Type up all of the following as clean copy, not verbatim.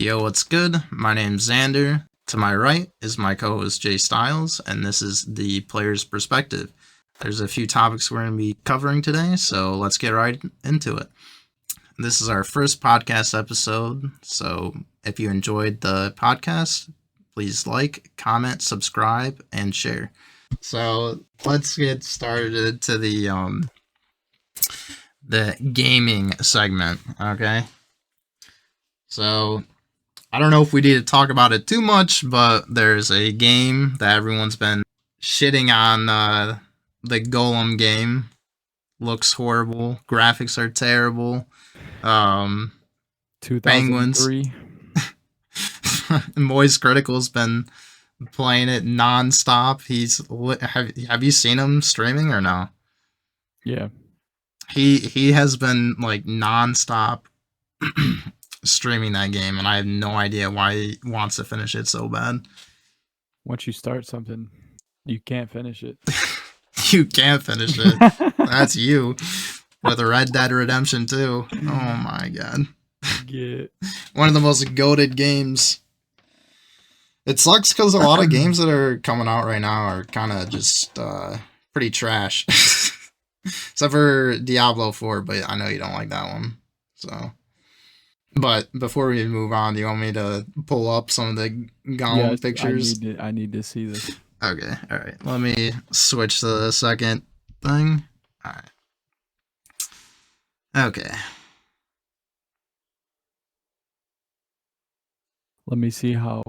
Yo, what's good? My name's Xander. To my right is my co-host Jay Styles, and this is the player's perspective. There's a few topics we're going to be covering today, so let's get right into it. This is our first podcast episode, so if you enjoyed the podcast, please like, comment, subscribe, and share. So let's get started to the gaming segment, okay? So I don't know if we need to talk about it too much, but there's a game that everyone's been shitting on, the Gollum game. Looks horrible. Graphics are terrible. Penguins. 2003. Moist Critical's been playing it nonstop. Have you seen him streaming or no? Yeah. He has been like nonstop streaming that game, and I have no idea why he wants to finish it so bad. Once you start something, you can't finish it. You can't finish it. That's you. With Red Dead Redemption 2. Oh my god. Yeah. One of the most goated games. It sucks because a lot of games that are coming out right now are kind of just pretty trash. Except for Diablo 4, but I know you don't like that one. So, but before we move on, do you want me to pull up some of the Gollum pictures? I need to see this. Okay, alright. Let me switch to the second thing. Alright. Okay. Let me see how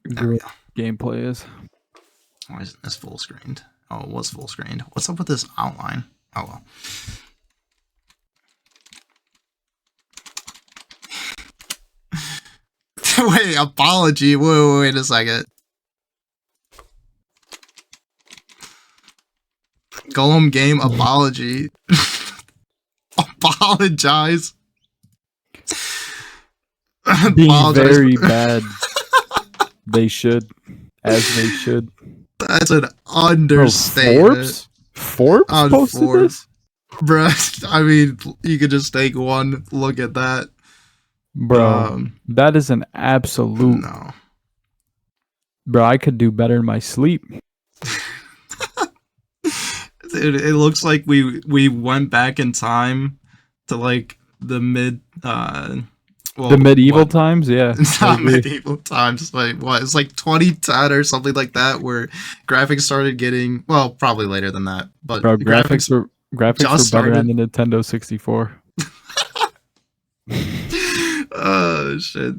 good gameplay is. Why isn't this full screened? Oh, it was full screened. What's up with this outline? Oh well. Wait, apology. Wait a second. Gollum game apology. Apologize. Being very bad. They should. As they should. That's an understatement. Forbes posted this? Bruh, I mean, you could just take one look at that. Bro, that is an absolute... No. Bro, I could do better in my sleep. Dude, it looks like we went back in time to like the medieval times, yeah. It's not medieval times, like what? It's like 2010 or something like that, where graphics started getting probably later than that. But bro, graphics were better on the Nintendo 64. Oh shit!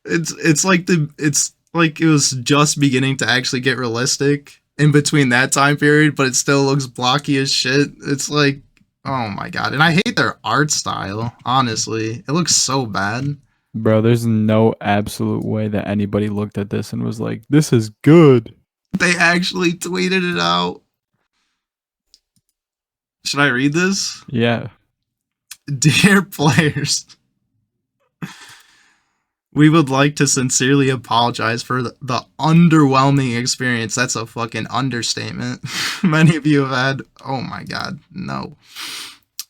It's like it was just beginning to actually get realistic in between that time period, but it still looks blocky as shit. It's like, oh my god. And I hate their art style, honestly. It looks so bad. Bro, there's no absolute way that anybody looked at this and was like, this is good. They actually tweeted it out. Should I read this? Yeah. Dear players, we would like to sincerely apologize for the underwhelming experience. That's a fucking understatement. Many of you have had... Oh my god, no.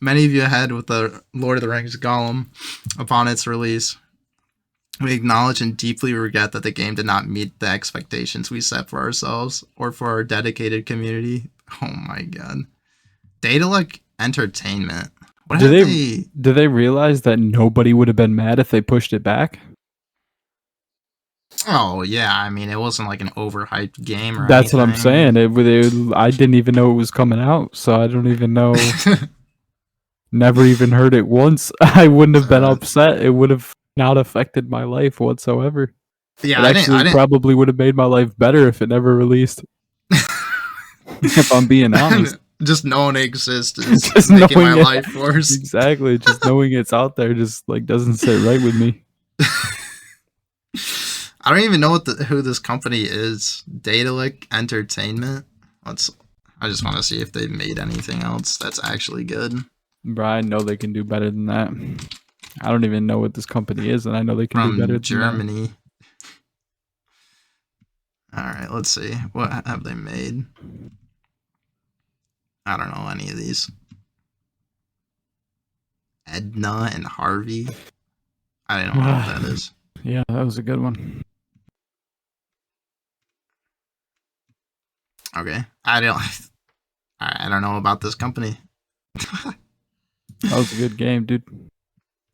Many of you had with the Lord of the Rings Gollum upon its release. We acknowledge and deeply regret that the game did not meet the expectations we set for ourselves or for our dedicated community. Oh my god. Daedalic Entertainment. Do they realize that nobody would have been mad if they pushed it back? Oh yeah, I mean it wasn't like an overhyped game or That's anything. what I'm saying. I didn't even know it was coming out, so I don't even know. Never even heard it once. I wouldn't have been upset. It would have not affected my life whatsoever. Yeah, it actually probably would have made my life better if it never released. If I'm being honest. Just knowing it exists is just making my life worse. Exactly. Just knowing it's out there just like doesn't sit right with me. I don't even know who this company is. Daedalic Entertainment. I just want to see if they made anything else that's actually good. Bro, I know they can do better than that. I don't even know what this company is, and I know they can do better than Germany. Alright, let's see. What have they made? I don't know any of these. Edna and Harvey. I don't know what that is. Yeah, that was a good one. Okay, I don't know about this company. That was a good game, dude.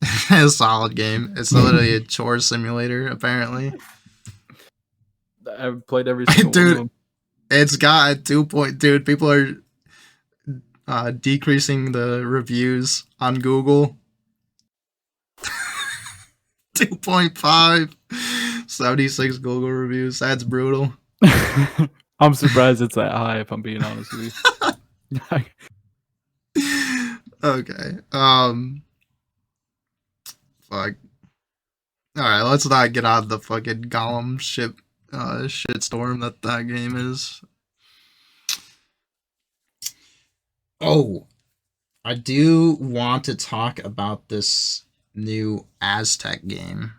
It's a solid game. It's literally a chore simulator, apparently. I've played every single one of Dude, them. it's got a 2 point. Dude, people are decreasing the reviews on Google. 2.5. 76 Google reviews. That's brutal. I'm surprised it's that high, if I'm being honest with you. Okay. Fuck. Alright, let's not get out of the fucking Gollum shitstorm that game is. Oh, I do want to talk about this new Aztec game.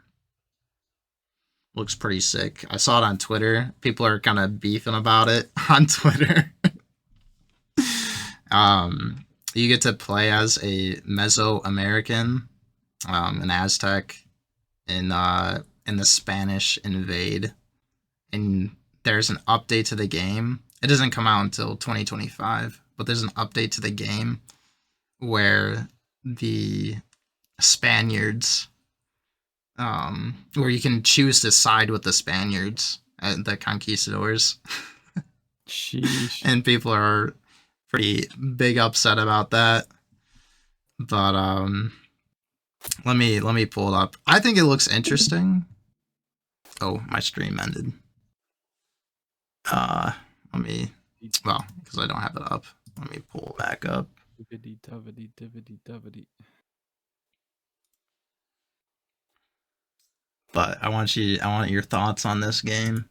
Looks pretty sick. I saw it on Twitter. People are kind of beefing about it on Twitter. You get to play as a Mesoamerican, an Aztec, in the Spanish invade, and there's an update to the game. It doesn't come out until 2025, but there's an update to the game where the Spaniards, where you can choose to side with the Spaniards, the conquistadors. Sheesh. And people are pretty big upset about that. But let me pull it up. I think it looks interesting. Oh, my stream ended. Well, because I don't have it up. Let me pull it back up. But I want your thoughts on this game.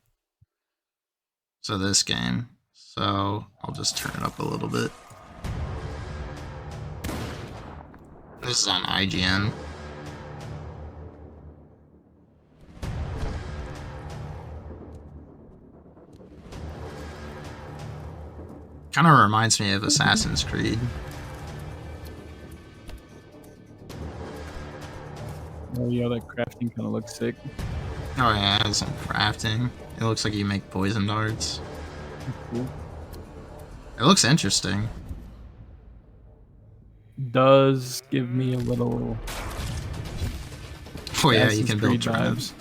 So this game. So I'll just turn it up a little bit. This is on IGN. Kind of reminds me of Assassin's Creed. Oh yeah, that crafting kind of looks sick. Oh yeah, there's some crafting. It looks like you make poison darts. Cool. It looks interesting. Does give me a little. Oh yeah, you can build vibes.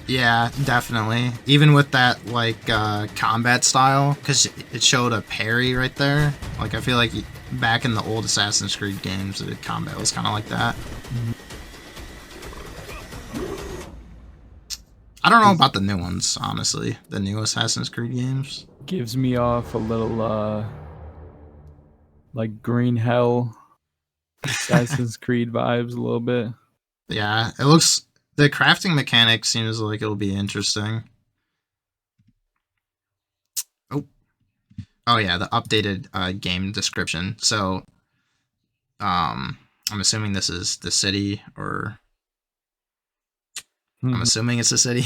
Yeah, definitely. Even with that, like, combat style, because it showed a parry right there. Like, I feel like back in the old Assassin's Creed games, the combat was kind of like that. I don't know about the new ones, honestly. The new Assassin's Creed games. Gives me off a little, like, Green Hell Assassin's Creed vibes a little bit. Yeah, it looks... The crafting mechanic seems like it'll be interesting. Oh yeah, the updated game description. So, I'm assuming this is the city, or I'm assuming it's a city.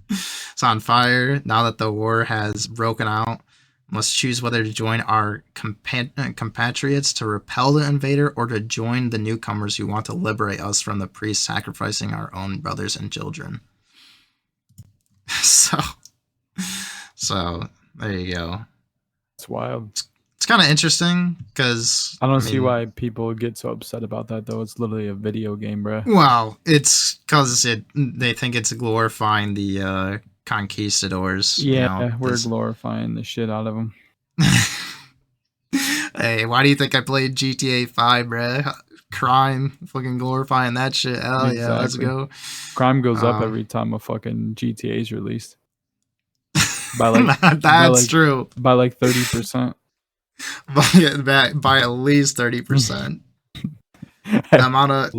It's on fire. Now that the war has broken out, must choose whether to join our compatriots to repel the invader, or to join the newcomers who want to liberate us from the priests sacrificing our own brothers and children. So there you go. It's wild. It's kind of interesting because I don't see why people get so upset about that, though. It's literally a video game, bro. Well, it's because they think it's glorifying the conquistadors. Yeah, you know, we're glorifying the shit out of them. Hey, why do you think I played GTA 5, bruh? Crime, fucking glorifying that shit. Hell exactly. Yeah, let's go. Crime goes up every time a fucking GTA is released. By like that's true. By like 30%. By at least 30%. The amount of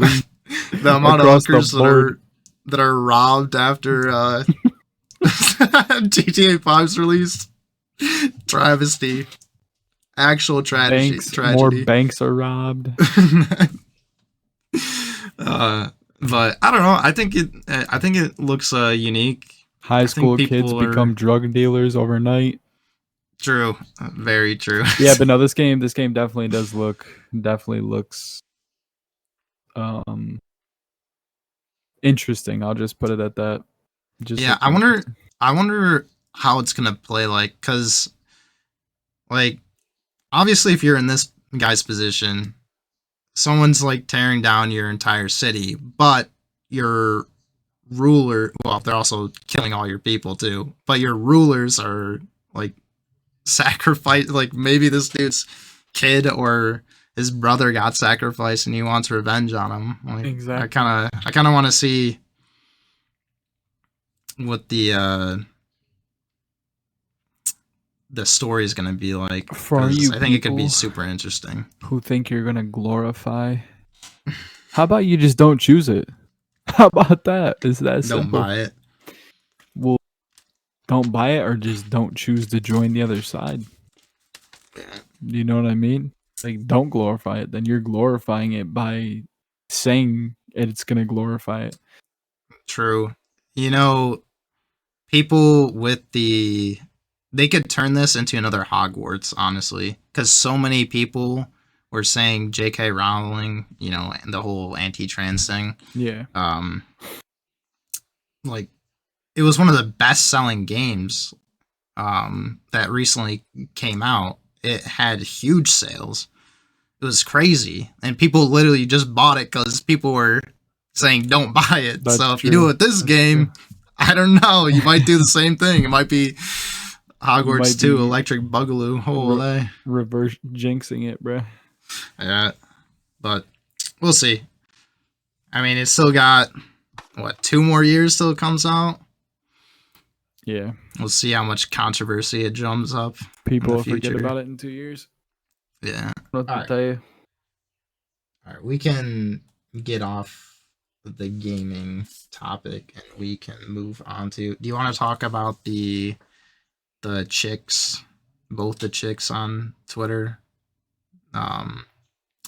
hookers that are robbed after GTA 5's released. Travesty. Actual tragedy. More banks are robbed. But I don't know. I think it looks unique. High school kids become drug dealers overnight. True. Very true. Yeah, but no, this game definitely looks um interesting. I'll just put it at that. Just Yeah, looks interesting. I wonder how it's gonna play, like, cause like obviously if you're in this guy's position, someone's like tearing down your entire city, but your ruler, well, they're also killing all your people too, but your rulers are like sacrificed. Like maybe this dude's kid or his brother got sacrificed and he wants revenge on him. Like Exactly. I kind of want to see what the story is going to be like, For because you I think it could be people super interesting. who think you're gonna glorify, how about you just don't choose it? How about that? It's that Don't simple. buy it. Well, don't buy it or just don't choose to join the other side. You know what I mean? Like, don't glorify it. Then you're glorifying it by saying it's gonna glorify it. True. You know, people with they could turn this into another Hogwarts, honestly, because so many people were saying J.K. Rowling, you know, and the whole anti-trans thing. Yeah. Like it was one of the best-selling games that recently came out. It had huge sales. It was crazy, and people literally just bought it because people were saying don't buy it. That's so if true. you do it with this That's game, true. I don't know. You might do the same thing. It might be Hogwarts might 2, be Electric Boogaloo. Holy. Reverse jinxing it, bruh. Yeah, but we'll see. I mean, it's still got, what, 2 more years till it comes out? Yeah. We'll see how much controversy it drums up. People will forget about it in 2 years. Yeah. What to tell you? All right, we can get off the gaming topic and we can move on to. Do you want to talk about the chicks, both the chicks on Twitter? I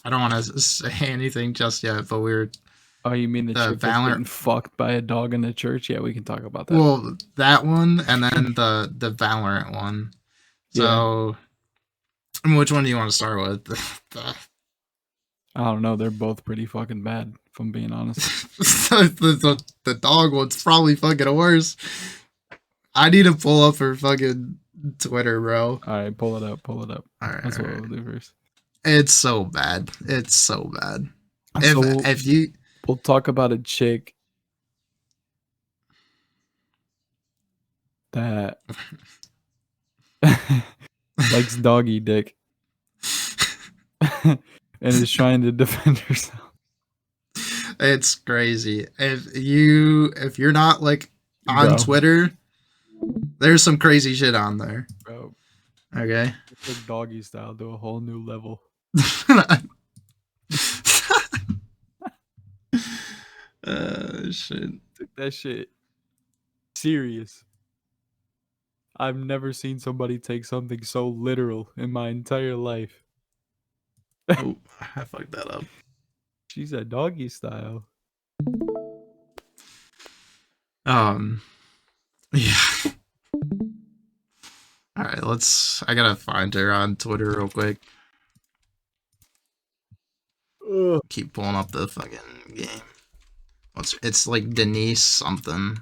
don't want to say anything just yet, but we're. Oh, you mean the chick that's getting fucked by a dog in the church? Yeah, we can talk about that. Well, that one, and then the Valorant one. So, yeah. Which one do you want to start with? I don't know. They're both pretty fucking bad, if I'm being honest. the dog one's probably fucking worse. I need to pull up her fucking Twitter, bro. All right, pull it up. All right, that's what we'll do first. It's so bad. It's so bad. So if you, we'll talk about a chick that likes doggy dick and is trying to defend herself. It's crazy. If you're not like on Twitter, there's some crazy shit on there. Bro. Okay. It's like doggy style to a whole new level. Shit. That shit serious. I've never seen somebody take something so literal in my entire life. Oh, I fucked that up. She said doggy style. Yeah. All right, I gotta find her on Twitter real quick. Ugh. Keep pulling up the fucking game. It's like Denise something.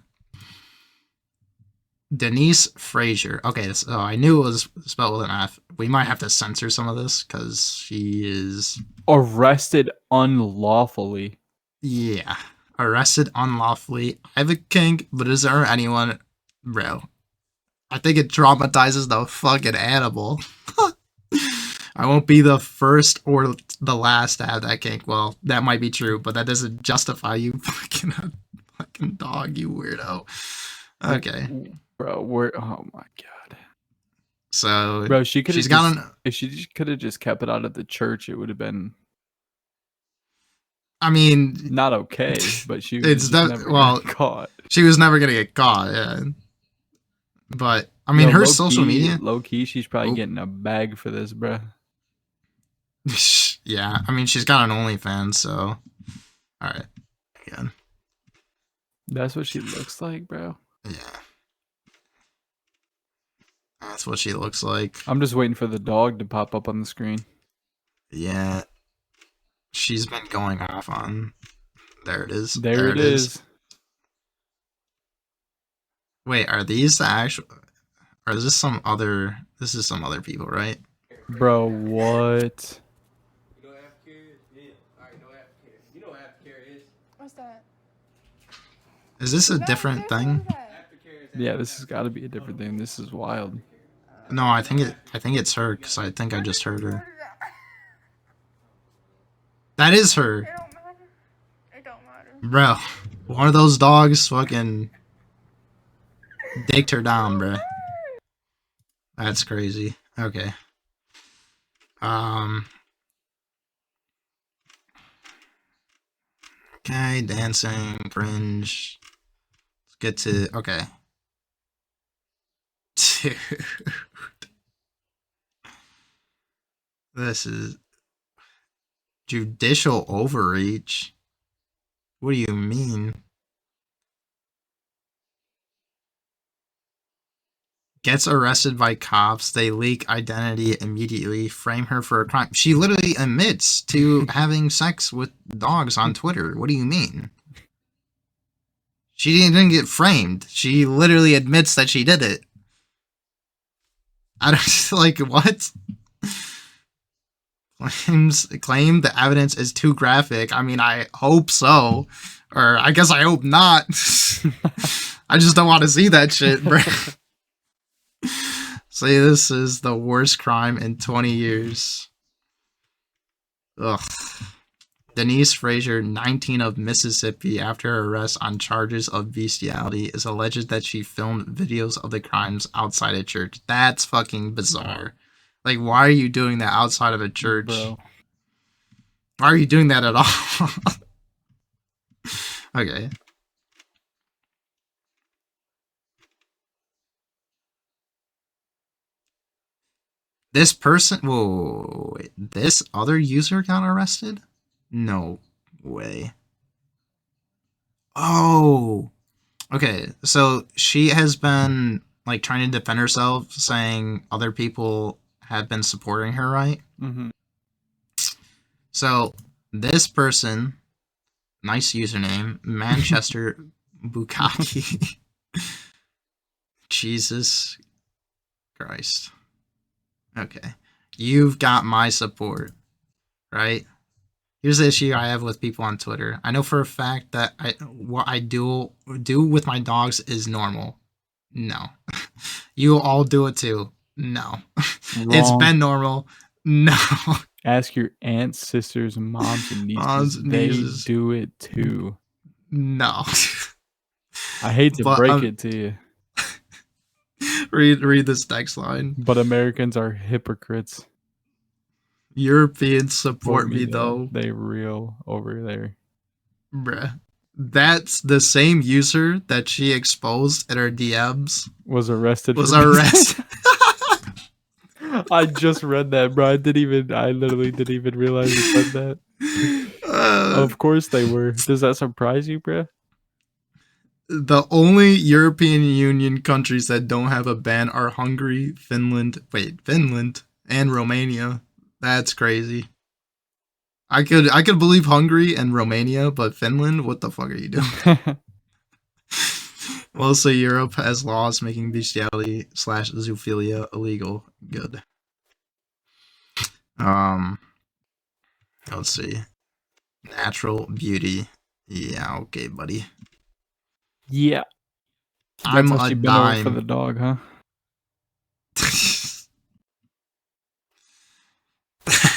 Denise Frazier. Okay, so I knew it was spelled with an F. We might have to censor some of this because she is arrested unlawfully. Yeah, arrested unlawfully. I have a kink, but is there anyone, bro? I think it traumatizes the fucking animal. I won't be the first or the last to have that kink. Well, that might be true, but that doesn't justify you fucking a fucking dog, you weirdo. Okay. Bro, oh my god. So, bro, if she could have just kept it out of the church, it would have been, I mean, not okay, but she was never caught. She was never gonna get caught, yeah. But I mean, her social media, low key, she's probably getting a bag for this, bro. Yeah, I mean, she's got an OnlyFans, so all right, again. That's what she looks like, bro. Yeah. That's what she looks like. I'm just waiting for the dog to pop up on the screen. Yeah. She's been going off on. There it is. There it is. Wait, are these the actual? Or is this some other? This is some other people, right? Bro, what? You know what aftercare is? Yeah. Alright, know aftercare. You know what aftercare is. What's that? Is this a different thing? Aftercare is Yeah, this has got to be a different thing. This is wild. No, I think it's her because I think I just heard her. That is her, It don't matter. It don't matter. bro. One of those dogs fucking dicked her down, bro. That's crazy. Okay. Okay, dancing, cringe. Let's get to okay. Dude. This is judicial overreach. What do you mean? Gets arrested by cops. They leak identity immediately, frame her for a crime. She literally admits to having sex with dogs on Twitter. What do you mean? She didn't get framed. She literally admits that she did it. I don't like what? Claim the evidence is too graphic. I mean, I hope so. Or I guess I hope not. I just don't want to see that shit, bro. Say this is the worst crime in 20 years. Ugh. Denise Frazier, 19 of Mississippi, after her arrest on charges of bestiality, is alleged that she filmed videos of the crimes outside a church. That's fucking bizarre. Like, why are you doing that outside of a church? Bro. Why are you doing that at all? Okay. This person, whoa, wait, this other user got arrested? No way. Oh, okay. So she has been like trying to defend herself, saying other people have been supporting her, right? Mm-hmm. So this person, nice username, Manchester Bukaki. Jesus Christ. Okay. You've got my support, right? Here's the issue I have with people on Twitter. I know for a fact that what I do with my dogs is normal. No. You all do it too. No. It's Wrong. been normal. No. Ask your aunts, sisters, and moms and nieces. Moms and they nieces. do it too. No. I hate to But, break it to you, read this next line. but Americans are hypocrites. Europeans support me though. They real over there. Bruh. That's the same user that she exposed in her DMs. Was arrested. Was for- arrested. I just read that, bro. I literally didn't even realize you said that. Of course they were. Does that surprise you, bro? The only European Union countries that don't have a ban are Hungary, Finland, and Romania. That's crazy. I could believe Hungary and Romania, but Finland, what the fuck are you doing? Mostly Europe has laws making bestiality / zoophilia illegal. Good. Let's see. Natural beauty. Yeah, okay, buddy. Yeah. I'm That's how a she been over for dime. the dog, huh?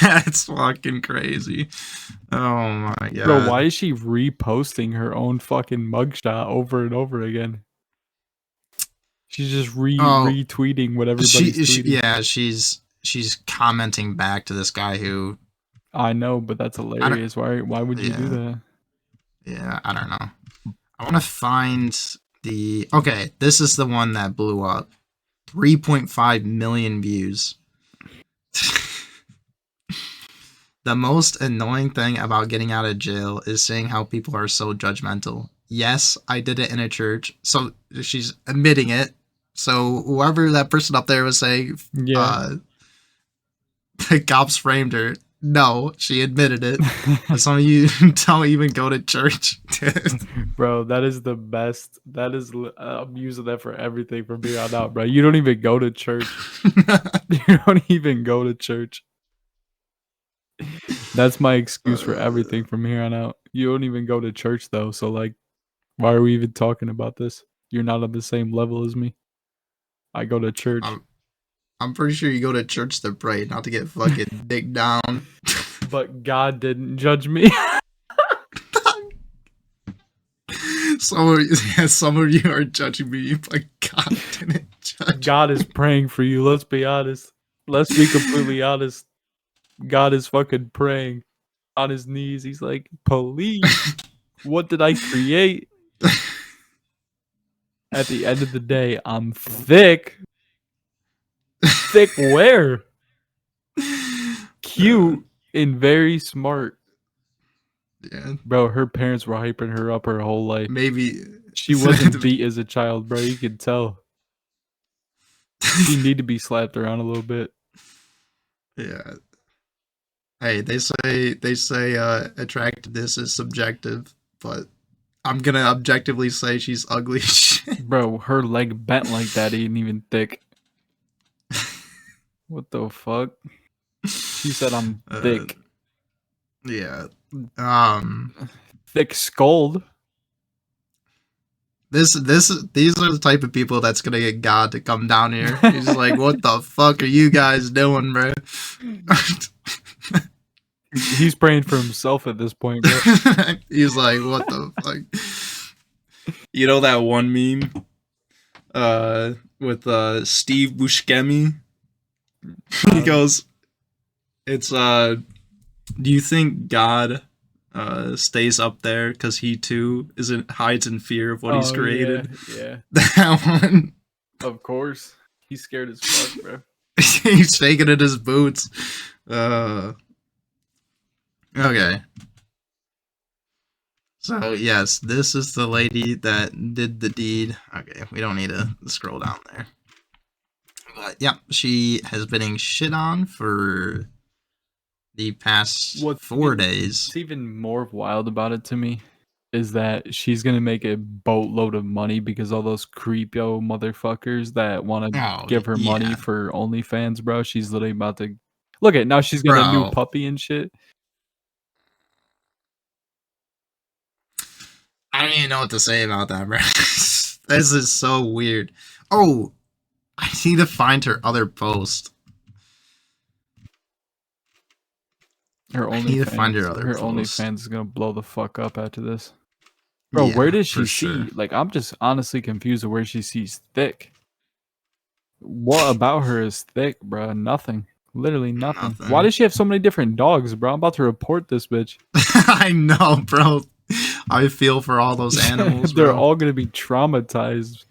That's fucking crazy. Oh my god. Bro, why is she reposting her own fucking mugshot over and over again? She's just retweeting what everybody's tweeting. Yeah, she's commenting back to this guy who I know, but that's hilarious. Why would you do that? Yeah, I don't know. I want to find the okay, this is the one that blew up. 3.5 million views. The most annoying thing about getting out of jail is seeing how people are so judgmental. Yes, I did it in a church. So she's admitting it. So whoever that person up there was saying, Yeah. the cops framed her. No, she admitted it. But some of you don't even go to church. Bro, that is the best. That is, I'm using that for everything from here on out, bro. You don't even go to church. You don't even go to church. That's my excuse for everything from here on out. You don't even go to church, though. So, like, why are we even talking about this? You're not on the same level as me. I go to church. I'm pretty sure you go to church to pray, not to get fucking digged down. But God didn't judge me. Some of you are judging me, but God didn't judge. God is praying for you. Let's be honest. Let's be completely honest. God is fucking praying on his knees. He's like, please, what did I create? At the end of the day, I'm thick. Thick where? Cute and very smart. Yeah, Bro, her parents were hyping her up her whole life. maybe She wasn't beat as a child, bro. You could tell. She need to be slapped around a little bit. Yeah. Hey, they say attractiveness is subjective, but I'm gonna objectively say she's ugly as shit. Bro, her leg bent like that ain't even thick. What the fuck? She said I'm thick. Yeah. Thick skulled. These are the type of people that's gonna get God to come down here. He's like, what the fuck are you guys doing, bro? He's praying for himself at this point, bro. He's like, what the fuck? You know that one meme? With Steve Buscemi? He goes, it's do you think God stays up there because he too hides in fear of what he's created? Yeah. That one. Of course. He's scared as fuck, bro. He's shaking in his boots. Okay. So yes, this is the lady that did the deed. Okay, we don't need to scroll down there. But yeah, she has been getting shit on for the past 4 days. What's even more wild about it to me is that she's gonna make a boatload of money because all those creepio motherfuckers that want to give her money for OnlyFans, bro. She's literally about to look at now. She's got a new puppy and shit. I don't even know what to say about that, bro. This is so weird. Oh, I need to find her other post. Her OnlyFans is gonna blow the fuck up after this. Bro, where does she see? Like, I'm just honestly confused of where she sees thick. What about her is thick, bro? Nothing. Literally nothing. Why does she have so many different dogs, bro? I'm about to report this bitch. I know, bro. I feel for all those animals, They're all gonna be traumatized.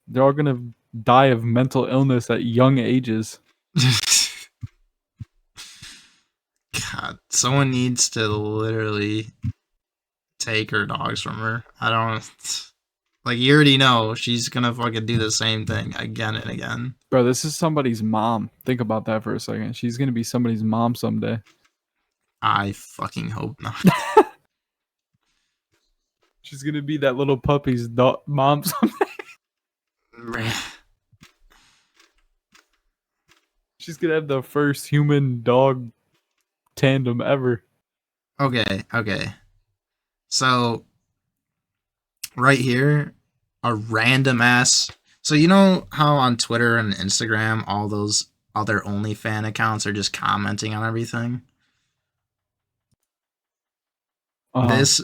They're all gonna die of mental illness at young ages. God, someone needs to literally take her dogs from her. I don't... Like, you already know she's gonna fucking do the same thing again and again. Bro, this is somebody's mom. Think about that for a second. She's gonna be somebody's mom someday. I fucking hope not. She's gonna be that little puppy's mom someday. She's gonna have the first human dog tandem ever. Okay. So, right here, a random ass. So, you know how on Twitter and Instagram, all those other OnlyFans accounts are just commenting on everything? This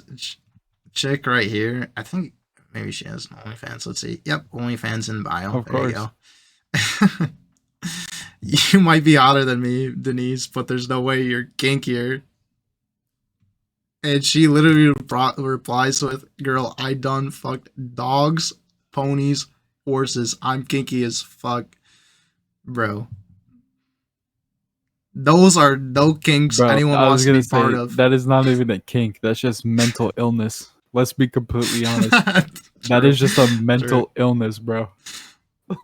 chick right here, I think maybe she has an OnlyFans. Let's see. Yep, OnlyFans in bio. Of course. You go. You might be hotter than me, Denise, but there's no way you're kinkier. And she literally replies with, girl, I done fucked dogs, ponies, horses. I'm kinky as fuck. Bro. Those are no kinks anyone wants to be part of. That is not even a kink. That's just mental illness. Let's be completely honest. That is just a mental illness, bro.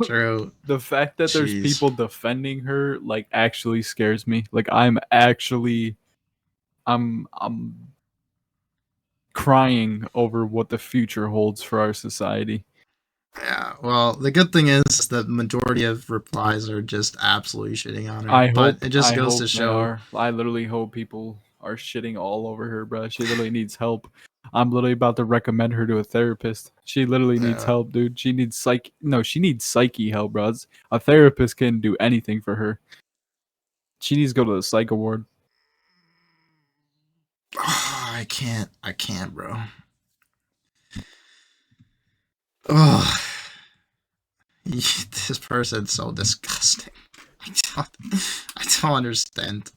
True. The fact that there's Jeez. people defending her like actually scares me. Like I'm crying over what the future holds for our society. Yeah, well, the good thing is the majority of replies are just absolutely shitting on her. I But hope it just I goes hope to they show. are. I literally hope people are shitting all over her, bro. She literally needs help. I'm literally about to recommend her to a therapist. She literally needs Yeah. help, dude. She needs she needs psyche help, bro. A therapist can do anything for her. She needs to go to the psych ward. I can't, bro. Oh, this person's so disgusting. I don't understand.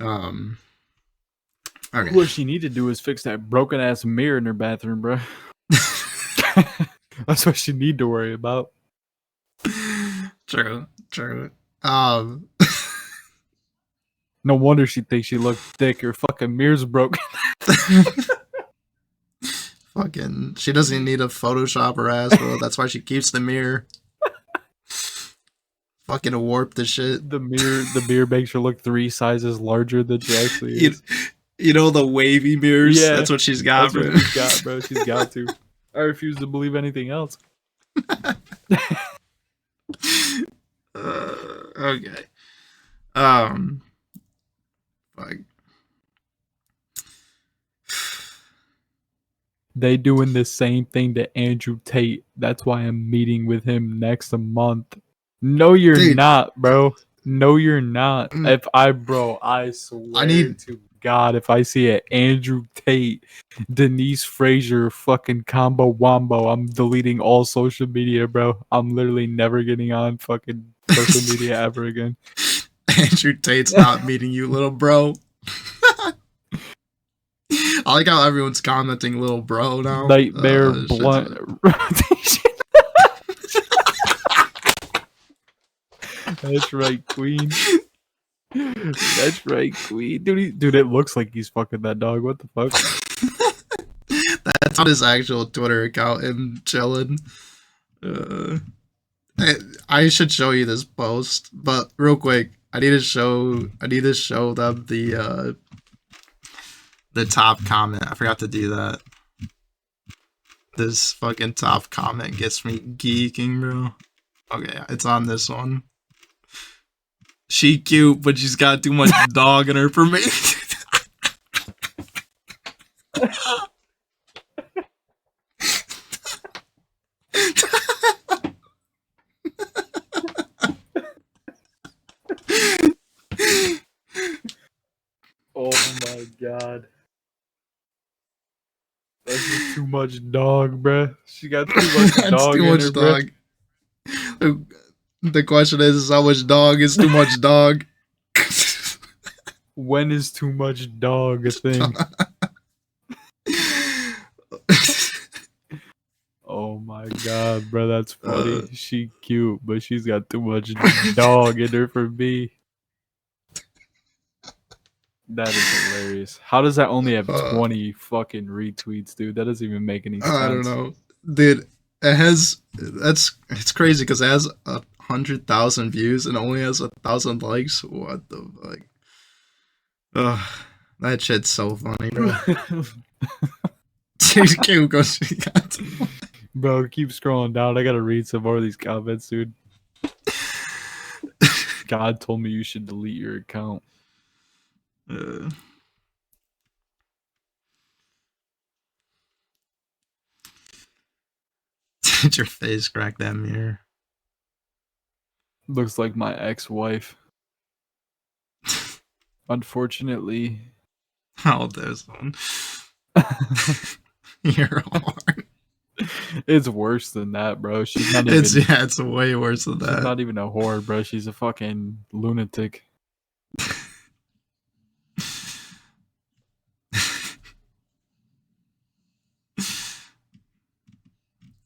Okay. What she need to do is fix that broken ass mirror in her bathroom, bro. That's what she need to worry about. True, true. Um, No wonder she thinks she looked thick. Her fucking mirror's broken. fucking, she doesn't need a Photoshop her ass, bro. That's why she keeps the mirror. Fucking warp the shit. The mirror makes her look 3 sizes larger than she actually You, is. you know the wavy mirrors? Yeah, That's what she's got, That's bro. what she's got, bro. She's got to. I refuse to believe anything else. Okay. Fuck. They doing the same thing to Andrew Tate. That's why I'm meeting with him next month. No, you're Dude. not, bro. No, you're not. Mm. I swear to God, if I see an Andrew Tate, Denise Frazier fucking combo wombo, I'm deleting all social media, bro. I'm literally never getting on fucking social media ever again. Andrew Tate's not meeting you, little bro. I like how everyone's commenting little bro now. Nightmare Shit's blunt funny. rotation. That's right, queen. That's right, queen. Dude, it looks like he's fucking that dog. What the fuck? That's on his actual Twitter account, him chilling. I should show you this post, but real quick, I need to show them the top comment. I forgot to do that. This fucking top comment gets me geeking, bro. Okay, it's on this one. She cute, but she's got too much dog in her for me. Oh my god. That's just too much dog, bruh. She got too much That's dog too in much her, bruh. dog. The question is how much dog is too much dog? When is too much dog a thing? Oh my god, bro, that's funny. She cute, but she's got too much dog in her for me. That is hilarious. How does that only have 20 fucking retweets, dude? That doesn't even make any sense. I don't know, dude. It's crazy because it has 100,000 views and only has 1,000 likes. What the fuck? Ugh, that shit's so funny, bro. She's cute because she got too much. Bro, keep scrolling down. I gotta read some more of these comments, dude. God told me you should delete your account. Did your face crack that mirror? Looks like my ex-wife. Unfortunately. Oh, there's one. You're hard. It's worse than that, bro. She's not even. It's way worse than that. She's not even a whore, bro. She's a fucking lunatic.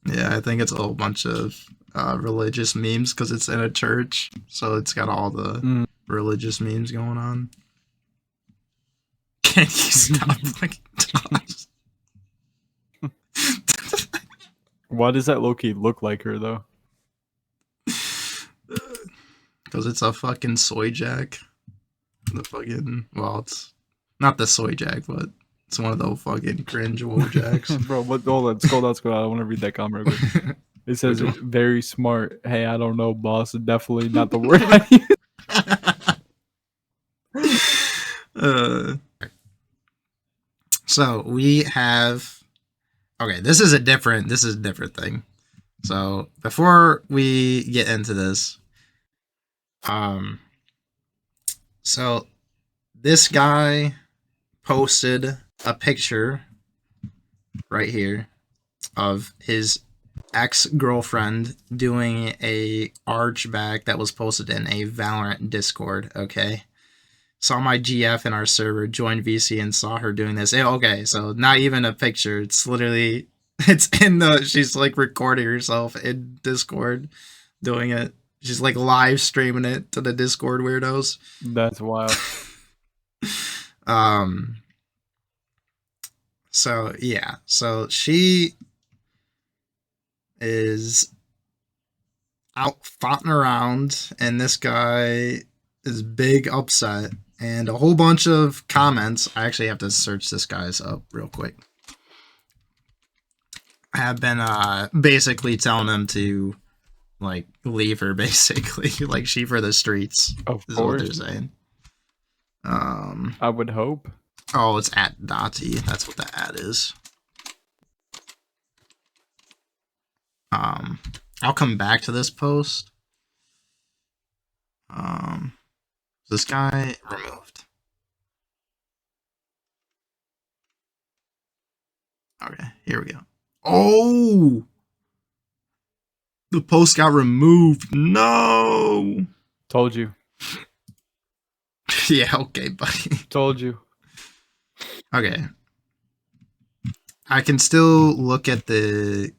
Yeah, I think it's a whole bunch of religious memes because it's in a church, so it's got all the religious memes going on. Can you stop fucking Thots? Why does that low-key look like her, though? Because it's a fucking soy jack. The fucking, well, it's not the soy jack, but it's one of those fucking cringe Wojacks. Bro, what? Oh, let's go. Let's go. I want to read that comment real quick. It says, Which very smart. Hey, I don't know, boss. Definitely not the word I use. So we have, okay, this is a different thing. So before we get into this, so this guy posted a picture right here of his ex-girlfriend doing a archback that was posted in a Valorant Discord, okay? Saw my GF in our server, joined VC and saw her doing this. Okay, so not even a picture. It's literally, it's in the, she's like recording herself in Discord doing it. She's like live streaming it to the Discord weirdos. That's wild. So yeah, so she is out foughting around, and this guy is big upset, and a whole bunch of comments. I actually have to search this guy's up real quick. I have been basically telling him to like leave her, basically like she for the streets. Of is course. what they're saying. I would hope. Oh, it's at Dotty. That's what the ad is. I'll come back to this post. This guy removed. Okay, here we go. Oh! The post got removed. No! Told you. Yeah, okay, buddy. Told you. Okay. I can still look at the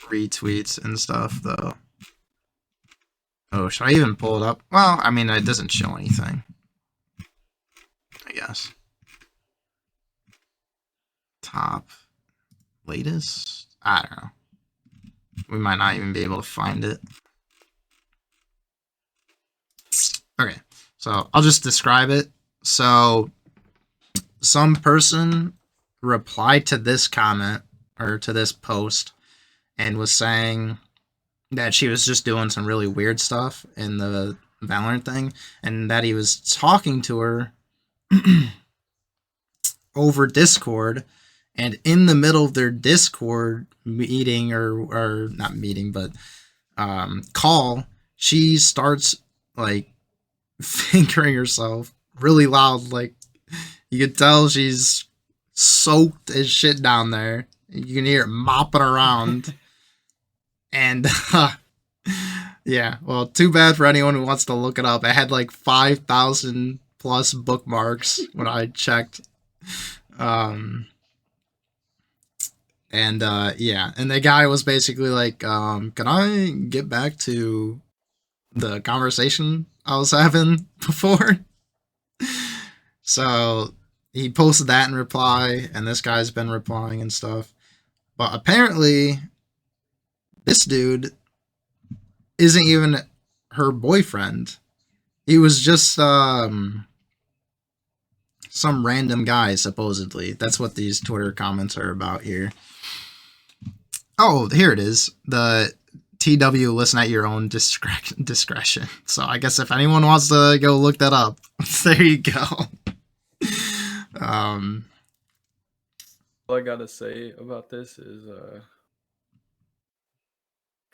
retweets and stuff, though. Oh, should I even pull it up? Well, I mean, it doesn't show anything, I guess. Top latest? I don't know. We might not even be able to find it. Okay, so I'll just describe it. So, some person replied to this comment, or to this post, and was saying that she was just doing some really weird stuff in the Valorant thing, and that he was talking to her over Discord, and in the middle of their Discord meeting, or not meeting, but call, she starts like fingering herself really loud. Like, you could tell she's soaked as shit down there. You can hear it mopping around. And yeah, well, too bad for anyone who wants to look it up. It had like 5,000 plus bookmarks when I checked. Yeah, and the guy was basically like, can I get back to the conversation I was having before? So he posted that in reply, and this guy's been replying and stuff. But apparently, this dude isn't even her boyfriend. He was just some random guy, supposedly. That's what these Twitter comments are about here. Oh, here it is. The TW, listen at your own discretion. So I guess if anyone wants to go look that up, there you go. All I gotta say about this is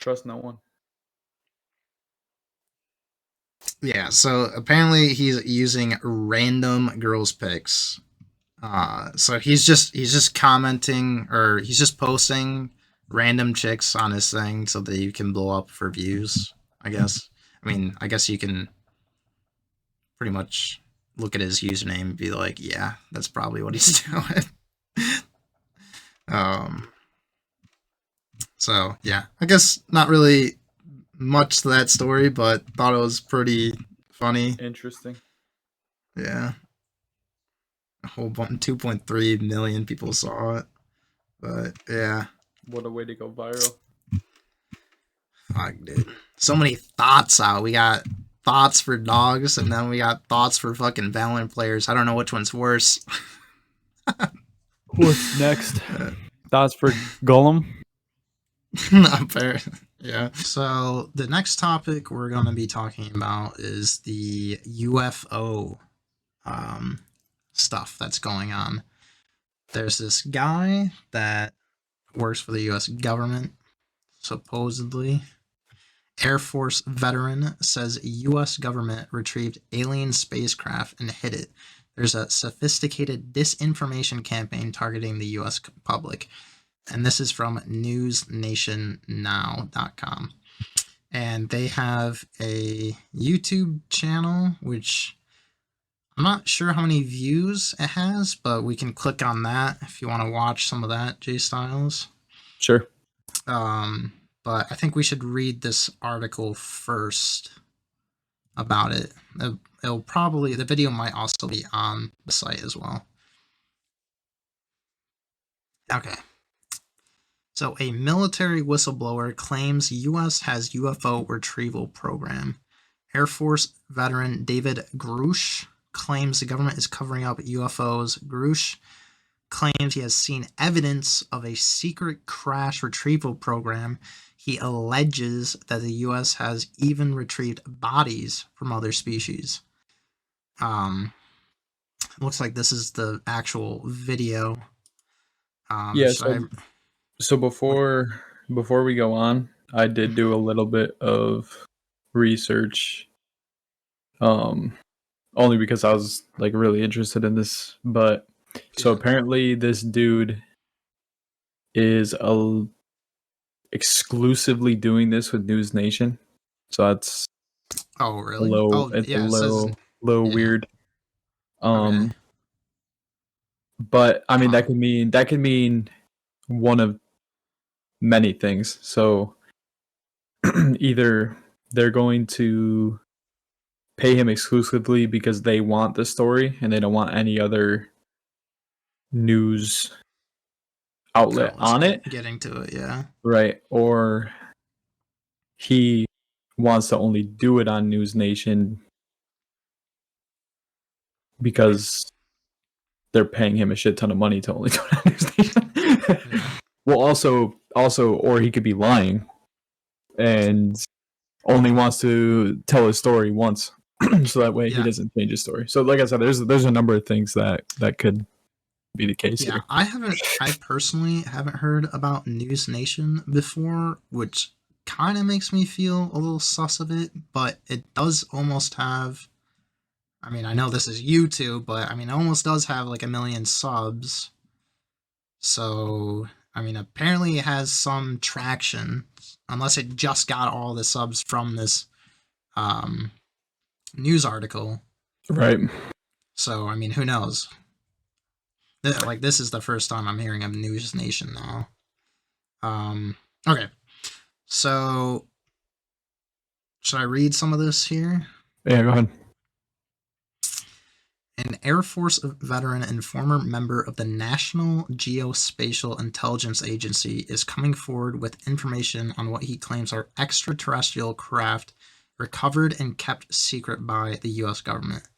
trust no one. Yeah, so apparently he's using random girls' pics. So he's just commenting, or he's just posting random chicks on his thing so that you can blow up for views, I guess. I mean, I guess you can pretty much look at his username and be like, yeah, that's probably what he's doing. So yeah, I guess not really much to that story, but thought it was pretty funny. Interesting. Yeah. A whole bunch, 2.3 million people saw it. But yeah. What a way to go viral. Fuck, dude. So many thoughts out. We got thoughts for dogs, and then we got thoughts for fucking Valorant players. I don't know which one's worse. What's next? Thoughts for Gollum? Not fair. Yeah. So the next topic we're going to be talking about is the UFO stuff that's going on. There's this guy that works for the U.S. government, supposedly. Air Force veteran says U.S. government retrieved alien spacecraft and hid it. There's a sophisticated disinformation campaign targeting the U.S. public. And this is from newsnationnow.com. And they have a YouTube channel, which I'm not sure how many views it has, but we can click on that if you want to watch some of that, Jay Styles. Sure. But I think we should read this article first about it. It'll probably, the video might also be on the site as well. Okay. So a military whistleblower claims U.S. has UFO retrieval program. Air Force veteran David Grush claims the government is covering up UFOs. Grush claims he has seen evidence of a secret crash retrieval program. He alleges that the U.S. has even retrieved bodies from other species. It looks like this is the actual video. Yeah. So before we go on, I did do a little bit of research. Only because I was like really interested in this, but so apparently this dude is exclusively doing this with News Nation. So that's really? little weird. Okay. But I mean that could mean one of many things. So either they're going to pay him exclusively because they want the story and they don't want any other news outlet on it. Getting to it, yeah. Right. Or he wants to only do it on News Nation because they're paying him a shit ton of money to only do it on News Nation. Yeah. Well, also, or he could be lying and only wants to tell his story once, so that way he doesn't change his story. So, like I said, there's a number of things that could be the case here. I personally haven't heard about News Nation before, which kind of makes me feel a little sus of it, but it does almost have, I mean, I know this is YouTube, but I mean, it almost does have like 1 million subs. So, I mean, apparently it has some traction, unless it just got all the subs from this news article. Right. So, I mean, who knows? Like, this is the first time I'm hearing of News Nation now. Okay. So, should I read some of this here? Yeah, go ahead. An Air Force veteran and former member of the National Geospatial Intelligence Agency is coming forward with information on what he claims are extraterrestrial craft recovered and kept secret by the U.S. government.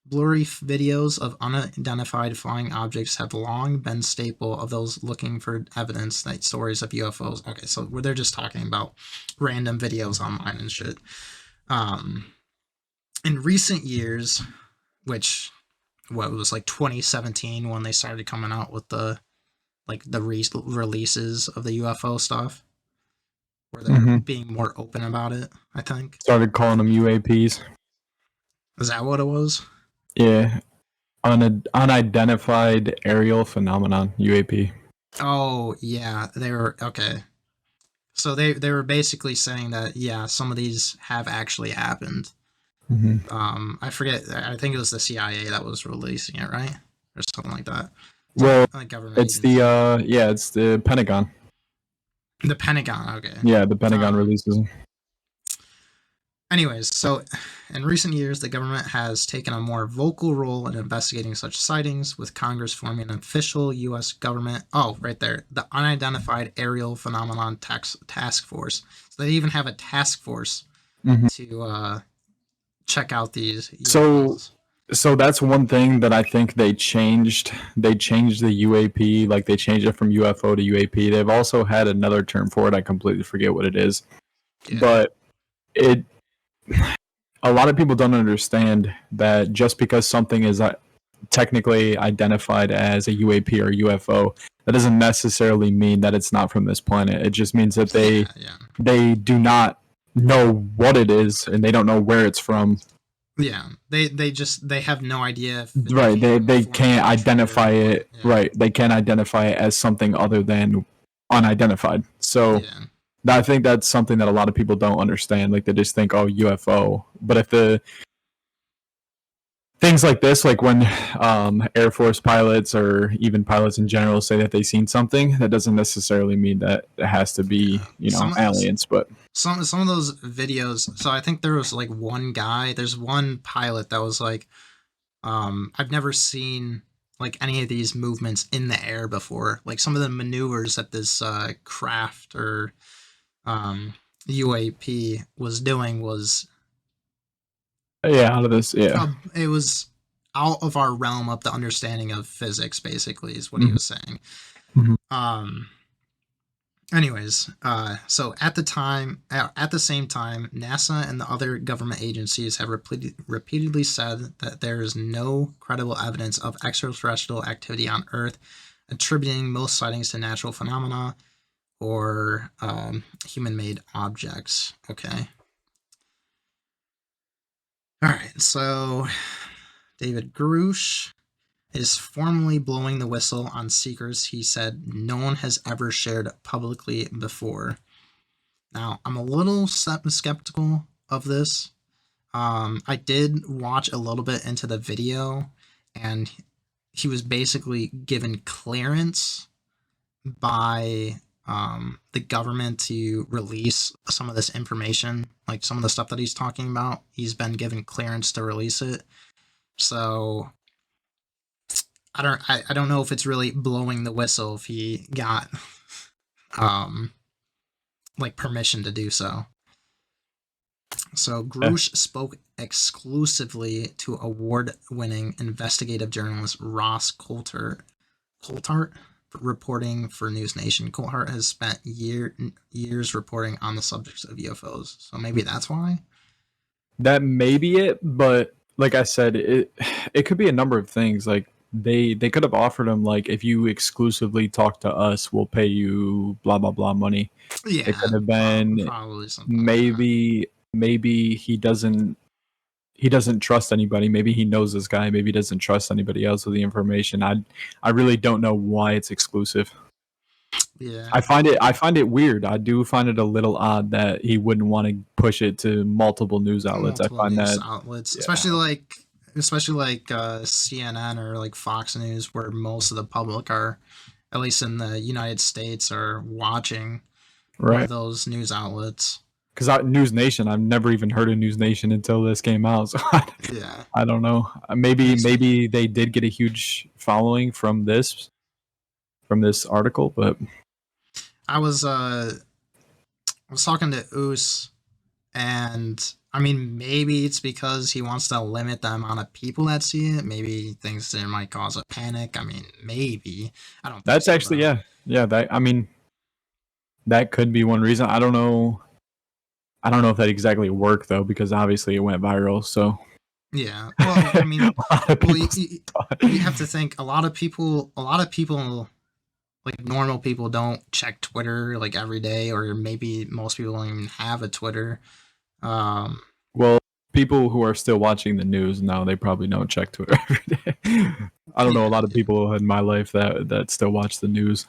Blurry videos of unidentified flying objects have long been a staple of those looking for evidence that stories of UFOs. Okay, so they're just talking about random videos online and shit. In recent years, which was like 2017 when they started coming out with the releases of the UFO stuff, where they're being more open about it. I think started calling them UAPs. Is that what it was? Yeah, unidentified aerial phenomenon, UAP. Oh yeah, they were okay. So they were basically saying that some of these have actually happened. I forget. I think it was the CIA that was releasing it, right, or something like that. Well, government. It's agency. It's the Pentagon. The Pentagon, okay. Yeah, the Pentagon releases them. Anyways, so in recent years, the government has taken a more vocal role in investigating such sightings, with Congress forming an official U.S. government. Oh, right there, the Unidentified Aerial Phenomenon Task Force. So they even have a task force Mhm. to check out these So UFOs. so that's one thing that I think they changed. They changed the UAP, like they changed it from UFO to UAP. They've also had another term for it. I completely forget what it is. Yeah. But it a lot of people don't understand that just because something is technically identified as a UAP or a UFO, that doesn't necessarily mean that it's not from this planet. It just means that they do not know what it is and they don't know where it's from. Yeah, they have no idea if it Right, came they from can't a country identify or what. it. Right, they can't identify it as something other than unidentified. So Yeah. I think that's something that a lot of people don't understand. Like they just think, oh, UFO. But if the things like this, like when Air Force pilots or even pilots in general say that they've seen something, that doesn't necessarily mean that it has to be, aliens. But some of those videos. So I think there was like one guy. There's one pilot that was like, I've never seen like any of these movements in the air before. Like some of the maneuvers that this craft or UAP was doing was yeah, out of this, yeah. it was out of our realm of the understanding of physics. Basically, is what he Mhm. was saying. Mhm. Anyways, so at the same time, NASA and the other government agencies have repeatedly said that there is no credible evidence of extraterrestrial activity on Earth, attributing most sightings to natural phenomena or human-made objects. Okay. All right. So David Grush is formally blowing the whistle on seekers he said no one has ever shared publicly before. Now, I'm a little skeptical of this. I did watch a little bit into the video, and he was basically given clearance by the government to release some of this information, like some of the stuff that he's talking about. He's been given clearance to release it. So I don't know if it's really blowing the whistle if he got um like permission to do so. So Grush spoke exclusively to award-winning investigative journalist Ross Coulthart, reporting for News Nation. Coulthart has spent years reporting on the subjects of UFOs, so maybe that's why. That may be it, but like I said, it could be a number of things. Like they could have offered him, like, if you exclusively talk to us, we'll pay you blah blah blah money. Yeah, It could have been probably something like that. maybe he doesn't trust anybody. Maybe he knows this guy. Maybe he doesn't trust anybody else with the information. I really don't know why it's exclusive. Yeah, I find it weird. I do find it a little odd that he wouldn't want to push it to multiple news outlets. I multiple find news that, outlets, yeah. especially like CNN or like Fox News, where most of the public are, at least in the United States, are watching one of Right. those news outlets. Because News Nation, I've never even heard of News Nation until this came out. So Yeah, I don't know. Maybe they did get a huge following from this article, but I was talking to Oos, and I mean, maybe it's because he wants to limit the amount of people that see it. Maybe he thinks it might cause a panic. I mean, maybe. I don't think that's so, actually, though. yeah. That, I mean, that could be one reason. I don't know. I don't know if that exactly worked though, because obviously it went viral. So Yeah. Well, I mean, a lot of well, people. you have to think a lot of people, like normal people, don't check Twitter like every day, or maybe most people don't even have a Twitter. Um, Well, people who are still watching the news now, they probably don't check Twitter every day. I don't know a yeah, lot of people in my life that still watch the news.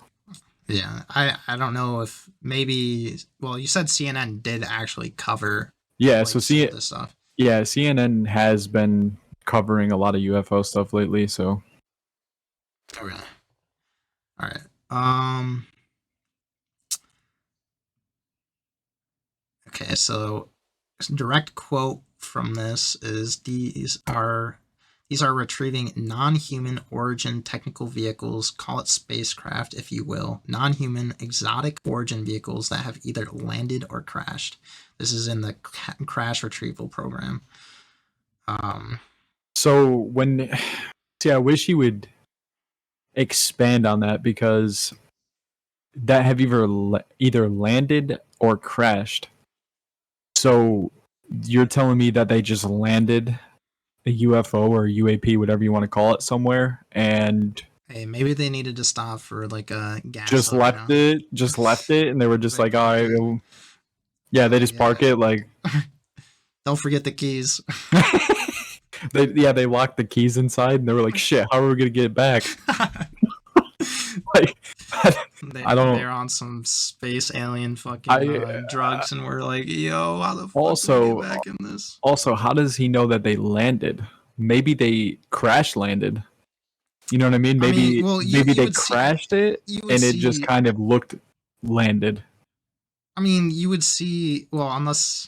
yeah. I don't know if maybe. Well, you said CNN did actually cover Yeah, like so some see, of this stuff. yeah, CNN has been covering a lot of UFO stuff lately. So Okay. All right. Okay. So direct quote from this is these are retrieving non-human origin technical vehicles, call it spacecraft if you will, non-human exotic origin vehicles that have either landed or crashed. This is in the crash retrieval program. So when, see, I wish you would expand on that, because that have either landed or crashed. So you're telling me that they just landed a UFO or UAP, whatever you want to call it, somewhere, and Hey, maybe they needed to stop for like a gas. just left it, and they were just They like, all right, park yeah, they just park it, like, don't forget the keys. they locked the keys inside, and they were like, shit, how are we gonna get it back? Like, I don't know. They're on some space alien fucking drugs, and we're like, yo, how the fuck do we get back in this? Also, how does he know that they landed? Maybe they crash landed. You know what I mean? Maybe they crashed it, and it just kind of looked landed. I mean, you would see, well, unless,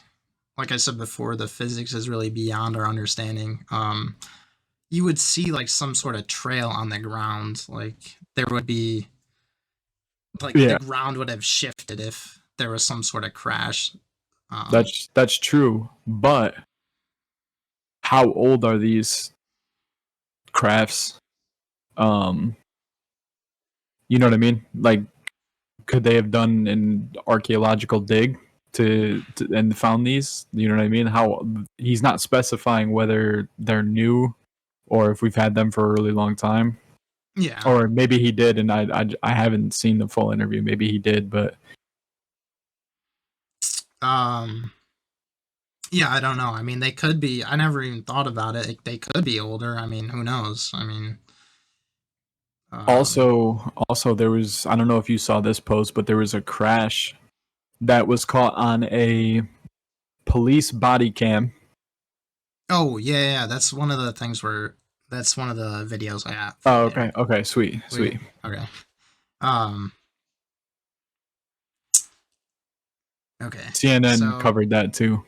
like I said before, the physics is really beyond our understanding. You would see like some sort of trail on the ground. Like there would be, like the ground would have shifted if there was some sort of crash. That's true, but how old are these crafts? You know what I mean? Like, could they have done an archaeological dig to and found these? You know what I mean? How he's not specifying whether they're new or if we've had them for a really long time. Yeah. Or maybe he did, and I haven't seen the full interview. Maybe he did, but yeah, I don't know. I mean, they could be. I never even thought about it. They could be older. I mean, who knows? I mean, also there was, I don't know if you saw this post, but there was a crash that was caught on a police body cam. Oh yeah, that's one of the things where that's one of the videos I have. Oh, okay, sweet. Okay. Okay. CNN covered that too.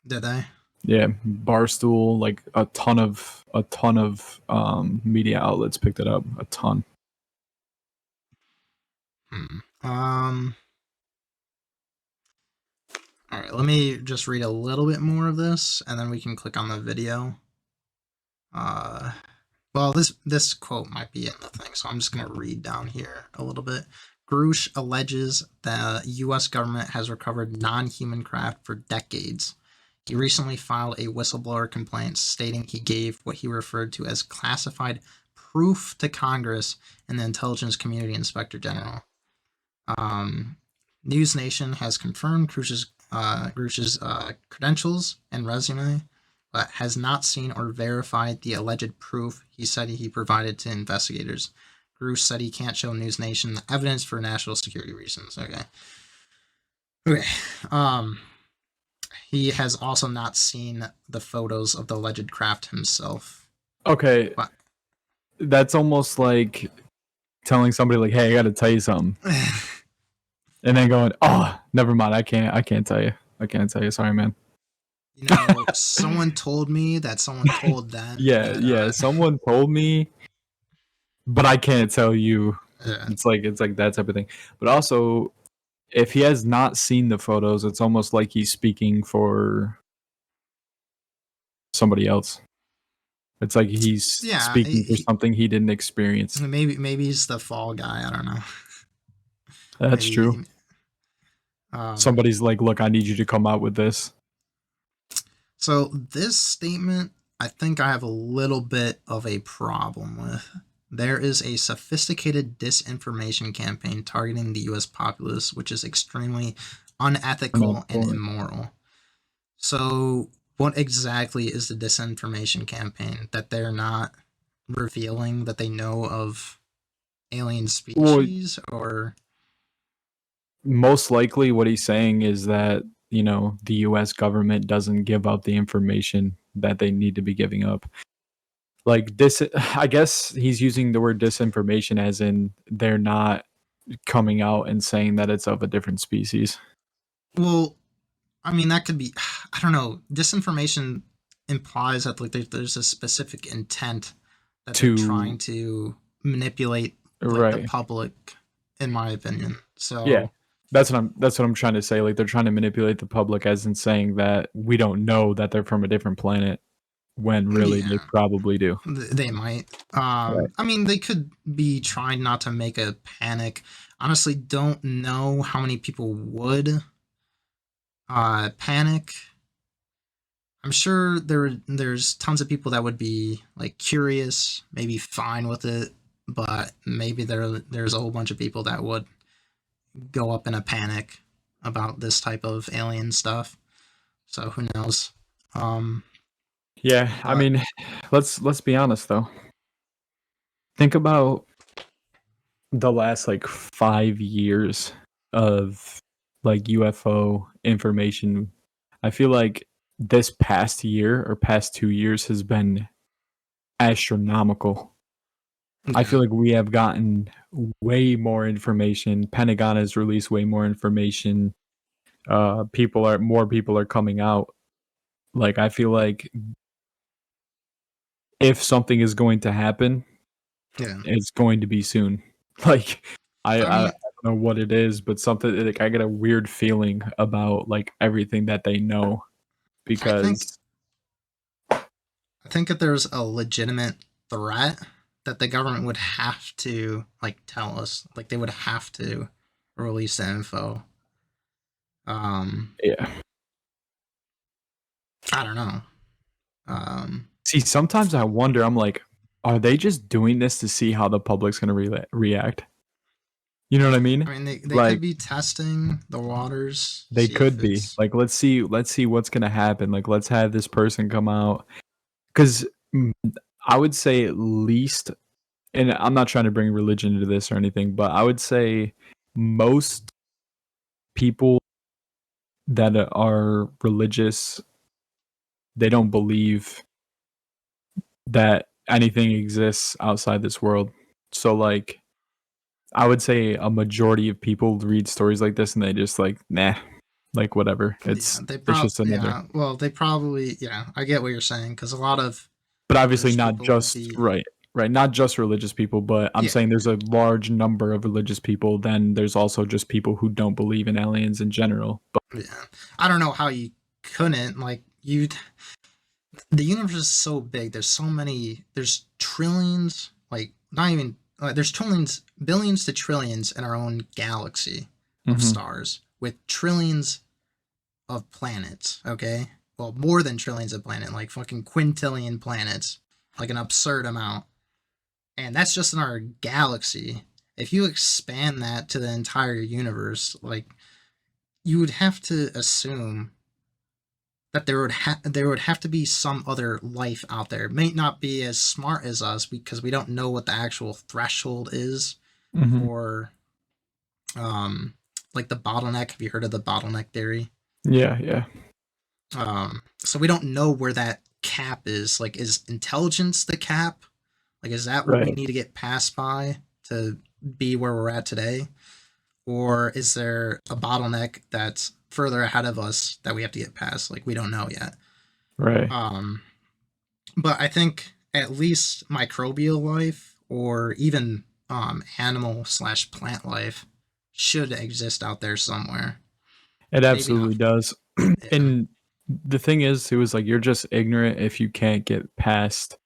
Did they? Yeah, Barstool, like a ton of media outlets picked it up. A ton. All right, let me just read a little bit more of this, and then we can click on the video. Well, this quote might be in the thing, so I'm just gonna read down here a little bit. Grush alleges the U.S. government has recovered non-human craft for decades. He recently filed a whistleblower complaint stating he gave what he referred to as classified proof to Congress and the intelligence community inspector general. News Nation has confirmed Grush's credentials and resume, but has not seen or verified the alleged proof he said he provided to investigators. Grush said he can't show News Nation the evidence for national security reasons. Okay. He has also not seen the photos of the alleged craft himself. Okay. What? That's almost like telling somebody, like, hey, I gotta tell you something. And then going, oh, never mind, I can't tell you. I can't tell you. Sorry, man. You know, someone told me that someone told them. Yeah, someone told me, but I can't tell you. Yeah. It's like that type of thing. But also, if he has not seen the photos, it's almost like he's speaking for somebody else. It's like he's speaking for something he didn't experience. Maybe he's the fall guy. I don't know. That's true. Somebody's like, look, I need you to come out with this. So this statement, I think I have a little bit of a problem with. There is a sophisticated disinformation campaign targeting the U.S. populace, which is extremely unethical and immoral. So what exactly is the disinformation campaign? That they're not revealing that they know of alien species, or... Most likely what he's saying is that, you know, the U.S. government doesn't give up the information that they need to be giving up. Like this, I guess he's using the word disinformation as in they're not coming out and saying that it's of a different species. Well, I mean, that could be. I don't know. Disinformation implies that like there's a specific intent that they're To trying to manipulate like the right. public, in my opinion. Yeah. So That's what I'm trying to say. Like they're trying to manipulate the public as in saying that we don't know that they're from a different planet when really they yeah, probably do. they might. Right. I mean, they could be trying not to make a panic. Honestly, don't know how many people would panic. I'm sure there's tons of people that would be like curious, maybe fine with it, but maybe there's a whole bunch of people that would go up in a panic about this type of alien stuff. So who knows? Um, Yeah, I but mean, let's be honest though. Think about the last like 5 years of like UFO information. I feel like this past year or past 2 years has been astronomical. I yeah, feel like we have gotten way more information. Pentagon has released way more information. More people are coming out. Like I feel like if something is going to happen, yeah. it's going to be soon. Like I I mean, don't know what it is, but something like I get a weird feeling about like everything that they know I think because I think if there's a legitimate threat that the government would have to like tell us, like they would have to release the info. Um, yeah. I don't know. Um, See, sometimes I wonder. I'm like, are they just doing this to see how the public's going to react? You know what I I mean? mean, they could Like be testing the waters, they see if could be. it's Like let's see what's going to happen. Like let's have this person come out cuz I would say at least, and I'm not trying to bring religion into this or anything, but I would say most people that are religious, they don't believe that anything exists outside this world. So like I would say a majority of people read stories like this and they just like, nah, like whatever. yeah. It's just another. Yeah. Well, they probably yeah. I get what you're saying because a lot of But obviously religious not people would just be right, not just religious people, but I'm yeah, saying there's a large number of religious people. Then there's also just people who don't believe in aliens in general. But yeah. I don't know how you couldn't like you. The universe is so big. There's so many. There's trillions. Like not even. There's trillions, billions to trillions in our own galaxy of mhm, stars with trillions of planets. Okay, well more than trillions of planets, like fucking quintillion planets, like an absurd amount. And that's just in our galaxy. If you expand that to the entire universe, like you would have to assume that there would have to be some other life out there. It may not be as smart as us because we don't know what the actual threshold is mhm. for um like the bottleneck. Have you heard of the bottleneck theory? Yeah, yeah, So we don't know where that cap is. Like, is intelligence the cap? Like, is that what we right, need to get passed by to be where we're at today? Or is there a bottleneck that's further ahead of us that we have to get past? Like, we don't know yet. right. Um, but I think at least microbial life or even animal slash plant life should exist out there somewhere. It Maybe not. absolutely does. Yeah. And the thing is, it was like you're just ignorant if you can't get past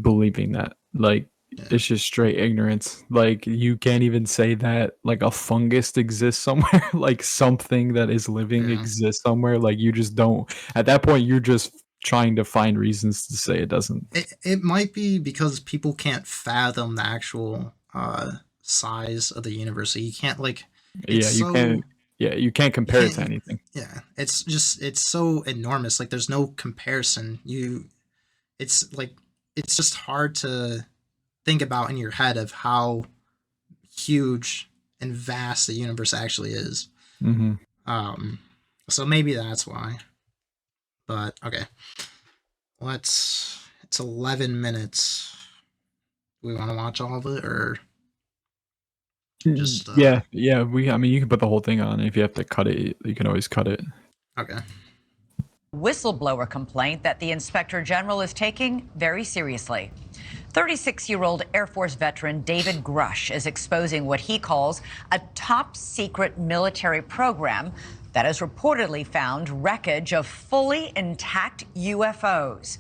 believing that. Like Yeah. it's just straight ignorance. Like you can't even say that like a fungus exists somewhere, like something that is living Yeah. exists somewhere. Like you just don't. At that point, you're just trying to find reasons to say it doesn't. It might be because people can't fathom the actual size of the universe. So you can't like it's Yeah, you can't. so Yeah, you can't you compare it can't to anything. yeah. It's just it's so enormous. Like there's no comparison. It's like it's just hard to think about in your head of how huge and vast the universe actually is. Hmm. Um so maybe that's why. But okay. It's 11 minutes. Do we want to watch all of it or Just yeah. I mean, you can put the whole thing on. If you have to cut it, you can always cut it. Okay. Whistleblower complaint that the Inspector General is taking very seriously. 36-year-old Air Force veteran David Grush is exposing what he calls a top secret military program that has reportedly found wreckage of fully intact UFOs.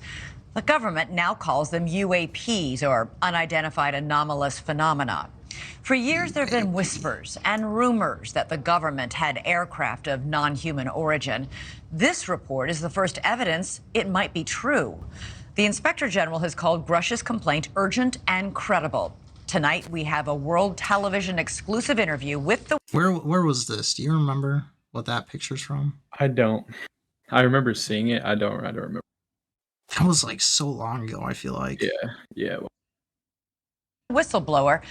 The government now calls them UAPs, or unidentified anomalous phenomena. For years, there have been whispers and rumors that the government had aircraft of non-human origin. This report is the first evidence it might be true. The Inspector General has called Grush's complaint urgent and credible. Tonight, we have a World Television exclusive interview with the... Where was this? Do you remember what that picture's from? I don't. I remember seeing it. I don't remember. That was like so long ago, I feel like. Yeah. Whistleblower,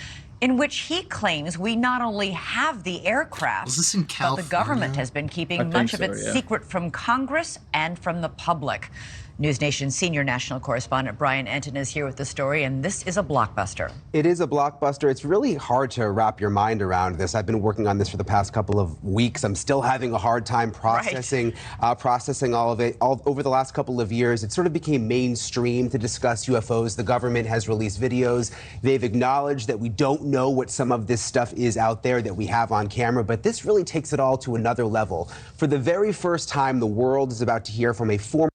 in which he claims we not only have the aircraft, Was this in but California? the government has been keeping much of its secret from Congress and from the public. News Nation's senior national correspondent Brian Enton is here with the story, and this is a blockbuster. It is a blockbuster. It's really hard to wrap your mind around this. I've been working on this for the past couple of weeks. I'm still having a hard time processing all of it. Over the last couple of years, it sort of became mainstream to discuss UFOs. The government has released videos. They've acknowledged that we don't know what some of this stuff is out there that we have on camera, but this really takes it all to another level. For the very first time, the world is about to hear from a former...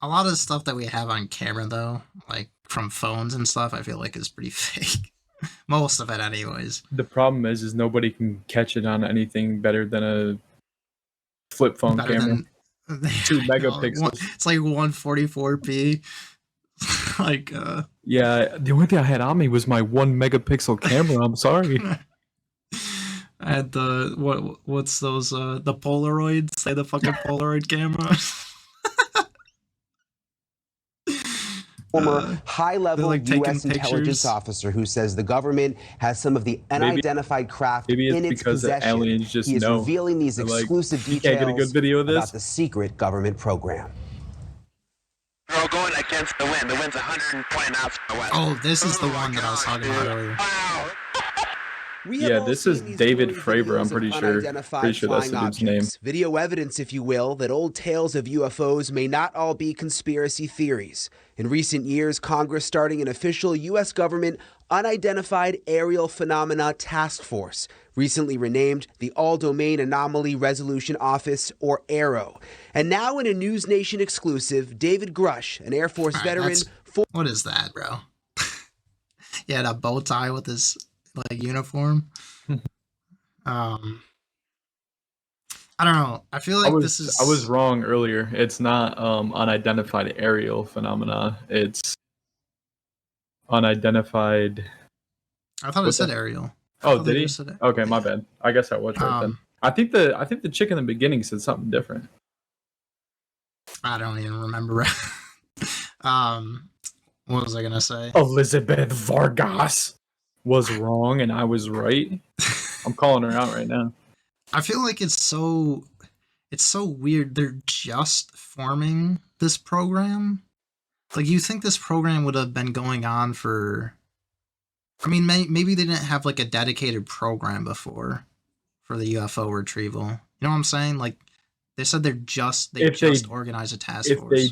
A lot of the stuff that we have on camera, though, like from phones and stuff, I feel like is pretty fake. Most of it, anyways. The problem is nobody can catch it on anything better than a flip phone camera. 2 megapixels. It's like 144p. Like, Yeah, the only thing I had on me was my 1 megapixel camera. I'm sorry. I had what's those, the Polaroids? Say the fucking Polaroid camera. Former high-level like U.S. taking intelligence pictures. officer who says the government has some of the unidentified craft in its because the possession. aliens just He is know. revealing these They're like, exclusive "You can't get a details good video of this?" about the secret government program. We're all going against the wind. The wind's 120 knots from the west. Oh, this is the one that I was talking about earlier. Wow. We have Yeah, all this is seen these David stories, Fravor, I'm videos pretty of sure. unidentified Pretty sure that's the flying dude's name. objects. Video evidence, if you will, that old tales of UFOs may not all be conspiracy theories. In recent years, Congress starting an official U.S. government unidentified aerial phenomena task force, recently renamed the All-Domain Anomaly Resolution Office, or AARO. And now in a News Nation exclusive, David Grush, an Air Force veteran... What is that, bro? He had a bow tie with his like uniform. I don't know. I feel like this is. I was wrong earlier. It's not unidentified aerial phenomena. It's unidentified. I thought it said aerial. Oh, did he? Okay, my bad. I guess I was right then. I think the chick in the beginning said something different. I don't even remember. What was I gonna say? Elizabeth Vargas was wrong and I was right. I'm calling her out right now. I feel like it's so weird. They're just forming this program. Like, you think this program would have been going on for... I mean, maybe they didn't have like a dedicated program before for the UFO retrieval. You know what I'm saying? Like, they said they just organized a task force.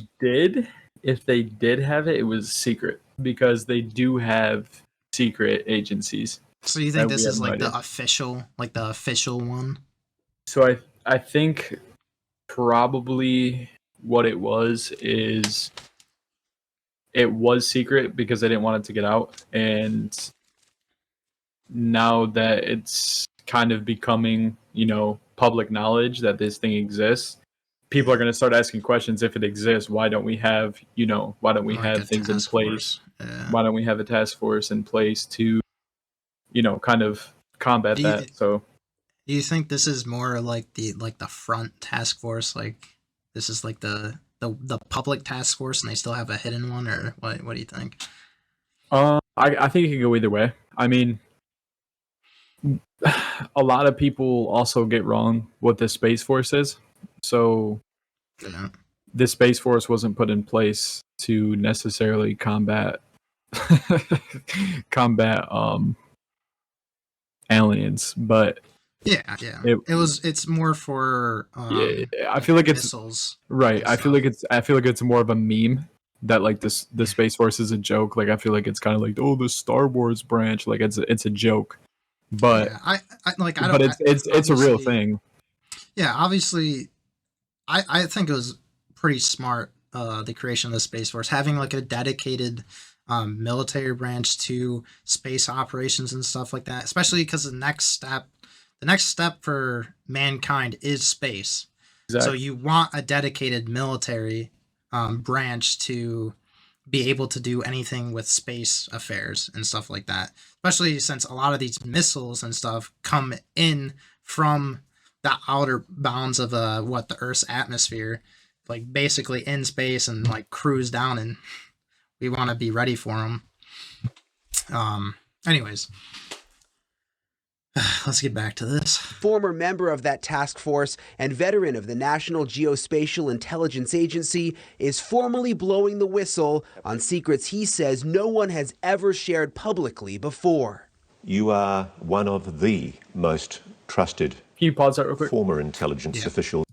If they did have it, it was secret because they do have secret agencies. So you think this is like the official one? So I think probably what it was is it was secret because they didn't want it to get out, and now that it's kind of becoming, public knowledge that this thing exists, people are going to start asking questions. If it exists, why don't we have things in place? Yeah. Why don't we have a task force in place to kind of combat that? So do you think this is more like the front task force, like this is like the public task force and they still have a hidden one, or what do you think? I think it can go either way. I mean, a lot of people also get wrong what the Space Force is. So the Space Force wasn't put in place to necessarily combat aliens, but Yeah. It's more for I feel like it's missiles. right. I feel like it's more of a meme that like this the Space Force is a joke. Like I feel like it's kind of like, oh, the Star Wars branch, like it's a joke. But yeah, I like I but don't. it's a real obviously- thing. Yeah, obviously, I think it was pretty smart. The creation of the Space Force, having like a dedicated military branch to space operations and stuff like that, especially because the next step for mankind is space. Exactly. So you want a dedicated military branch to be able to do anything with space affairs and stuff like that. Especially since a lot of these missiles and stuff come in from the outer bounds of the Earth's atmosphere, like basically in space and like cruise down, and we want to be ready for them. Anyways, let's get back to this. Former member of that task force and veteran of the National Geospatial Intelligence Agency is formally blowing the whistle on secrets he says no one has ever shared publicly before. You are one of the most trusted Can you pause that real quick? former intelligence officials.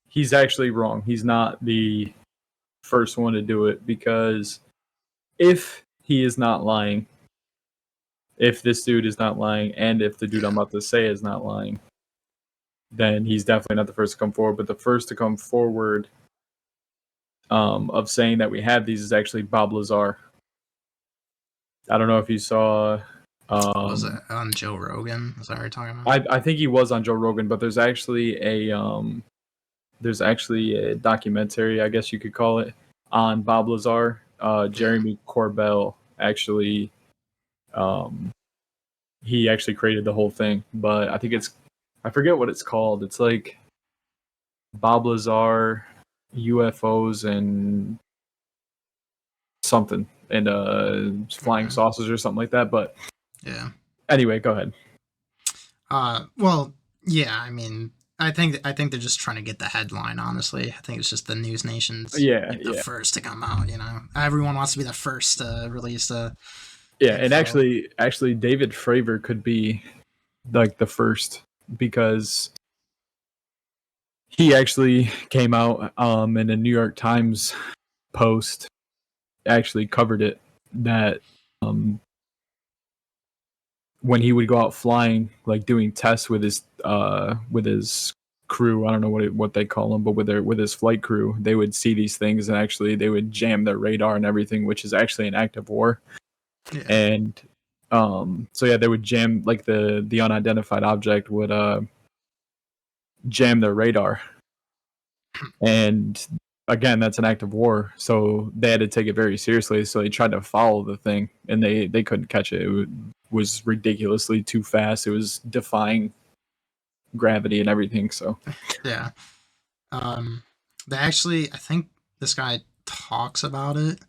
He's actually wrong. He's not the first one to do it, because if he is not lying, if this dude is not lying, and if the dude I'm about to say is not lying, then he's definitely not the first to come forward. But the first to come forward of saying that we have these is actually Bob Lazar. I don't know if you saw. Was it on Joe Rogan? Is that what you're talking about? I think he was on Joe Rogan, but there's actually a documentary, I guess you could call it, on Bob Lazar. Jeremy Corbell actually, he actually created the whole thing, but I think I forget what it's called. It's like Bob Lazar, UFOs, and something, and flying saucers or something like that. But yeah. Anyway, go ahead. Well, yeah. I mean, I think they're just trying to get the headline. Honestly, I think it's just the news nations. The first to come out. You know, everyone wants to be the first to release the. Yeah, and actually, David Fravor could be like the first, because he actually came out in a New York Times post, actually covered it, that when he would go out flying, like doing tests with his crew, I don't know what they call them, but with his flight crew, they would see these things, and actually they would jam their radar and everything, which is actually an act of war. Yeah. And so yeah, they would jam, like the unidentified object would jam their radar, and again, that's an act of war, so they had to take it very seriously. So they tried to follow the thing, and they couldn't catch it. It was ridiculously too fast. It was defying gravity and everything. So yeah, they actually, I think this guy talks about it.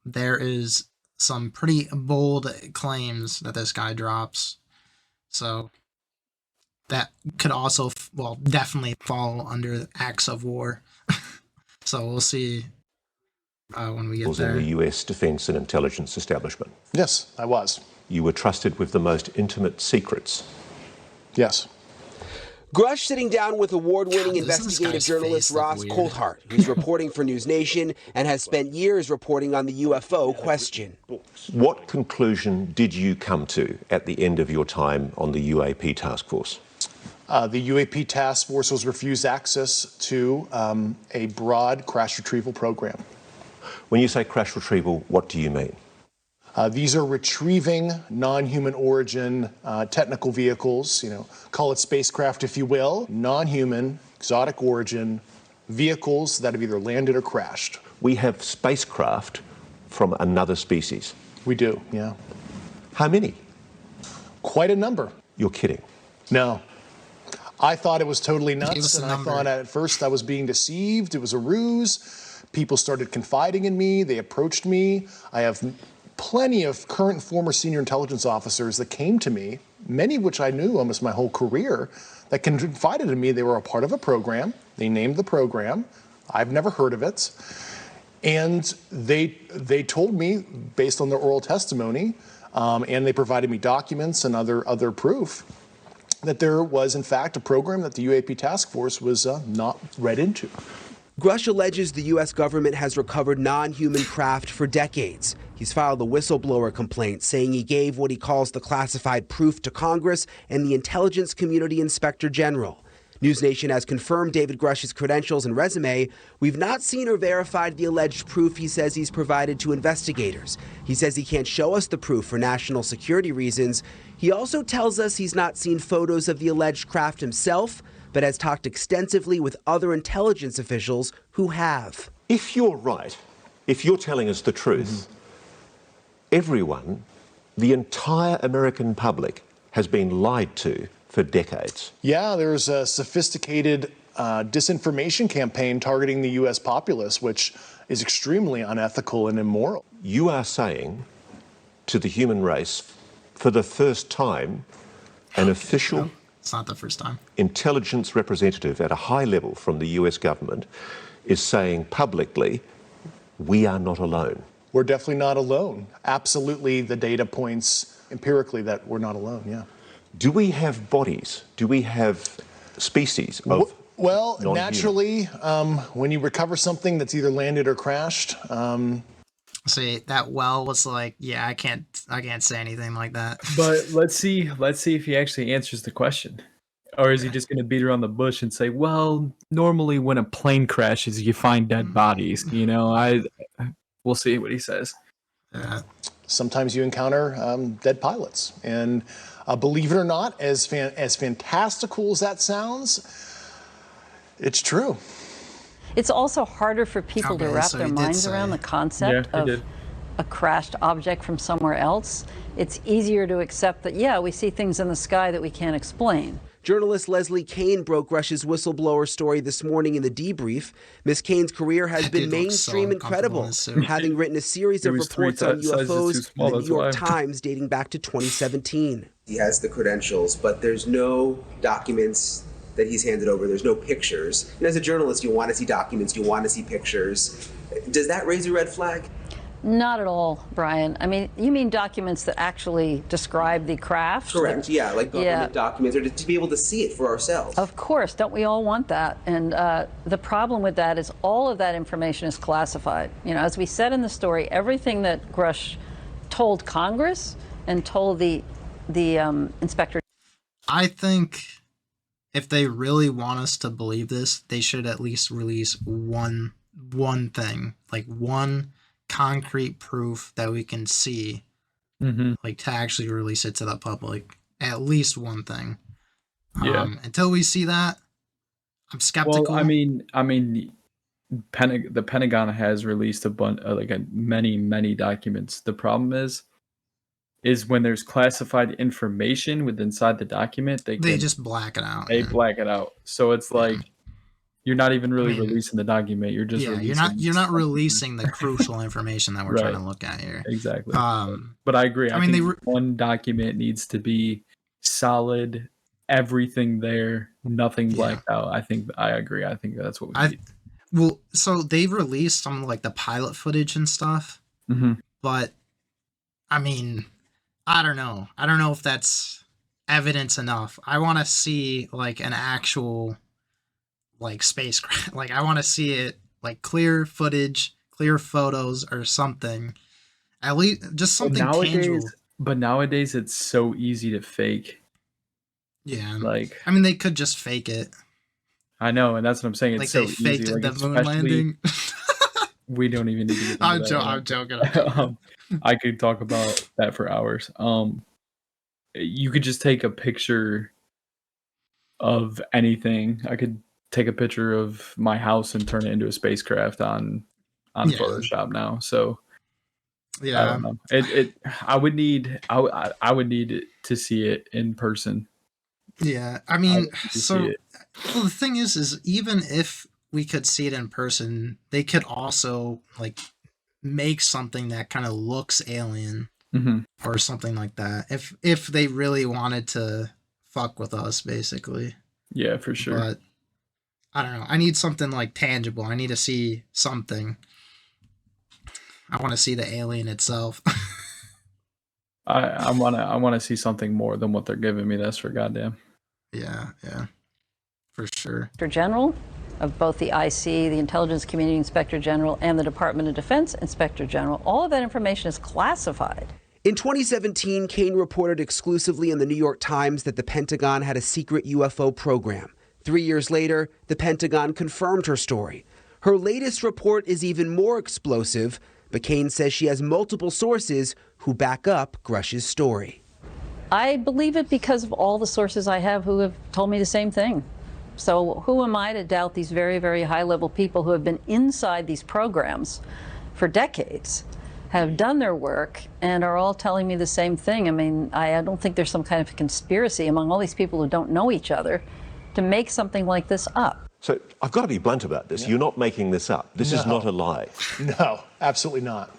There is some pretty bold claims that this guy drops, so that could also, definitely fall under acts of war. So we'll see when we get there. In the U.S. Defense and Intelligence Establishment. Yes, I was. You were trusted with the most intimate secrets. Yes. Grush sitting down with award-winning investigative journalist Ross Coulthart, who's reporting for News Nation and has spent years reporting on the UFO question. What conclusion did you come to at the end of your time on the UAP task force? The UAP task force was refused access to a broad crash retrieval program. When you say crash retrieval, what do you mean? These are retrieving non-human origin technical vehicles, call it spacecraft if you will, non-human, exotic origin vehicles that have either landed or crashed. We have spacecraft from another species. We do, yeah. How many? Quite a number. You're kidding. No. I thought it was totally nuts, and I thought at first I was being deceived. It was a ruse. People started confiding in me. They approached me. I have plenty of current and former senior intelligence officers that came to me, many of which I knew almost my whole career, that confided in me they were a part of a program. They named the program. I've never heard of it. And they told me, based on their oral testimony, And they provided me documents and other proof that there was, in fact, a program that the UAP task force was not read into. Grush alleges the U.S. government has recovered non-human craft for decades. He's filed a whistleblower complaint saying he gave what he calls the classified proof to Congress and the intelligence community inspector general. News Nation has confirmed David Grush's credentials and resume. We've not seen or verified the alleged proof he says he's provided to investigators. He says he can't show us the proof for national security reasons. He also tells us he's not seen photos of the alleged craft himself, but has talked extensively with other intelligence officials who have. If you're right, if you're telling us the truth, everyone, the entire American public, has been lied to for decades. Yeah, there's a sophisticated disinformation campaign targeting the U.S. populace, which is extremely unethical and immoral. You are saying to the human race, for the first time, an official... It's not the first time. Intelligence representative at a high level from the US government is saying publicly, we are not alone. We're definitely not alone. Absolutely, the data points empirically that we're not alone, yeah. Do we have bodies? Do we have species of Well, non-human? naturally, when you recover something that's either landed or crashed... See, that well was like, yeah, I can't say anything like that. But let's see if he actually answers the question. Or is he just going to beat around the bush and say, well, normally when a plane crashes, you find dead bodies. You know, we'll see what he says. Sometimes you encounter dead pilots. And believe it or not, as fantastical as that sounds, it's true. It's also harder for people to wrap their minds around the concept of a crashed object from somewhere else. It's easier to accept that, yeah, we see things in the sky that we can't explain. Journalist Leslie Kane broke Grush's whistleblower story this morning in the debrief. Miss Kane's career has been mainstream and credible, having written a series of reports on UFOs in the New York Times dating back to 2017. He has the credentials, but there's no documents that he's handed over. There's no pictures. And as a journalist, you want to see documents, you want to see pictures. Does that raise a red flag? Not at all, Brian. I mean, you mean documents that actually describe the craft? Correct, yeah, like government documents, or to be able to see it for ourselves. Of course, don't we all want that? And the problem with that is all of that information is classified. You know, as we said in the story, everything that Grush told Congress and told the inspector. I think if they really want us to believe this, they should at least release one thing, like one concrete proof that we can see, like to actually release it to the public. At least one thing. Until we see that, I'm skeptical. Well, I mean, the Pentagon has released a bunch, many documents. The problem is when there's classified information inside the document, they just black it out. They black it out. So it's like you're not even really releasing the document. You're just you're not releasing the crucial information that we're trying to look at here. Exactly. But I agree. I think one document needs to be solid, everything there, nothing blacked out. I agree. I think that's what we need. Well, so they've released some like the pilot footage and stuff, but I mean, I don't know. I don't know if that's evidence enough. I want to see like an actual like spacecraft. Like I want to see it like clear footage, clear photos or something. At least just something tangible. But nowadays it's so easy to fake. Yeah. Like I mean they could just fake it. I know, and that's what I'm saying. It's like so they faked easy. the moon landing. We don't even need to get into that. I'm joking. I could talk about that for hours. You could just take a picture of anything. I could take a picture of my house and turn it into a spacecraft on Photoshop now. So I don't know. I would need to see it in person. Yeah, I mean, well, the thing is even if we could see it in person, they could also like make something that kind of looks alien or something like that. If they really wanted to fuck with us, basically. Yeah, for sure. But I don't know. I need something like tangible. I need to see something. I want to see the alien itself. I wanna see something more than what they're giving me. That's for goddamn. Yeah, for sure. Inspector General of both the IC, the Intelligence Community Inspector General, and the Department of Defense Inspector General. All of that information is classified. In 2017, Kane reported exclusively in the New York Times that the Pentagon had a secret UFO program. 3 years later, the Pentagon confirmed her story. Her latest report is even more explosive, but Kane says she has multiple sources who back up Grush's story. I believe it because of all the sources I have who have told me the same thing. So who am I to doubt these very, very high-level people who have been inside these programs for decades, have done their work, and are all telling me the same thing? I mean, I don't think there's some kind of conspiracy among all these people who don't know each other to make something like this up. So I've got to be blunt about this. You're not making this up. This is not a lie. No, absolutely not.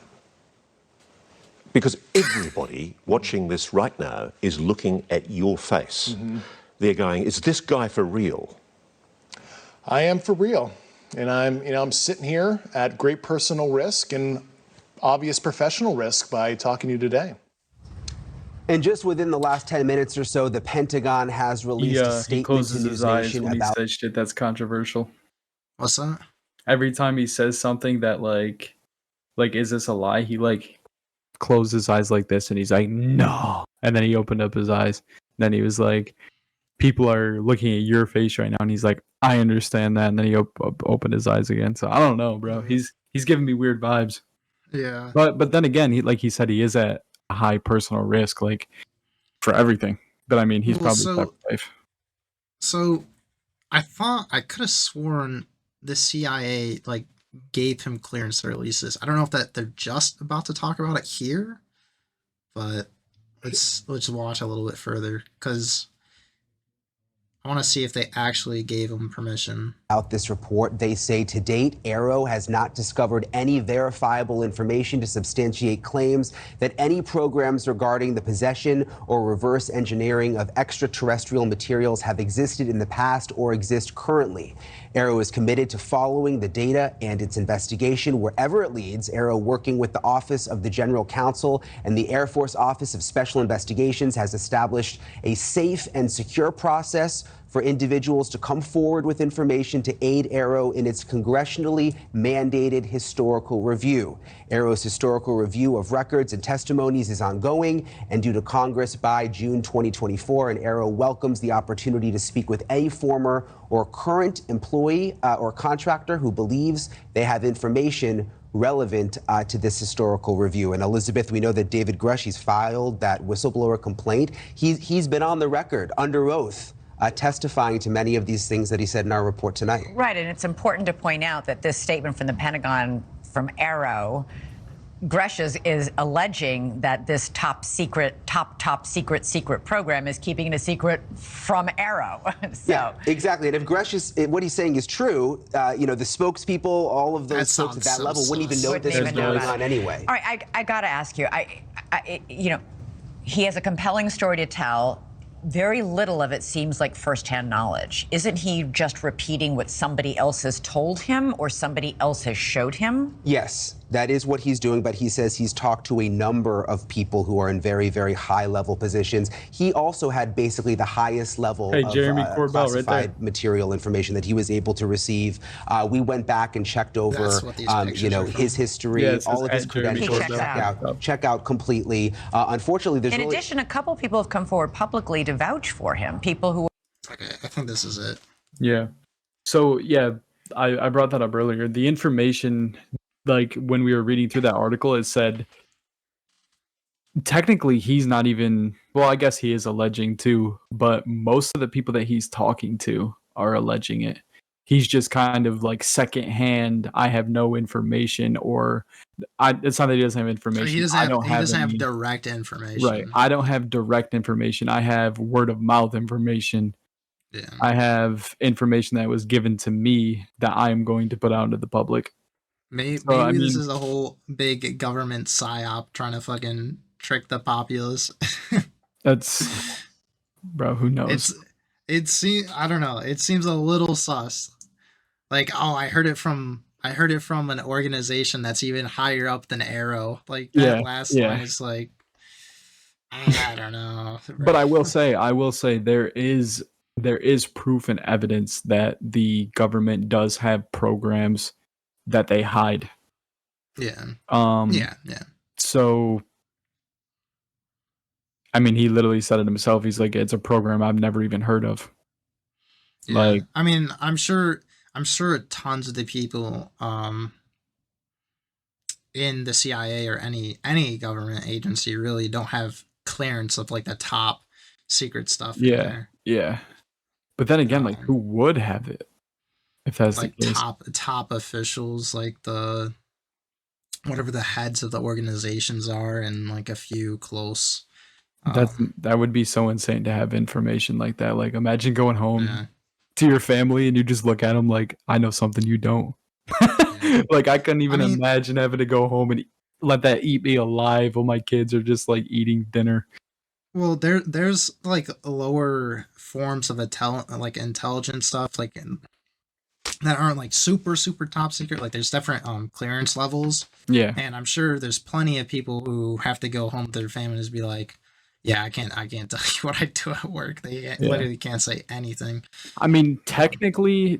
Because everybody watching this right now is looking at your face. They're going, is this guy for real? I am for real. And I'm sitting here at great personal risk and obvious professional risk by talking to you today. And just within the last 10 minutes or so, the Pentagon has released a He statement closes to his News eyes Nation when he about says shit that's controversial. What's that? Every time he says something that like is this a lie? He like closed his eyes like this, and he's like, no. And then he opened up his eyes. And then he was like, people are looking at your face right now, and he's like, I understand that. And then he opened his eyes again. So I don't know, bro. He's giving me weird vibes. Yeah. But then again, he said he is at a high personal risk, like for everything. But I mean, he's probably safe. So I thought I could have sworn the CIA like gave him clearance to release this. I don't know if that they're just about to talk about it here, but let's watch a little bit further, because I want to see if they actually gave him permission. Out this report, they say to date, Arrow has not discovered any verifiable information to substantiate claims that any programs regarding the possession or reverse engineering of extraterrestrial materials have existed in the past or exist currently. Arrow is committed to following the data and its investigation wherever it leads. Arrow, working with the Office of the General Counsel and the Air Force Office of Special Investigations, has established a safe and secure process for individuals to come forward with information to aid Arrow in its congressionally mandated historical review. Arrow's historical review of records and testimonies is ongoing and due to Congress by June 2024, and Arrow welcomes the opportunity to speak with any former or current employee or contractor who believes they have information relevant to this historical review. And Elizabeth, we know that David Grush, he's filed that whistleblower complaint. He's been on the record under oath testifying to many of these things that he said in our report tonight. Right, and it's important to point out that this statement from the Pentagon, from Arrow, Grush is alleging that this top secret program is keeping it a secret from Arrow. So. Yeah, exactly. And if Grush is, what he's saying is true, the spokespeople, all of those folks at that level wouldn't even know this is going on anyway. All right, I got to ask you, he has a compelling story to tell. Very little of it seems like firsthand knowledge. Isn't he just repeating what somebody else has told him or somebody else has showed him? Yes, that is what he's doing, but he says he's talked to a number of people who are in very, very high-level positions. He also had basically the highest level of classified material information that he was able to receive. We went back and checked over, his history, all of his credentials, check out completely. Unfortunately, there's in addition, a couple people have come forward publicly to vouch for him. People who. Okay, I think this is it. Yeah. So yeah, I brought that up earlier. The information, like when we were reading through that article, it said technically he's not even, well, I guess he is alleging too, but most of the people that he's talking to are alleging it. He's just kind of like secondhand, I have no information, or it's not that he doesn't have information. So he doesn't have direct information. Right. I don't have direct information. I have word of mouth information. Yeah. I have information that was given to me that I am going to put out into the public. Maybe this is a whole big government psyop trying to fucking trick the populace. That's, bro, who knows? I don't know. It seems a little sus. Like, oh, I heard it from an organization that's even higher up than Arrow. Like that last line is like, I don't know. But I will say there is proof and evidence that the government does have programs that they hide. Yeah. Yeah. So I mean, he literally said it himself. He's like, it's a program I've never even heard of. Yeah. Like, I mean, I'm sure tons of the people in the CIA or any government agency really don't have clearance of like the top secret stuff in there. Yeah. But then again, like, who would have it if that's like the case? top officials, like the whatever the heads of the organizations are, and like a few close. That would be so insane to have information like that. Like, imagine going home to your family and you just look at them like, I know something you don't. Like, I couldn't even imagine having to go home and let that eat me alive while my kids are just like eating dinner. Well, there's like lower forms of intelligence stuff, like that aren't like super top secret. Like there's different clearance levels. Yeah. And I'm sure there's plenty of people who have to go home to their families and be like, yeah, I can't tell you what I do at work. They literally can't say anything. I mean, technically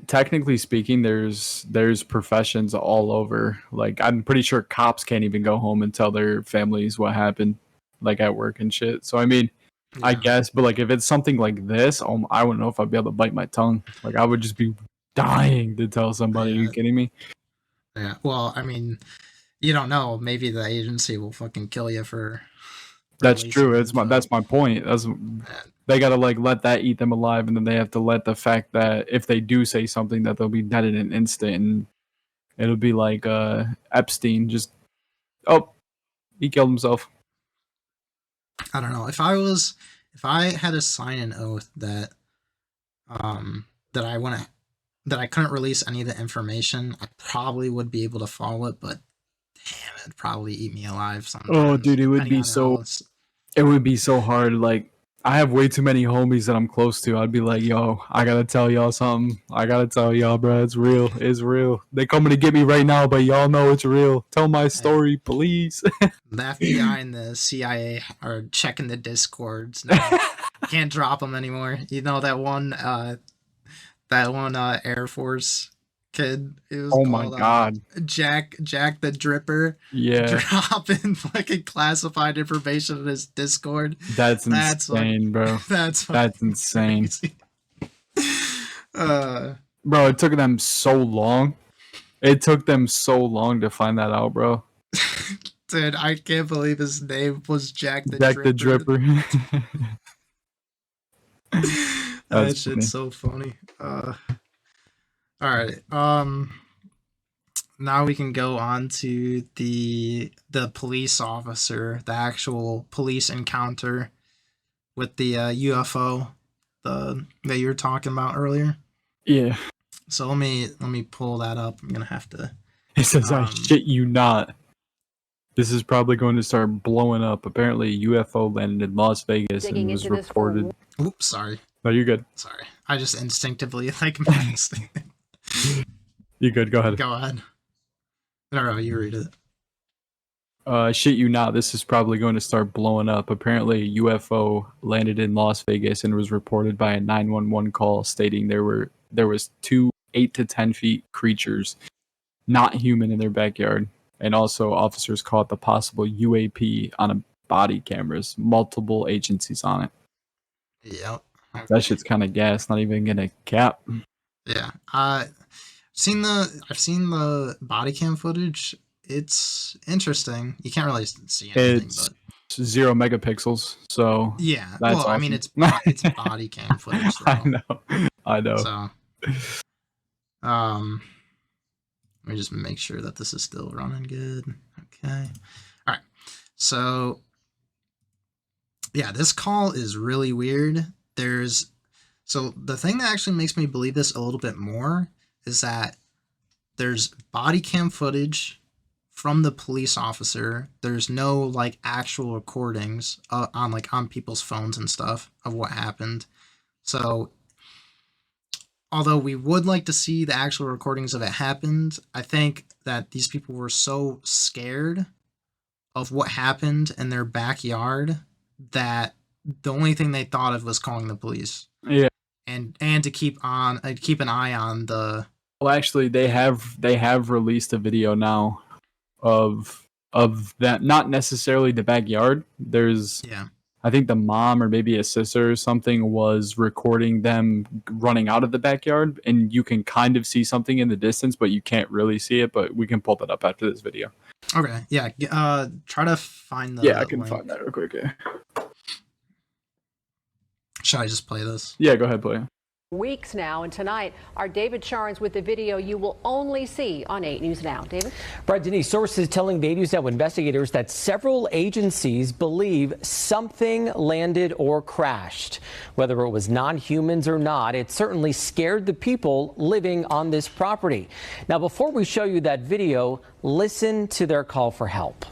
speaking, there's professions all over. Like, I'm pretty sure cops can't even go home and tell their families what happened, like at work and shit. So I mean, I guess, but like if it's something like this, I wouldn't know if I'd be able to bite my tongue. Like, I would just be dying to tell somebody. Are you kidding me? Yeah. Well, I mean, you don't know. Maybe the agency will fucking kill you for. That's true. That's my point. They gotta like let that eat them alive, and then they have to let the fact that if they do say something, that they'll be dead in an instant, and it'll be like Epstein. Just he killed himself. I don't know. If I had to sign an oath that that I couldn't release any of the information, I probably would be able to follow it, but damn, it'd probably eat me alive sometimes. Oh, dude, it would be so hard. Like, I have way too many homies that I'm close to. I'd be like, yo, I gotta tell y'all something. I gotta tell y'all, bro. It's real. It's real. They coming to get me right now, but y'all know it's real. Tell my story, please. The FBI and the CIA are checking the Discords now. Can't drop them anymore. You know that one Air Force kid. It was oh my god, Jack the Dripper. Yeah, dropping fucking classified information in his Discord. That's insane, bro. That's insane. Bro, it took them so long. It took them so long to find that out, bro. Dude, I can't believe his name was Jack the Dripper. That shit's so funny. All right. Now we can go on to the police officer, the actual police encounter with the UFO that you were talking about earlier. Yeah. So let me pull that up. I'm gonna have to. It says, "I shit you not. This is probably going to start blowing up. Apparently, a UFO landed in Las Vegas and was reported." Oops, sorry. No, you're good. Sorry, I just instinctively mixed. You're good. Go ahead. Go ahead. No, you read it. Shit you not. This is probably going to start blowing up. Apparently, a UFO landed in Las Vegas and was reported by a 911 call stating there was two 8 to 10 feet creatures, not human, in their backyard. And also, officers caught the possible UAP on a body cameras. Multiple agencies on it. Yep. That shit's kind of gas. Not even gonna cap. Yeah. I've seen the body cam footage. It's interesting. You can't really see anything. It's 0 megapixels. So yeah. That's well, awesome. I mean, it's body cam footage. Though. I know. So, let me just make sure that this is still running good. Okay. All right. So, yeah, this call is really weird. So the thing that actually makes me believe this a little bit more is that there's body cam footage from the police officer. There's no like actual recordings on people's phones and stuff of what happened. So although we would like to see the actual recordings of it happened, I think that these people were so scared of what happened in their backyard that the only thing they thought of was calling the police. Yeah. And to keep an eye on the. Well, actually, they have released a video now of that. Not necessarily the backyard. There's I think the mom or maybe a sister or something was recording them running out of the backyard, and you can kind of see something in the distance, but you can't really see it. But we can pull that up after this video. Okay, yeah. Try to find the. Yeah, I can link. find that real quick. Yeah. Should I just play this? Yeah, go ahead, play it. Weeks now, and tonight, our David Charnes with the video you will only see on 8 News Now. David? Right, Denise, sources telling the 8 News Now investigators that several agencies believe something landed or crashed. Whether it was non-humans or not, it certainly scared the people living on this property. Now, before we show you that video, listen to their call for help.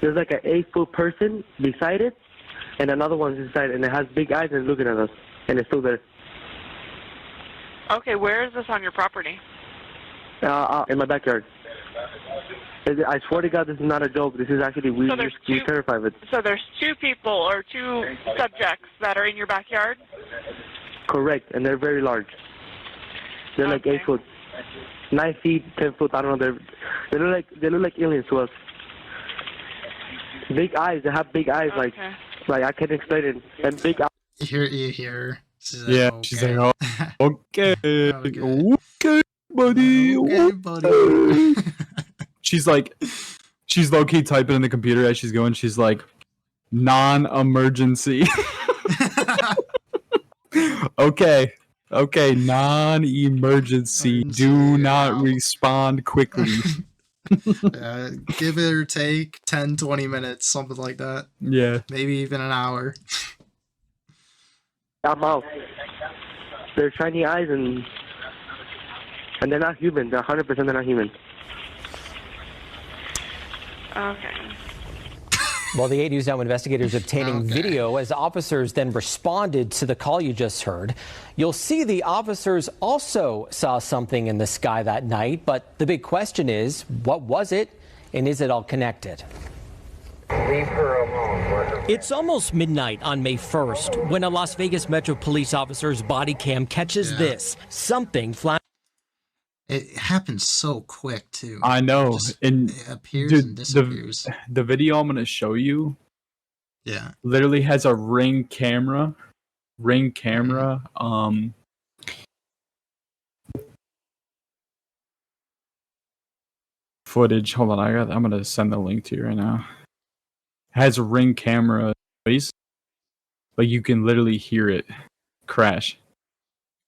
There's like an 8-foot person beside it, and another one's inside, and it has big eyes and looking at us, and it's still there. Okay, where is this on your property? In my backyard. I swear to God, this is not a joke. This is actually, we're terrified of it. So there's 2 people or 2 subjects that are in your backyard? Correct, and they're very large. They're like 8 foot, 9 feet, 10 foot. I don't know. They look like aliens to us. Big eyes. They have big eyes. Like I can't explain it. And big eyes. You hear. She's like, oh, okay, okay, buddy, okay, buddy. She's low-key typing in the computer as she's going. She's like, non-emergency. okay, non-emergency. Do not respond quickly. Give it or take 10, 20 minutes, something like that. Yeah. Maybe even an hour. I'm out. They're shiny eyes and they're not human. They're 100% they're not human. Okay. Well, the 8 News Now investigators obtaining video as officers then responded to the call you just heard. You'll see the officers also saw something in the sky that night, but the big question is, what was it, and is it all connected? Leave her alone. It's almost midnight on May 1st when a Las Vegas Metro Police officer's body cam catches this. Something flying. It happens so quick, too. I know. It appears and disappears. The video I'm going to show you literally has a ring camera. Footage. Hold on. I'm going to send the link to you right now. Has a ring camera voice, but you can literally hear it crash.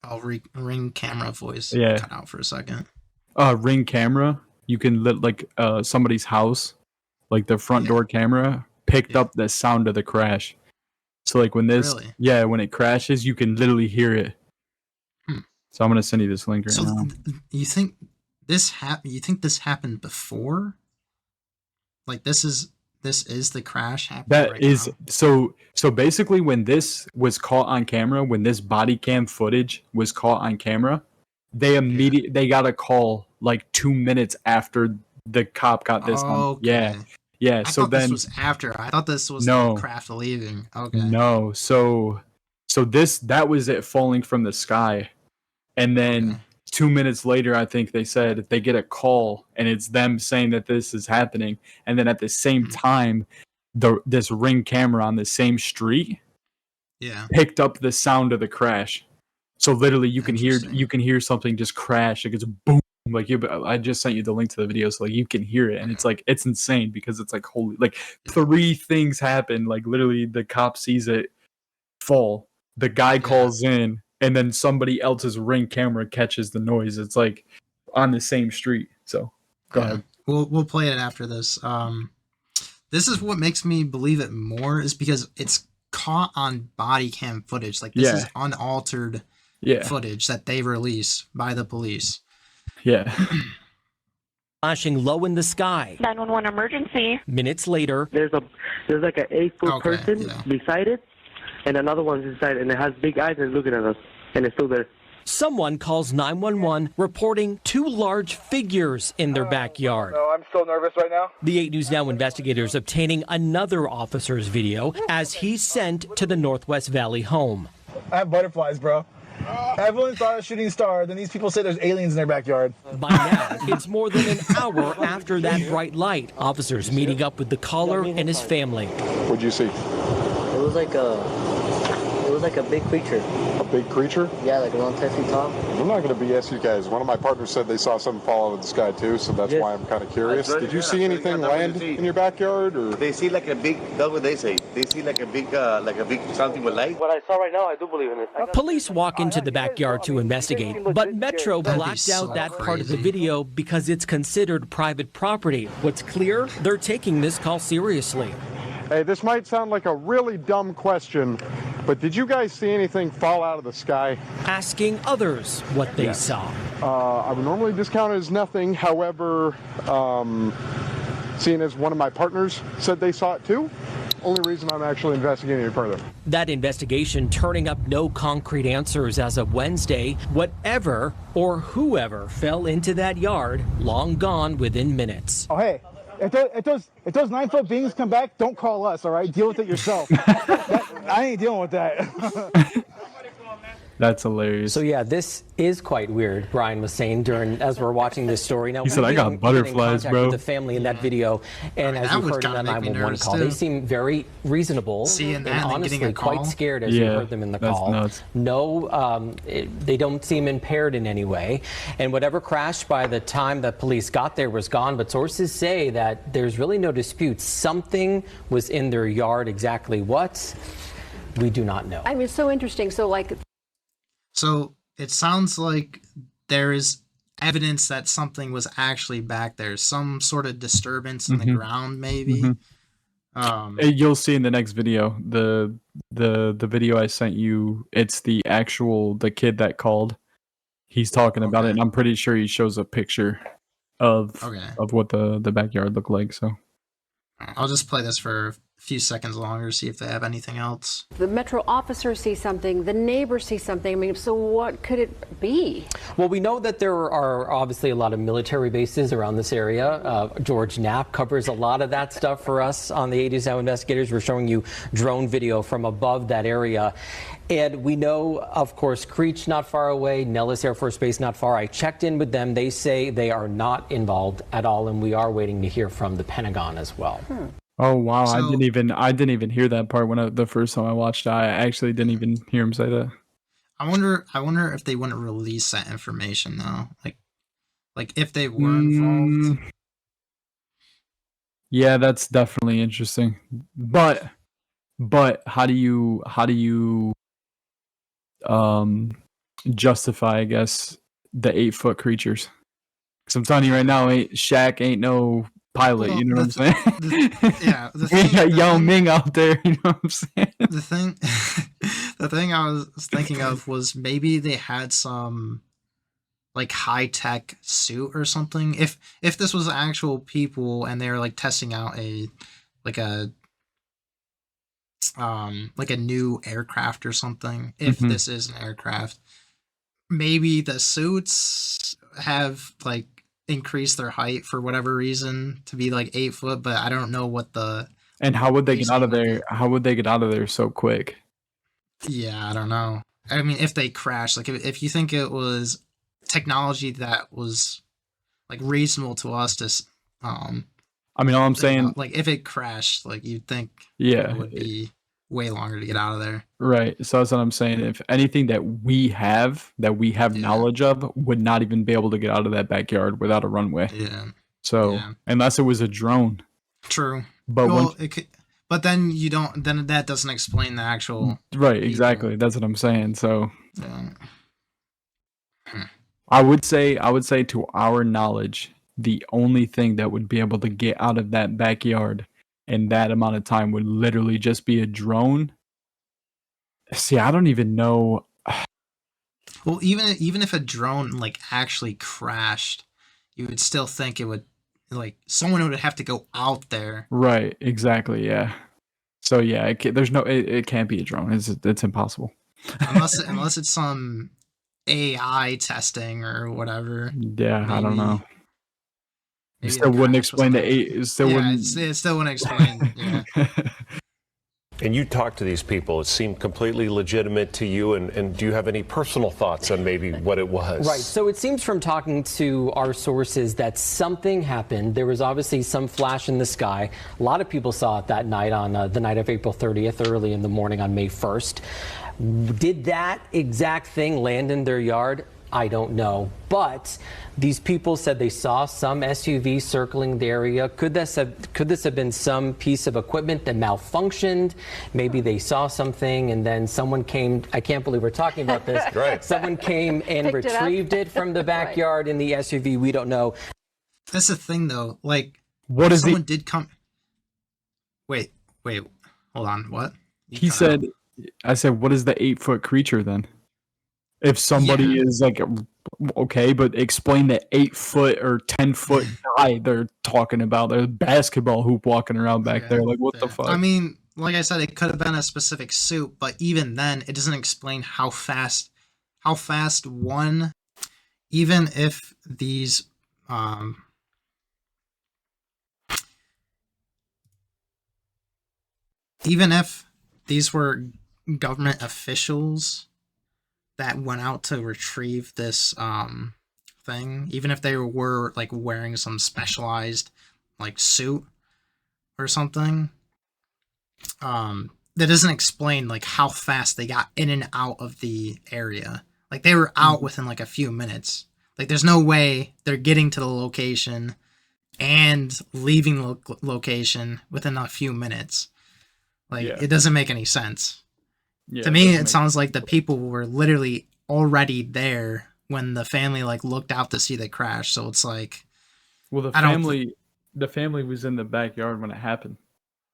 I'll ring camera voice. Yeah. Cut out for a second. Ring camera. You can somebody's house, like the front door camera, picked up the sound of the crash. So like when this, when it crashes, you can literally hear it. So I'm gonna send you this link right now. You think this happened before? Like this is the crash happening right now? So basically when this was caught on camera, when this body cam footage was caught on camera, they got a call like 2 minutes after the cop got this on. Yeah. I thought this was after. I thought this was the craft leaving. Okay. No. So that was it falling from the sky. And then 2 minutes later, I think they said they get a call and it's them saying that this is happening. And then at the same time, this ring camera on the same street picked up the sound of the crash. So literally you can hear something just crash. It goes boom. Like I just sent you the link to the video, so like you can hear it, and it's insane because it's like holy, like 3 things happen. Like literally the cop sees it fall, the guy calls in, and then somebody else's ring camera catches the noise. It's like on the same street. So go ahead. We'll play it after this. This is what makes me believe it more is because it's caught on body cam footage. Like this is unaltered footage that they release by the police. Yeah. Flashing low in the sky. 911 emergency. Minutes later, there's like an 8-foot person beside it, and another one's inside, and it has big eyes and looking at us, and it's still there. Someone calls 911 reporting 2 large figures in their backyard. No, I'm still nervous right now. The 8 News Now investigators obtaining another officer's video as he's sent to the Northwest Valley home. I have butterflies, bro. Everyone thought a shooting star, then these people say there's aliens in their backyard. By now, it's more than an hour after that bright light. Officers meeting up with the caller and his family. What'd you see? It was like a big creature. A big creature? Yeah, like around 10 feet tall. I'm not going to BS you guys. One of my partners said they saw something fall out of the sky too, so that's why I'm kind of curious. Did you see anything land in your backyard, or? They see like a big, that's what they say. They see like a big something with light. What I saw right now, I do believe in it. Police walk into the backyard to investigate, but Metro blacked out that part of the video because it's considered private property. What's clear, they're taking this call seriously. Hey, this might sound like a really dumb question, but did you guys see anything fall out of the sky? Asking others what they saw. I would normally discount it as nothing. However, seeing as one of my partners said they saw it too, only reason I'm actually investigating it further. That investigation turning up no concrete answers as of Wednesday. Whatever or whoever fell into that yard, long gone within minutes. Oh, hey. If those 9-foot beings come back, don't call us, all right? Deal with it yourself. I ain't dealing with that. That's hilarious. So yeah, this is quite weird, Brian was saying as we're watching this story. Now, he said, I got butterflies, bro. With the family in that video, and as you heard in that 911 call, they seem very reasonable and honestly quite scared as you heard them in the call. Nuts. No, they don't seem impaired in any way. And whatever crashed by the time that police got there was gone, but sources say that there's really no dispute. Something was in their yard. Exactly what? We do not know. I mean, it's so interesting. So it sounds like there is evidence that something was actually back there, some sort of disturbance in the ground, maybe. You'll see in the next video, the video I sent you. It's the kid that called. He's talking about it, and I'm pretty sure he shows a picture of what the backyard looked like. So I'll just play this for a few seconds longer, see if they have anything else. The Metro officer sees something, the neighbor sees something. I mean, so what could it be? Well, we know that there are obviously a lot of military bases around this area. George Knapp covers a lot of that stuff for us on the 8 News Now Investigators. We're showing you drone video from above that area. And we know, of course, Creech not far away, Nellis Air Force Base not far. I checked in with them. They say they are not involved at all, and we are waiting to hear from the Pentagon as well. Oh wow! So, I didn't even hear that part when the first time I watched it. I actually didn't even hear him say that. I wonder if they wouldn't release that information though. Like if they were involved. Yeah, that's definitely interesting. But how do you justify, I guess, the 8-foot creatures? Because I'm telling you right now, Shaq ain't no pilot, you know what I'm saying? We got Yao Ming out there, you know what I'm saying? The thing I was thinking of was maybe they had some like high-tech suit or something. If this was actual people and they were like testing out a new aircraft or something, if this is an aircraft, maybe the suits have like increase their height for whatever reason to be like 8 foot, but I don't know what the. And how would they get out of there? How would they get out of there so quick? Yeah, I don't know. I mean, if they crash, like if you think it was technology that was like reasonable to us to, I mean, all I'm saying, like if it crashed, like you'd think, yeah, it would be way longer to get out of there. Right. So that's what I'm saying. If anything that we have knowledge of would not even be able to get out of that backyard without a runway. Yeah. So unless it was a drone. True. But it could, but then you don't. Then that doesn't explain the actual. Right. people. Exactly. That's what I'm saying. So. Yeah. I would say to our knowledge, the only thing that would be able to get out of that backyard in that amount of time would literally just be a drone. See, I don't even know. Well, even if a drone like actually crashed, you would still think it would, like, someone would have to go out there. Right. Exactly. Yeah. So yeah, it can't be a drone. It's impossible. unless it's some AI testing or whatever. Yeah, I don't Maybe- know. It maybe still the wouldn't crash was explain the made. 8. It still Yeah, wouldn't. it still wouldn't explain. Yeah. And you talked to these people. It seemed completely legitimate to you. And do you have any personal thoughts on maybe what it was? Right. So it seems from talking to our sources that something happened. There was obviously some flash in the sky. A lot of people saw it that night on the night of April 30th, early in the morning on May 1st. Did that exact thing land in their yard? I don't know. But these people said they saw some SUV circling the area. Could this have been some piece of equipment that malfunctioned? Maybe they saw something and then someone came. I can't believe we're talking about this. Right. Someone came and Picked it up. retrieved it from the backyard in the SUV. We don't know. That's the thing, though. Like, What is someone did come. Wait, hold on. What? He said, I said, what is the 8-foot creature then? If somebody is like, okay, but explain the 8-foot or 10-foot guy they're talking about. There's a basketball hoop walking around back there. Like, what the fuck? I mean, like I said, it could have been a specific suit, but even then, it doesn't explain how fast one, even if these, even if these were government officials that went out to retrieve this thing, even if they were like wearing some specialized like suit or something, that doesn't explain like how fast they got in and out of the area. Like they were out within like a few minutes. Like there's no way they're getting to the location and leaving the location within a few minutes. Like it doesn't make any sense. Yeah, to me, it sounds like the people were literally already there when the family like looked out to see the crash. So it's like, well, the family was in the backyard when it happened.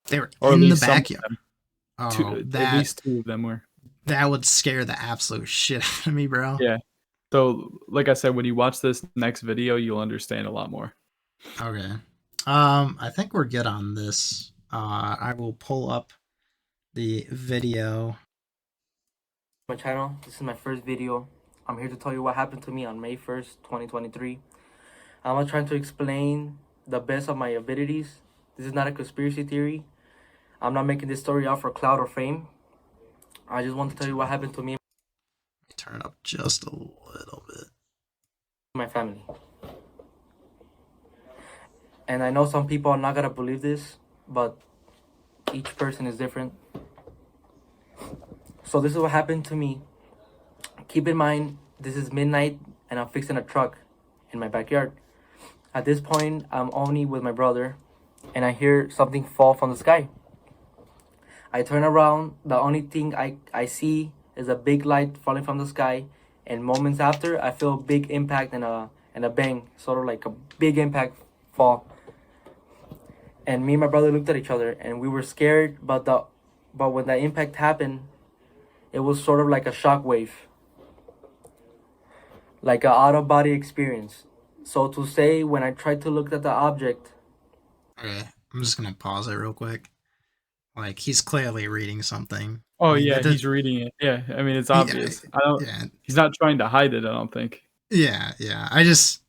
They were Or at in the least some of backyard. them. Oh, At least 2 of them were. That would scare the absolute shit out of me, bro. Yeah. So, like I said, when you watch this next video, you'll understand a lot more. Okay. I think we're good on this. I will pull up the video. My channel. This is my first video. I'm here to tell you what happened to me on May 1st, 2023. I'm trying to explain the best of my abilities. This is not a conspiracy theory. I'm not making this story out for clout or fame. I just want to tell you what happened to me. Turn it up just a little bit. My family. And I know some people are not gonna believe this, but each person is different. So this is what happened to me. Keep in mind, this is midnight and I'm fixing a truck in my backyard. At this point, I'm only with my brother and I hear something fall from the sky. I turn around, the only thing I see is a big light falling from the sky, and moments after, I feel a big impact and a bang, sort of like a big impact fall. And me and my brother looked at each other and we were scared, but when the impact happened, it was sort of like a shockwave, like an out-of-body experience. So to say, when I tried to look at the object... Okay, I'm just gonna pause it real quick. Like, he's clearly reading something. Oh, I mean, yeah, he's reading it. Yeah, I mean, it's obvious. He's not trying to hide it, I don't think. Yeah. I just...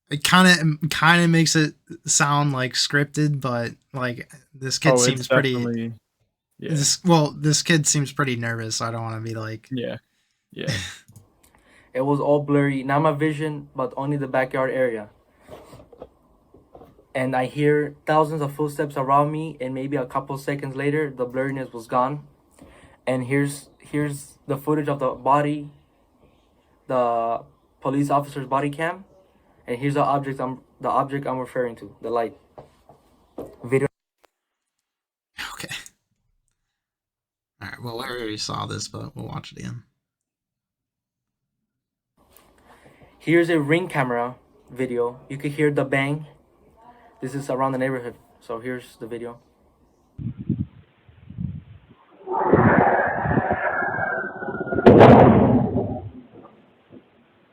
It kind of makes it sound like scripted, but like this kid seems pretty... Yeah. This kid seems pretty nervous, so I don't want to be like... Yeah. It was all blurry, not my vision, but only the backyard area. And I hear thousands of footsteps around me, and maybe a couple seconds later, the blurriness was gone. And here's the footage of the body, the police officer's body cam, and here's the object I'm referring to, the light. Video. Okay. All right. Well, we already saw this, but we'll watch it again. Here's a Ring camera video. You could hear the bang. This is around the neighborhood. So here's the video.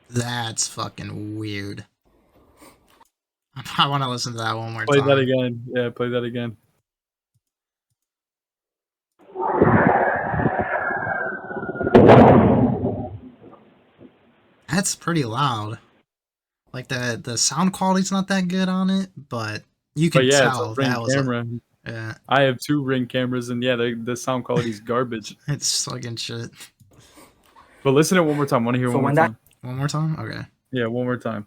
That's fucking weird. I want to listen to that one more Play time. that again. Yeah, play that again. that's pretty loud. Like the sound quality's not that good on it, but you can But yeah, it's a tell Ring that was camera. yeah. I have 2 Ring cameras, and yeah, the sound quality's garbage. It's fucking shit. But listen to it one more time. Want to hear So one more when that- time? One more time? Okay. Yeah, one more time.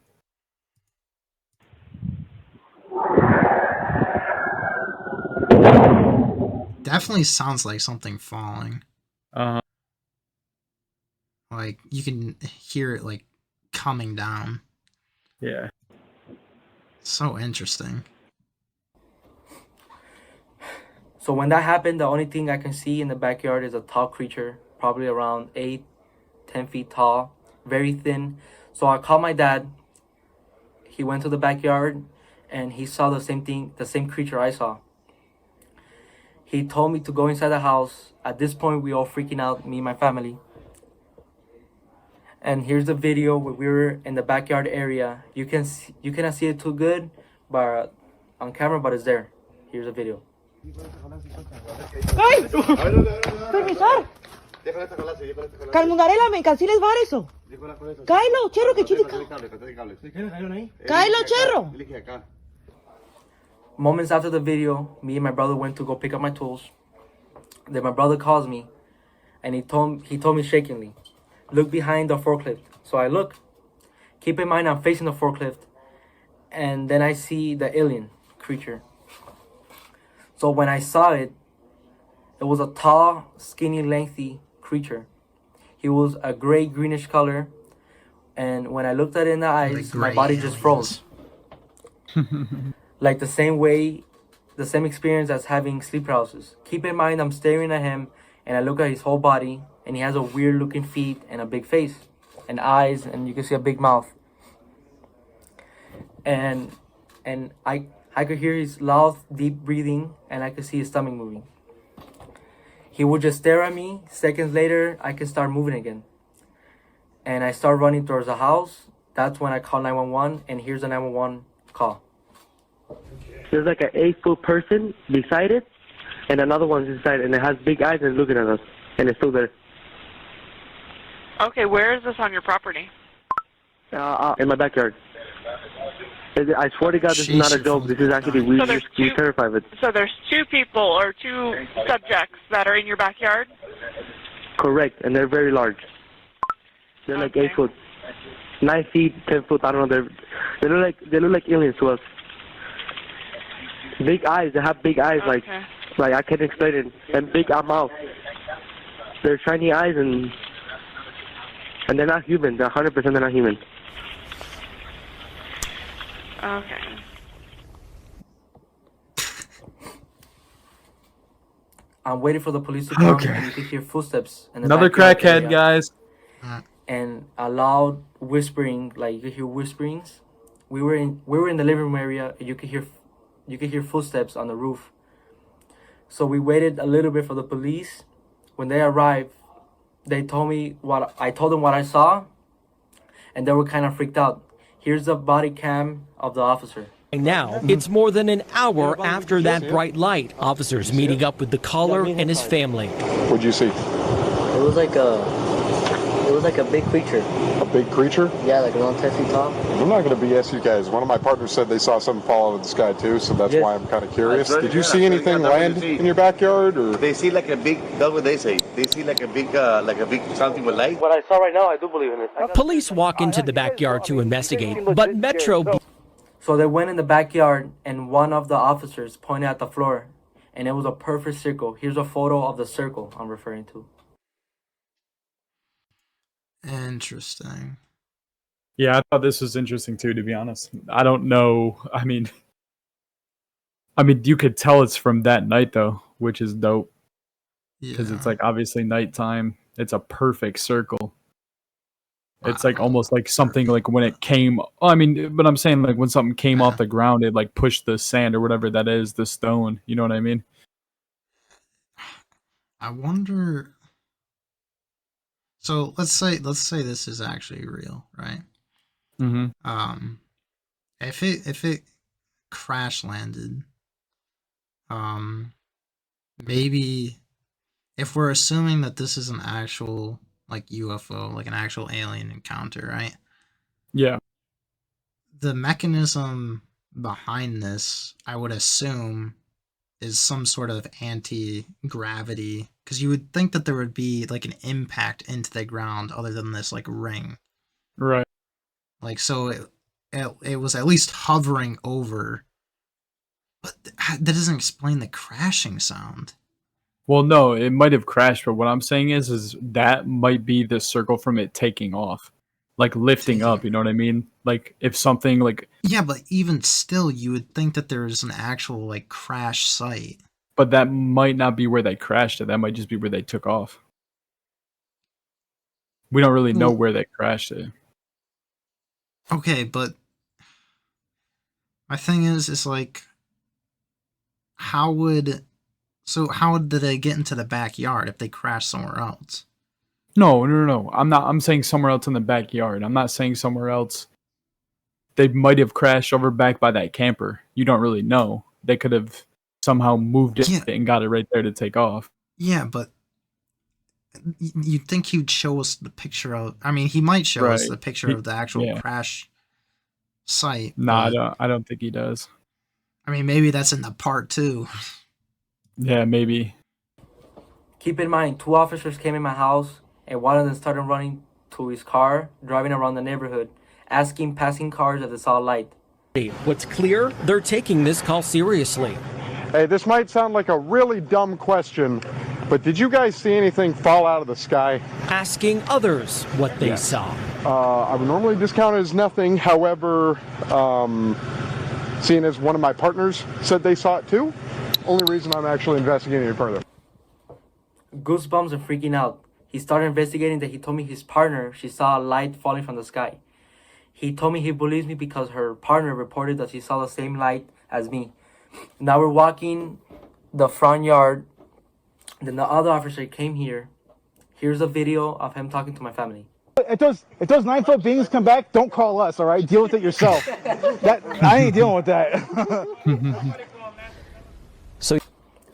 Definitely sounds like something falling. Like you can hear it like coming down. Yeah. So interesting. So when that happened, the only thing I can see in the backyard is a tall creature, probably around 8, 10 feet tall, very thin. So I called my dad. He went to the backyard and he saw the same thing, the same creature I saw. He told me to go inside the house. At this point, we all freaking out, me and my family. And here's the video where we were in the backyard area. You cannot see it too good, but on camera, but it's there. Here's the video. ¡Ay! ¡Permisar! Calmungarela, me canceles var eso. Cáelo, cherro, que chitica. Cáelo, cherro. Moments after the video, me and my brother went to go pick up my tools. Then my brother calls me, and he told me shakingly, "Look behind the forklift." So I look. Keep in mind I'm facing the forklift, and then I see the alien creature. So when I saw it, it was a tall, skinny, lengthy creature. He was a gray, greenish color, and when I looked at it in the eyes, my body just froze. Like the same experience as having sleep paralysis. Keep in mind I'm staring at him, and I look at his whole body, and he has a weird looking feet and a big face and eyes, and you can see a big mouth. And I could hear his loud, deep breathing, and I could see his stomach moving. He would just stare at me. Seconds later, I could start moving again. And I start running towards the house. That's when I call 911, and here's the 911 call. There's like an 8-foot person beside it, and another one's inside, and it has big eyes and looking at us, and it's still there. Okay, where is this on your property? In my backyard. I swear to God, this is not a joke. This is actually, we're terrified of it. So there's 2 people or 2 subjects that are in your backyard? Correct, and they're very large. They're like 8 foot, 9 feet, 10 foot. I don't know. They look like aliens to us. Big eyes. They have big eyes, like I can't explain it, and big mouth. They're shiny eyes, and they're not human. They're 100% they're not human. Okay. I'm waiting for the police to come, and you can hear footsteps in the Another backyard crackhead, area. guys. And a loud whispering, like you could hear whisperings. We were in the living room area, and you could hear footsteps on the roof. So we waited a little bit for the police. When they arrived, they told me I told them what I saw, and they were kind of freaked out. Here's the body cam of the officer. Now, it's more than an hour after that bright light. Officers meeting up with the caller and his family. What'd you see? It was like a big creature. A big creature? Yeah, like around 10 feet tall. I'm not going to BS you guys. One of my partners said they saw something fall out of the sky too, so that's why I'm kind of curious. Did you see anything land in your backyard, or? They see like a big, that's what they say. They see like a big something with light. What I saw right now, I do believe in it. Police walk into the backyard to investigate, but Metro... So they went in the backyard, and one of the officers pointed at the floor, and it was a perfect circle. Here's a photo of the circle I'm referring to. Interesting. Yeah, I thought this was interesting too, to be honest. I don't know. I mean, you could tell it's from that night though, which is dope. Because it's like obviously nighttime. It's a perfect circle. It's like almost like something like when it came. I mean, but I'm saying like when something came off the ground, it like pushed the sand or whatever that is, the stone. You know what I mean? I wonder. So let's say this is actually real, right? Mm-hmm. If it crash landed, maybe if we're assuming that this is an actual like UFO, like an actual alien encounter, right? Yeah. The mechanism behind this, I would assume, is some sort of anti-gravity, because you would think that there would be like an impact into the ground other than this like ring. Right. Like, so it was at least hovering over, but that doesn't explain the crashing sound. Well, no, it might have crashed, but what I'm saying is that might be the circle from it taking off, like lifting up. You know what I mean? Like if something like. Yeah, but even still, you would think that there's an actual like crash site. But that might not be where they crashed it. That might just be where they took off. We don't really know where they crashed it. Okay, but my thing is like, how did they get into the backyard if they crashed somewhere else? No. I'm saying somewhere else in the backyard. I'm not saying somewhere else. They might have crashed over back by that camper. You don't really know. They could have somehow moved it and got it right there to take off. Yeah, but you'd think he'd show us the picture of. I mean, he might show us the picture of the actual crash site. Nah, I don't think he does. I mean, maybe that's in the part 2. Yeah, maybe. Keep in mind, 2 officers came in my house, and one of them started running to his car, driving around the neighborhood, asking passing cars if they saw a light. What's clear, they're taking this call seriously. Hey, this might sound like a really dumb question, but did you guys see anything fall out of the sky? Asking others what they saw. I would normally discount it as nothing. However, seeing as one of my partners said they saw it too, only reason I'm actually investigating it further. Goosebumps and freaking out. He started investigating that he told me his partner, she saw a light falling from the sky. He told me he believes me because her partner reported that she saw the same light as me. Now we're walking the front yard. Then the other officer came here. Here's a video of him talking to my family. If those 9-foot beings come back, don't call us, all right? Deal with it yourself. I ain't dealing with that. So,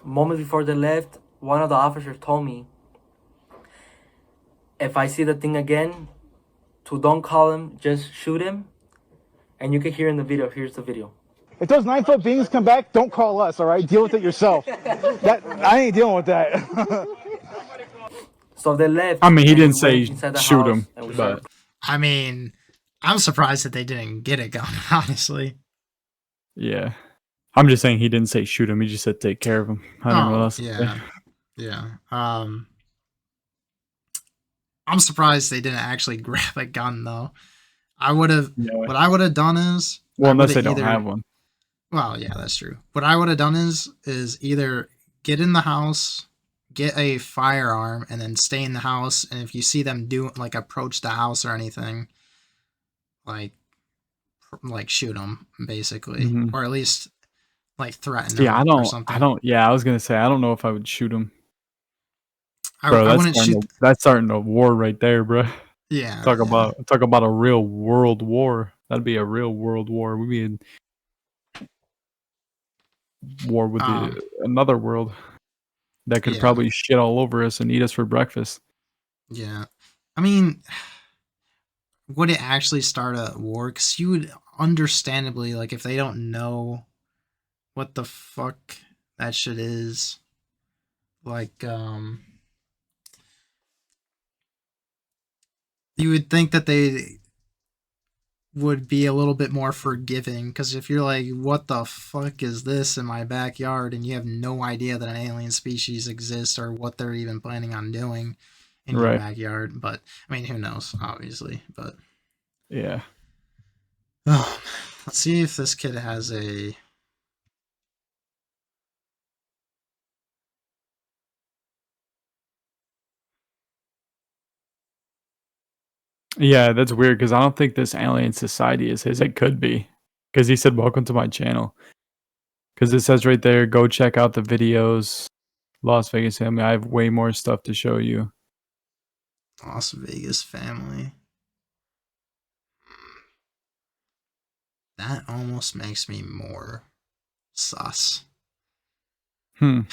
moments before they left, one of the officers told me, if I see the thing again, to don't call him, just shoot him. And you can hear in the video. Here's the video. If those 9-foot beings come back, don't call us, all right? Deal with it yourself. I ain't dealing with that. So they left. I mean, he didn't say shoot him, but I mean, I'm surprised that they didn't get it going, honestly. Yeah. I'm just saying he didn't say shoot him. He just said take care of him. I don't know what else to say. Yeah. I'm surprised they didn't actually grab a gun, though. I would have. Yeah. What I would have done is. Well, unless they don't have one. Well, yeah, that's true. What I would have done is either get in the house, get a firearm, and then stay in the house. And if you see them approach the house or anything, like shoot them, basically, or at least threaten them. Yeah, I don't. Yeah, I was gonna say I don't know if I would shoot him. Bro, that's starting a war right there, bro. Yeah. Talk about a real world war. That'd be a real world war. We'd be in war with another world that could probably shit all over us and eat us for breakfast. Yeah. I mean, would it actually start a war? Because you would understandably, if they don't know what the fuck that shit is, you would think that they would be a little bit more forgiving, because if you're like, what the fuck is this in my backyard, and you have no idea that an alien species exists or what they're even planning on doing in your backyard. But I mean, who knows, obviously. But yeah. Oh, let's see if this kid has a Yeah, that's weird because I don't think this alien society is his. It could be because he said, welcome to my channel. Because it says right there, go check out the videos. Las Vegas family. I have way more stuff to show you. Las Vegas family. That almost makes me more sus. Well,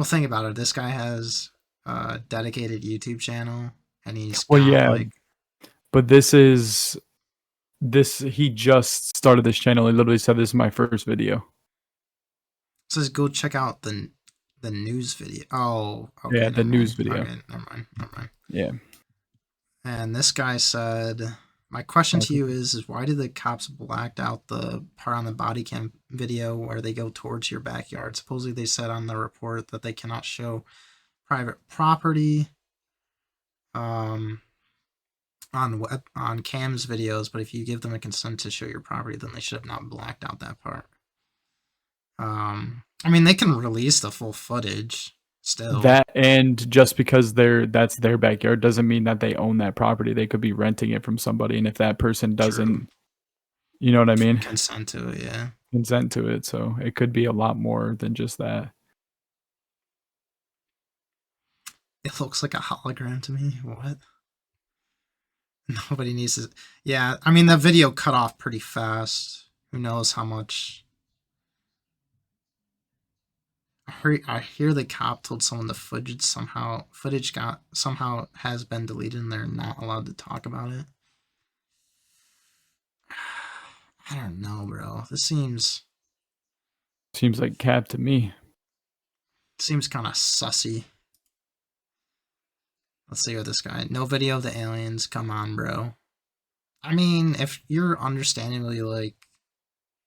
think about it. This guy has dedicated YouTube channel, and he's Well, got yeah, like but he just started this channel. He literally said this is my first video. says go check out the news video. Oh, okay. Yeah, the news video. Okay, never mind. Yeah. And this guy said, my question to you is why did the cops blacked out the part on the body cam video where they go towards your backyard? Supposedly they said on the report that they cannot show private property on cams videos, but if you give them a consent to show your property, then they should have not blacked out that part. I mean, they can release the full footage still. That, and just because that's their backyard doesn't mean that they own that property. They could be renting it from somebody, and if that person doesn't, you know what I mean? Consent to it, yeah. Consent to it, so it could be a lot more than just that. It looks like a hologram to me. What? Nobody needs to. Yeah, I mean, that video cut off pretty fast. Who knows how much. I hear the cop told someone the footage somehow has been deleted and they're not allowed to talk about it. I don't know, bro. This seems like cap to me. Seems kind of sussy. Let's see what this guy. No video of the aliens. Come on, bro. I mean, if you're understandably like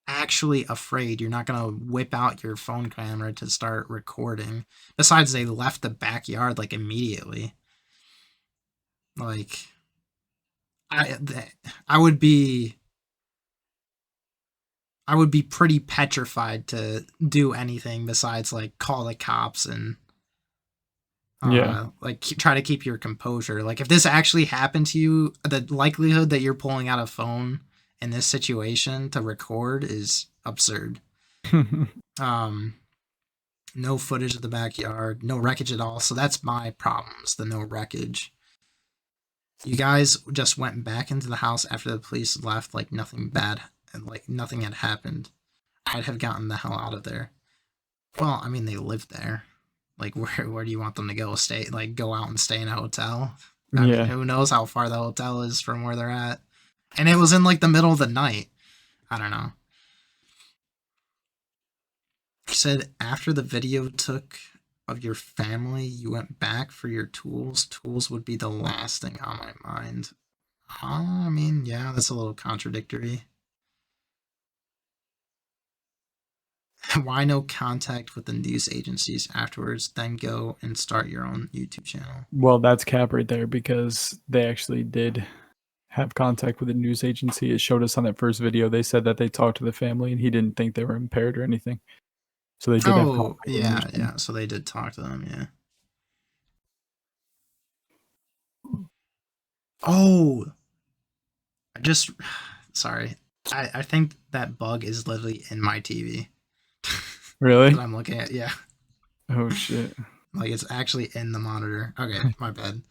actually afraid, you're not gonna whip out your phone camera to start recording. Besides, they left the backyard like immediately. Like, I would be pretty petrified to do anything besides like call the cops and like try to keep your composure. Like, if this actually happened to you, the likelihood that you're pulling out a phone in this situation to record is absurd. No footage of the backyard, no wreckage at all. So that's my problems, the no wreckage. You guys just went back into the house after the police left like nothing bad and like nothing had happened. I'd have gotten the hell out of there. Well, I mean, they lived there. Like, where do you want them to go? Stay, like, go out and stay in a hotel? I mean, who knows how far the hotel is from where they're at? And it was in like the middle of the night. I don't know. He said after the video took of your family, you went back for your tools. Tools would be the last thing on my mind. I mean, yeah, that's a little contradictory. Why no contact with the news agencies afterwards, then go and start your own YouTube channel? Well, that's cap right there, because they actually did have contact with the news agency. It showed us on that first video. They said that they talked to the family and he didn't think they were impaired or anything. So they did have contact with them. Yeah. So they did talk to them, yeah. Oh, sorry. I think that bug is literally in my TV. Really? That I'm looking at, yeah. Oh shit. Like, it's actually in the monitor. Okay, my bad.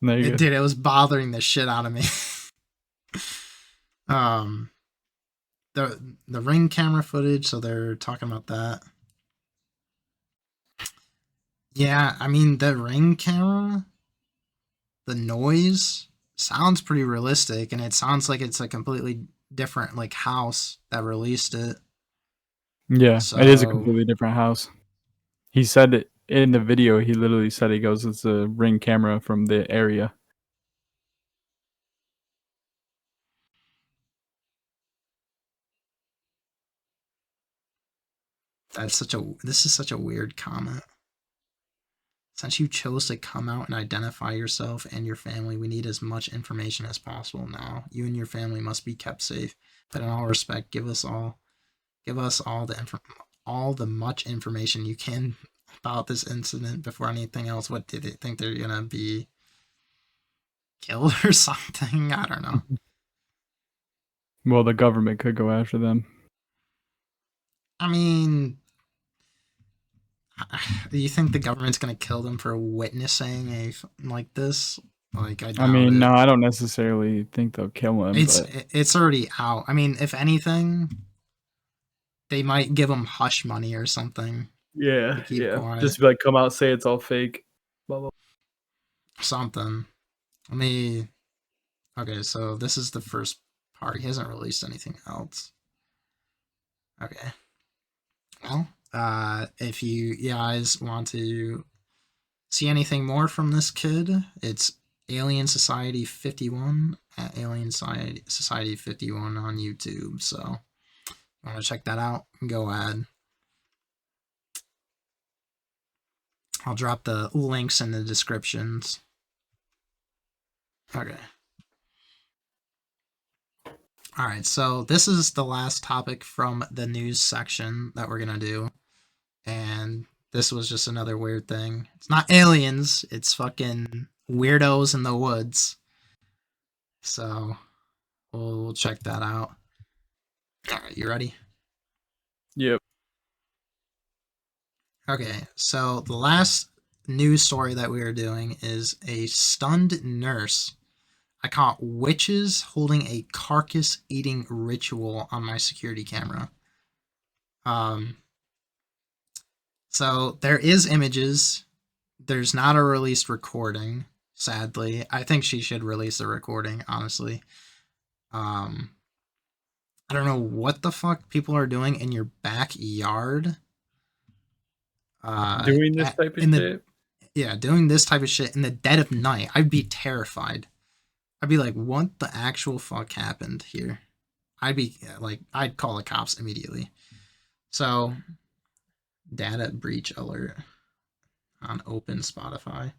There you go. Dude, it was bothering the shit out of me. The Ring camera footage, so they're talking about that. Yeah, I mean, the Ring camera, the noise sounds pretty realistic, and it sounds like it's a completely different like house that released it. Yeah, it is a completely different house. He said it in the video. He literally said, he goes, it's a Ring camera from the area. This is such a weird comment. Since you chose to come out and identify yourself and your family, we need as much information as possible now. You and your family must be kept safe. But in all respect, give us all the much information you can about this incident before anything else. What, did they think they're gonna be killed or something? I don't know. Well, the government could go after them. I mean, do you think the government's gonna kill them for witnessing a like this? Like, I mean, no, I don't necessarily think they'll kill him. It's already out. I mean, if anything, they might give him hush money or something. Yeah, to keep quiet. Just be like, come out, say it's all fake. Blah, blah. something. Let me. Okay, so this is the first part. He hasn't released anything else. Okay. Well, if you guys want to see anything more from this kid, it's Alien Society 51 at Alien Society 51 on YouTube. So, if you want to check that out, go ahead. I'll drop the links in the descriptions. Okay. Alright, so this is the last topic from the news section that we're gonna do. And this was just another weird thing. It's not aliens, it's fucking weirdos in the woods. So, we'll check that out. Alright, you ready? Yep. Okay, so the last news story that we are doing is a stunned nurse. I caught witches holding a carcass eating ritual on my security camera. So there is images. There's not a released recording, sadly. I think she should release the recording, honestly. I don't know what the fuck people are doing in your backyard. Doing this type of shit? Yeah, doing this type of shit in the dead of night. I'd be terrified. I'd be like, what the actual fuck happened here? I'd call the cops immediately. So, data breach alert on open Spotify.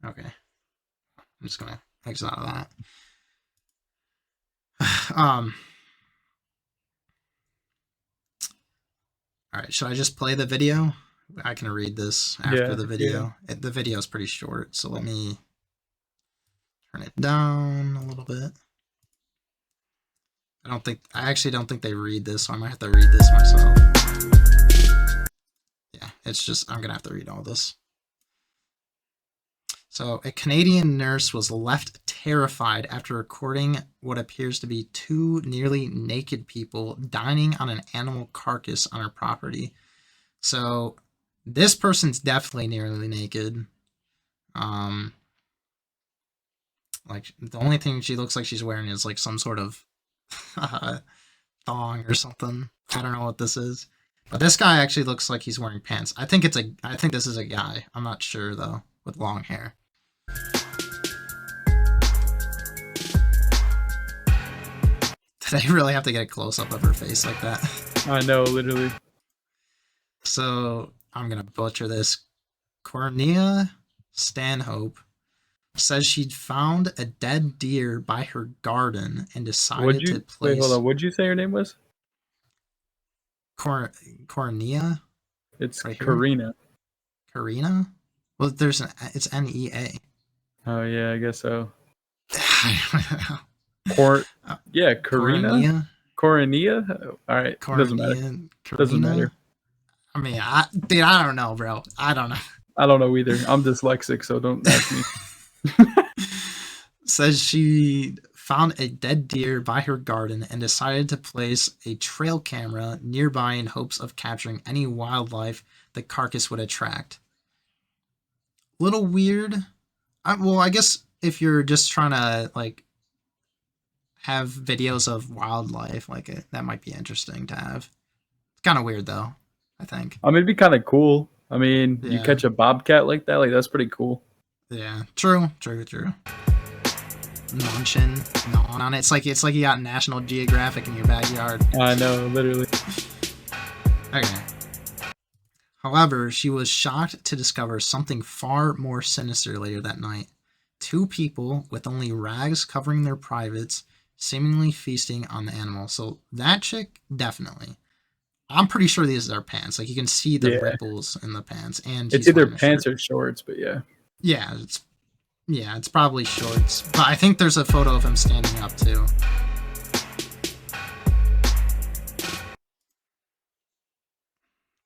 Okay. I'm just gonna exit out of that. Alright, should I just play the video? I can read this after the video. Yeah. The video is pretty short, so let me turn it down a little bit. I actually don't think they read this, so I might have to read this myself. Yeah, I'm gonna have to read all this. So, a Canadian nurse was left terrified after recording what appears to be two nearly naked people dining on an animal carcass on her property. So, this person's definitely nearly naked. Like, the only thing she looks like she's wearing is like some sort of thong or something. I don't know what this is. But this guy actually looks like he's wearing pants. I think this is a guy. I'm not sure though, with long hair. Did I really have to get a close-up of her face like that? I know, literally. So, I'm gonna butcher this. Cornea Stanhope says she'd found a dead deer by her garden and decided to place... Wait, hold on. What'd you say her name was? Cornea? It's right Karina. Karina? Well, it's N-E-A. Oh, yeah, I guess so. Yeah, Karina? Cornea? Alright, doesn't matter. Doesn't matter. I mean, I don't know, bro. I don't know. I don't know either. I'm dyslexic, so don't ask me. Says she found a dead deer by her garden and decided to place a trail camera nearby in hopes of capturing any wildlife the carcass would attract. Little weird. I guess if you're just trying to like have videos of wildlife, that might be interesting to have. It's kind of weird though, I think. I mean, it'd be kind of cool. I mean, you catch a bobcat like that, that's pretty cool. Yeah, true. Munching, gnawing on it. It's like you got National Geographic in your backyard. I know, literally. Okay. However, she was shocked to discover something far more sinister later that night. Two people with only rags covering their privates, seemingly feasting on the animal. So that chick, definitely. I'm pretty sure these are pants. Like, you can see the ripples in the pants. And it's either pants or shorts, but yeah. Yeah, it's probably shorts. But I think there's a photo of him standing up, too.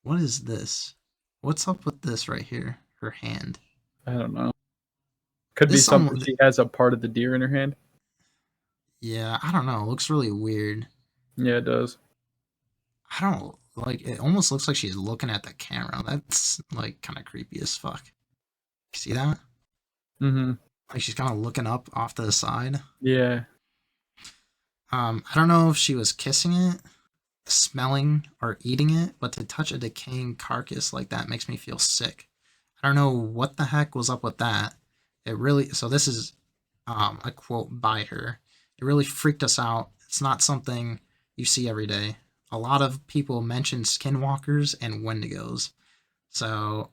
What is this? What's up with this right here? Her hand. I don't know. Could be something she has a part of the deer in her hand. Yeah, I don't know. It looks really weird. Yeah, it does. It almost looks like she's looking at the camera. That's, kind of creepy as fuck. See that? Mm-hmm. Like she's kind of looking up off to the side. Yeah. I don't know if she was kissing it, smelling, or eating it, but to touch a decaying carcass like that makes me feel sick. I don't know what the heck was up with that. It really, so this is a quote by her. It really freaked us out. It's not something you see every day. A lot of people mention skinwalkers and wendigos. So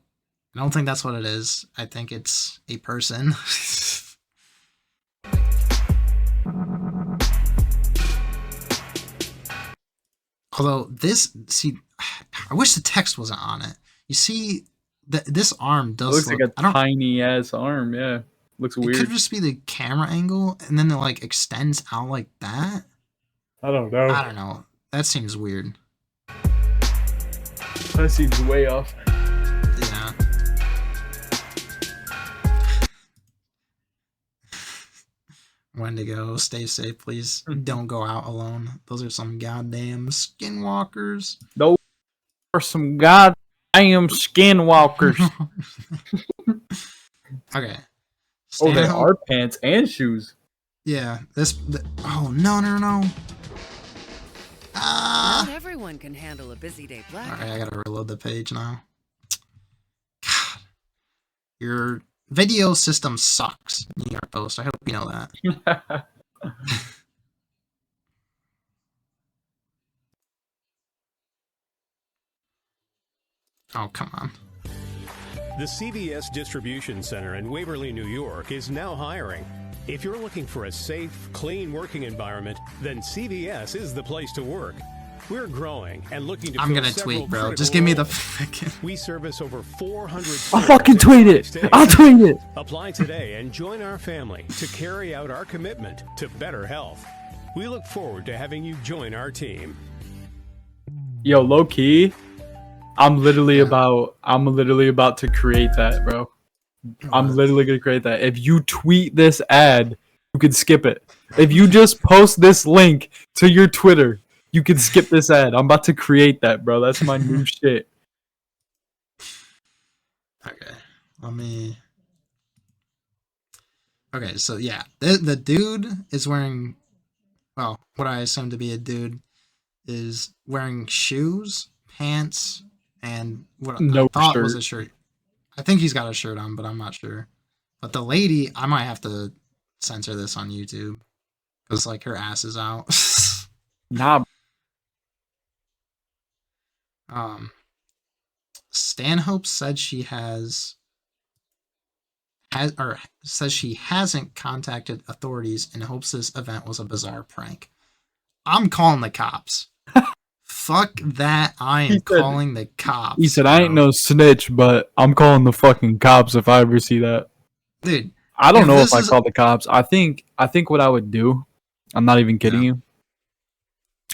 I don't think that's what it is. I think it's a person. Although this, see, I wish the text wasn't on it. You see, this arm does looks like a tiny ass arm. Yeah, looks weird. It could just be the camera angle, and then it like extends out like that. I don't know. I don't know. That seems weird. That seems way off. Yeah. Wendigo, stay safe, please. Don't go out alone. Those are some goddamn skinwalkers. Those are some goddamn skinwalkers. Okay. Oh, they are pants and shoes. Yeah. Oh, no. Not everyone can handle a busy day black. Alright, I gotta reload the page now. God. Your video system sucks, New York Post. I hope you know that. Oh, come on. The CVS Distribution Center in Waverly, New York is now hiring. If you're looking for a safe, clean working environment, then CVS is the place to work. We're growing and looking to I'm gonna tweet, bro. Just give me the fucking... We service over 400... I'll fucking tweet it! I'll tweet it! Apply today and join our family to carry out our commitment to better health. We look forward to having you join our team. Yo, low key, I'm literally about to create that, bro. I'm literally gonna create that. If you tweet this ad, you can skip it. If you just post this link to your Twitter, you can skip this ad. I'm about to create that, bro. That's my new shit. Okay, let me... Okay, so yeah, the dude is wearing... Well, what I assume to be a dude is wearing shoes, pants, and what I thought was a shirt. I think he's got a shirt on, but I'm not sure. But the lady, I might have to censor this on YouTube. Because, like, her ass is out. Nah. Stanhope said she says she hasn't contacted authorities and hopes this event was a bizarre prank. I'm calling the cops. Fuck that, I am calling the cops. He said, I ain't no snitch, but I'm calling the fucking cops if I ever see that. Dude. I don't know if I call the cops. I think what I would do, I'm not even kidding you.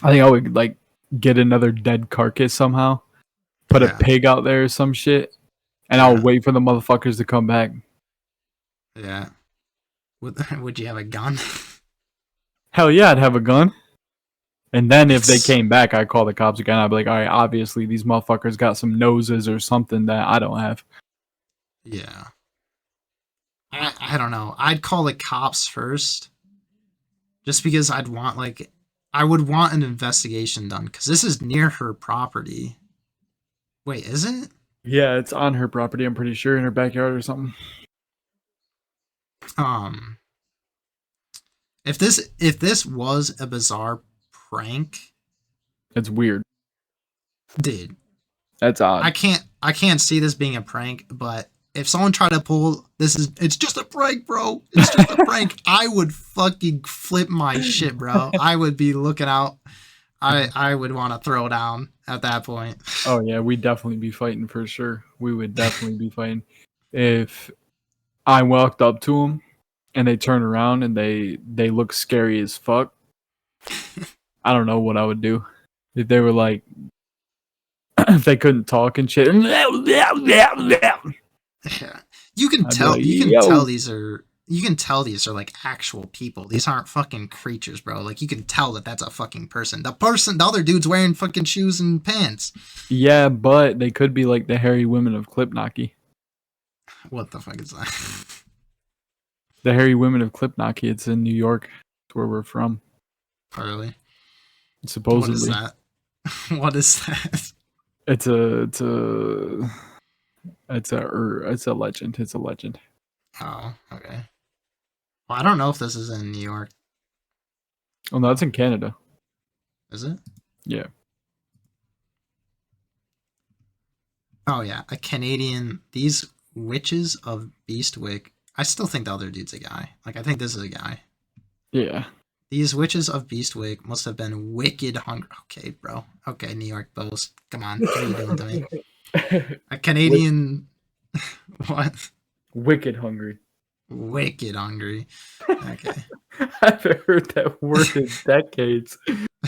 I think I would, like, get another dead carcass somehow. Put a pig out there or some shit. And I'll wait for the motherfuckers to come back. Yeah. Would you have a gun? Hell yeah, I'd have a gun. And then if they came back, I'd call the cops again. I'd be like, all right, obviously these motherfuckers got some noses or something that I don't have. Yeah. I don't know. I'd call the cops first. Just because I would want an investigation done. Because this is near her property. Wait, is it? Yeah, it's on her property, I'm pretty sure, in her backyard or something. If this was a bizarre prank, it's weird. Dude. That's odd. I can't see this being a prank, but if someone tried to pull it's just a prank, bro. It's just a prank. I would fucking flip my shit, bro. I would be looking out. I would want to throw down at that point. Oh yeah, we'd definitely be fighting for sure. We would definitely be fighting. If I walked up to them and they turn around and they look scary as fuck, I don't know what I would do. If they were like, if they couldn't talk and shit. Yeah. You can tell these are like actual people. These aren't fucking creatures, bro. Like you can tell that that's a fucking person. The other dude's wearing fucking shoes and pants. Yeah, but they could be like the hairy women of Clip Knocky. What the fuck is that? The Hairy Women of Clipnocky. It's in New York. It's where we're from. Really? Supposedly. What is that? What is that? It's a legend. It's a legend. Oh, okay. Well, I don't know if this is in New York. Oh no, it's in Canada. Is it? Yeah. Oh yeah, a Canadian. These witches of Beastwick. I still think the other dude's a guy. Like I think this is a guy. Yeah. These witches of Beastwick must have been wicked hungry. Okay, bro. Okay, New York Post. Come on, what are you doing to me? A Canadian. What? Wicked hungry. Wicked hungry. Okay. I haven't heard that word in decades.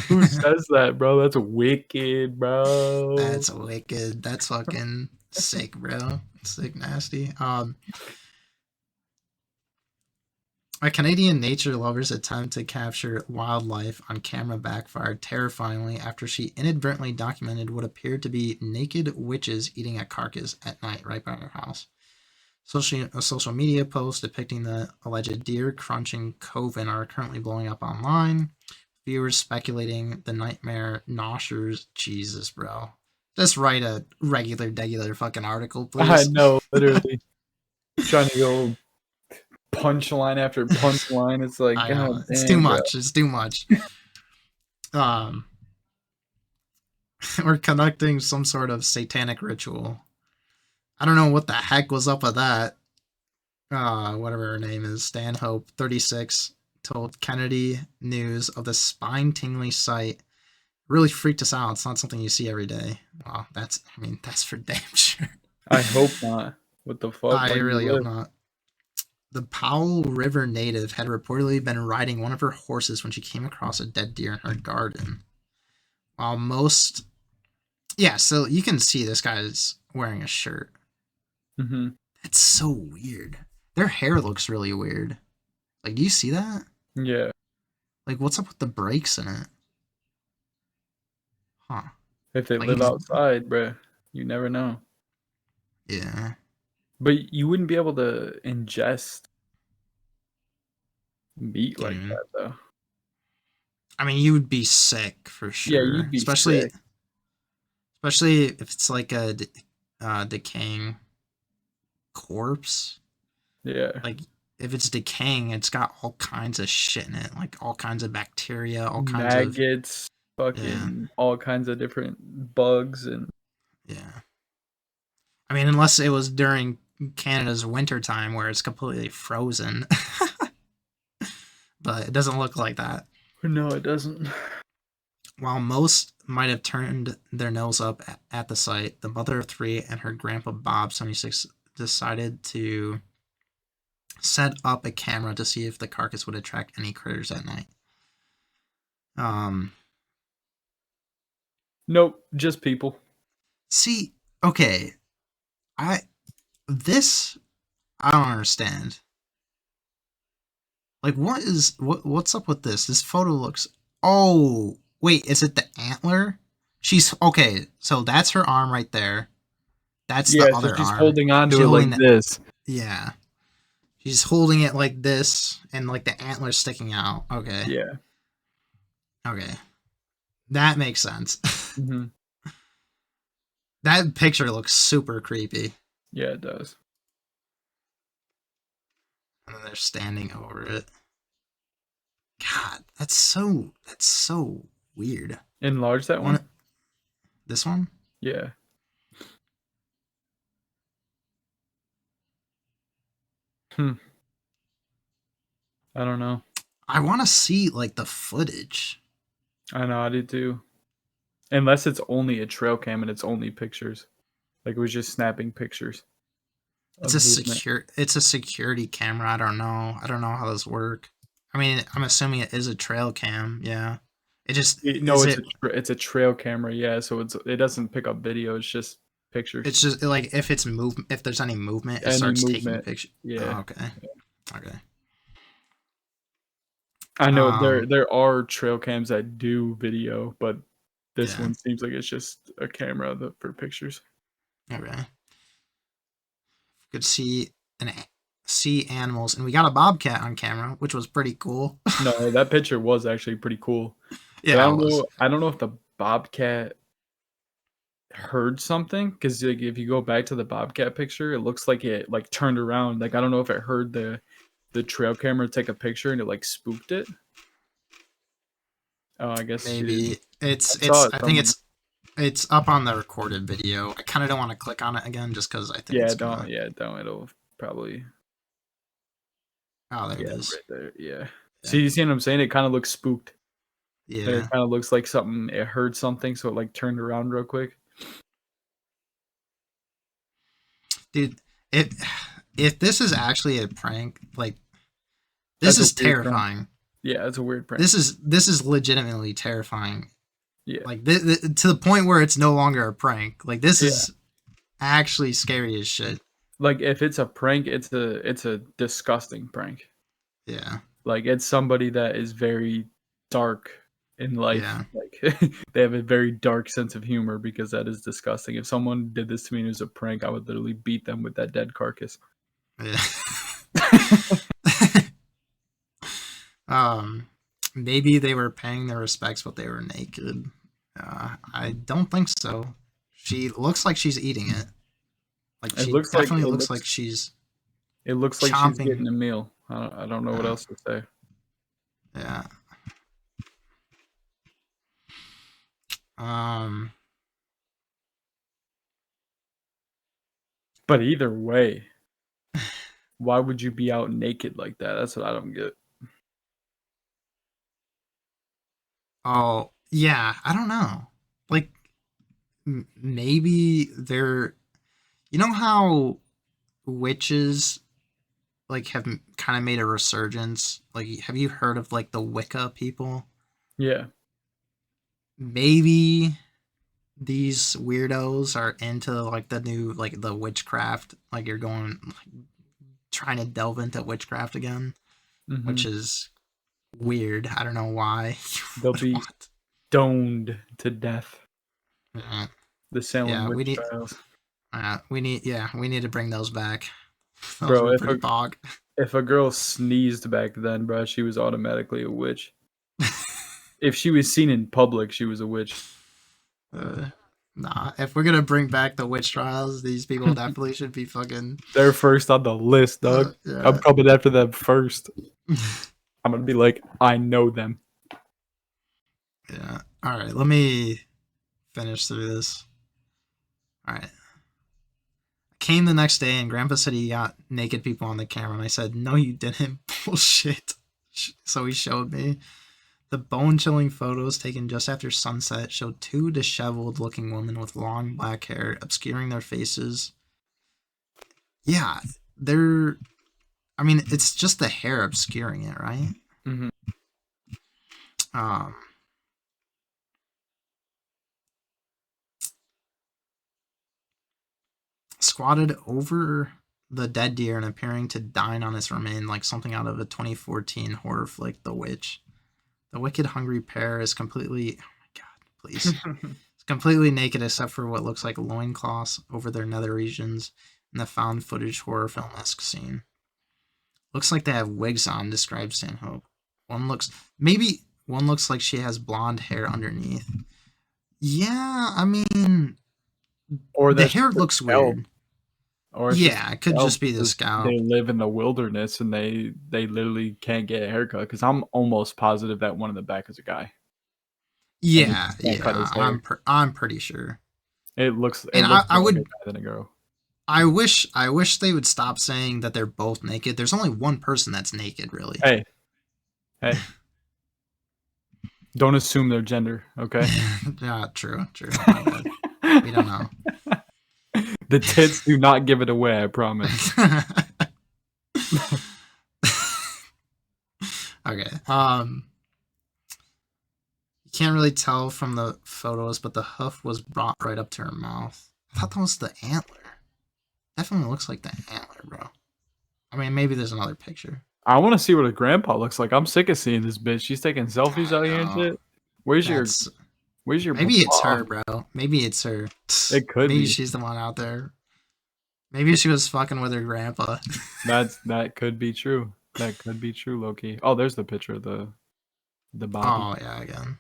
Who says that, bro? That's wicked, bro. That's wicked. That's fucking sick, bro. Sick, nasty. A Canadian nature lover's attempt to capture wildlife on camera backfired terrifyingly after she inadvertently documented what appeared to be naked witches eating a carcass at night right by her house. A social media post depicting the alleged deer crunching coven are currently blowing up online. Viewers speculating the nightmare gnashers. Jesus, bro. Just write a regular fucking article, please. I know, literally. Trying to go punchline after punchline. It's like, God, it's damn, too bro. much. It's too much. We're conducting some sort of satanic ritual. I don't know what the heck was up with that. Whatever her name is, Stanhope 36 told Kennedy News of the spine-tingling sight. Really freaked us out. It's not something you see every day. Well, that's for damn sure. I hope not. What the fuck? I really hope not. The Powell River native had reportedly been riding one of her horses when she came across a dead deer in her garden. While most... Yeah, so you can see this guy's wearing a shirt. Mm-hmm. That's so weird. Their hair looks really weird. Like, do you see that? Yeah. Like, what's up with the breaks in it? Huh. If they Like, live outside, bro, you never know. Yeah. But you wouldn't be able to ingest meat like that, though. I mean, you would be sick for sure. Yeah, you'd be sick. Especially if it's like a decaying corpse. Yeah. Like, if it's decaying, it's got all kinds of shit in it. Like, all kinds of bacteria, all kinds of... maggots, fucking all kinds of different bugs and... Yeah. I mean, unless it was during Canada's wintertime where it's completely frozen. But it doesn't look like that. No, it doesn't. While most might have turned their nose up at the site, the mother of three and her grandpa Bob, 76, decided to set up a camera to see if the carcass would attract any critters at night. Nope, just people. See, okay. I don't understand. Like, what's up with this? This photo looks... Oh, wait, is it the antler? She's... Okay, so that's her arm right there. That's the other arm. She's holding on to it like this. Yeah. She's holding it like this, and like the antler's sticking out. Okay. Yeah. Okay. That makes sense. Mm-hmm. That picture looks super creepy. Yeah, it does. And then they're standing over it. God, that's so weird. Enlarge that one? This one? Yeah. I don't know. I want to see, like, the footage. I know, I do too. Unless it's only a trail cam and it's only pictures. Like, it was just snapping pictures. It's a security camera. I don't know how those work. I mean, I'm assuming it is a trail cam. Yeah. It's a trail camera. Yeah, so it doesn't pick up video. It's just pictures. It's just like if there's any movement, it starts taking pictures. Yeah. Oh, okay. Okay. I know there are trail cams that do video, but this one seems like it's just a camera for pictures. Okay. could see animals, and we got a bobcat on camera, which was pretty cool. No, that picture was actually pretty cool. Yeah, But it was. I don't know if the bobcat heard something, because like if you go back to the bobcat picture, it looks like it like turned around. Like I don't know if it heard the trail camera take a picture and it like spooked it. Oh, I guess Maybe I think it's up on the recorded video. I kind of don't want to click on it again just because I think don't. It'll probably. Oh, there it is. Right there. Yeah. See, you see what I'm saying? It kind of looks spooked. Yeah. It kind of looks like something. It heard something, so it like turned around real quick. Dude, if this is actually a prank, like this is terrifying. Yeah, it's a weird prank. This is legitimately terrifying. Yeah. Like to the point where it's no longer a prank. Like this is actually scary as shit. Like if it's a prank, it's a disgusting prank. Yeah. Like it's somebody that is very dark in life. Yeah. Like they have a very dark sense of humor, because that is disgusting. If someone did this to me and it was a prank, I would literally beat them with that dead carcass. Yeah. Maybe they were paying their respects, but they were naked. I don't think so. She looks like she's eating it. Like she definitely looks like she's. It looks like chomping. she's getting a meal. I don't know what else to say. Yeah. But either way, why would you be out naked like that? That's what I don't get. Oh, yeah, I don't know. Like, maybe they're... You know how witches, like, have kind of made a resurgence? Like, have you heard of, like, the Wicca people? Yeah. Maybe these weirdos are into, like, the new, like, the witchcraft. Like, you're going, like, trying to delve into witchcraft again, which is... weird. I don't know why. They'll be stoned to death. Yeah. The Salem witch trials. We need to bring those back. Those bro, if a girl sneezed back then, bro, she was automatically a witch. If she was seen in public, she was a witch. Nah, if we're gonna bring back the witch trials, these people definitely should be fucking... They're first on the list, dog. Yeah. I'm coming after them first. I'm gonna be like, I know them. Yeah. Alright, let me finish through this. Alright. I came the next day and Grandpa said he got naked people on the camera, and I said, no you didn't. Bullshit. So he showed me. The bone-chilling photos taken just after sunset showed two disheveled-looking women with long black hair obscuring their faces. Yeah, they're... I mean, it's just the hair obscuring it, right? Mm-hmm. Squatted over the dead deer and appearing to dine on its remain like something out of a 2014 horror flick, The Witch. The wicked hungry pair is completely... Oh my god, please. It's completely naked except for what looks like loincloths over their nether regions in the found footage horror film-esque scene. Looks like they have wigs on, describes Stanhope. One looks like she has blonde hair underneath. Yeah, I mean... Or the hair looks weird. Or yeah, it could just be the scalp. They live in the wilderness and they literally can't get a haircut, because I'm almost positive that one in the back is a guy. Yeah, I'm pretty sure. It looks. I would. Like a guy than a girl. I wish they would stop saying that they're both naked. There's only one person that's naked, really. Hey. Don't assume their gender, okay? Yeah, true. We don't know. The tits do not give it away, I promise. Okay. You can't really tell from the photos, but the hoof was brought right up to her mouth. I thought that was the antler. Definitely looks like the antler, bro. I mean, maybe there's another picture. I want to see what a grandpa looks like. I'm sick of seeing this bitch. She's taking selfies out here and shit. Where's your Maybe it's her, bro. Maybe it's her. It could Maybe be. she's the one out there. Maybe she was fucking with her grandpa. That could be true. That could be true, Loki. Oh, there's the picture of the body. Oh yeah, again.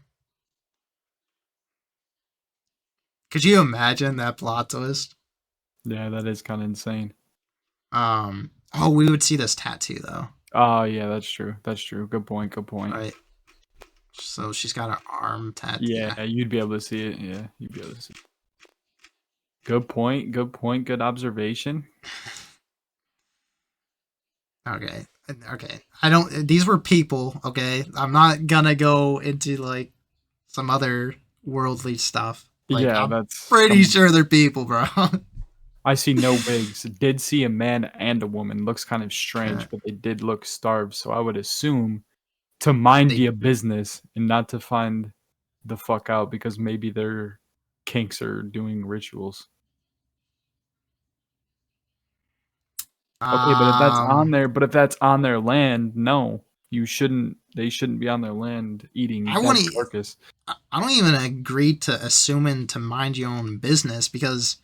Could you imagine that plot twist? Yeah, that is kind of insane. Oh, we would see this tattoo though. Oh yeah, that's true. That's true. Good point. Good point. Right. So she's got an arm tattoo. Yeah, you'd be able to see it. Yeah, you'd be able to see it. Good point. Good point. Good observation. Okay. Okay. I don't. These were people. Okay. I'm not gonna go into like some other worldly stuff. Like, Yeah, I'm that's pretty sure they're people, bro. I see no wigs. Did see a man and a woman. Looks kind of strange, but they did look starved. So I would assume to mind your business and not to find the fuck out because maybe their kinks are doing rituals. Okay, but if that's on their land, no, you shouldn't. They shouldn't be on their land eating I dead wouldn't. carcass. I don't even agree to assuming to mind your own business because,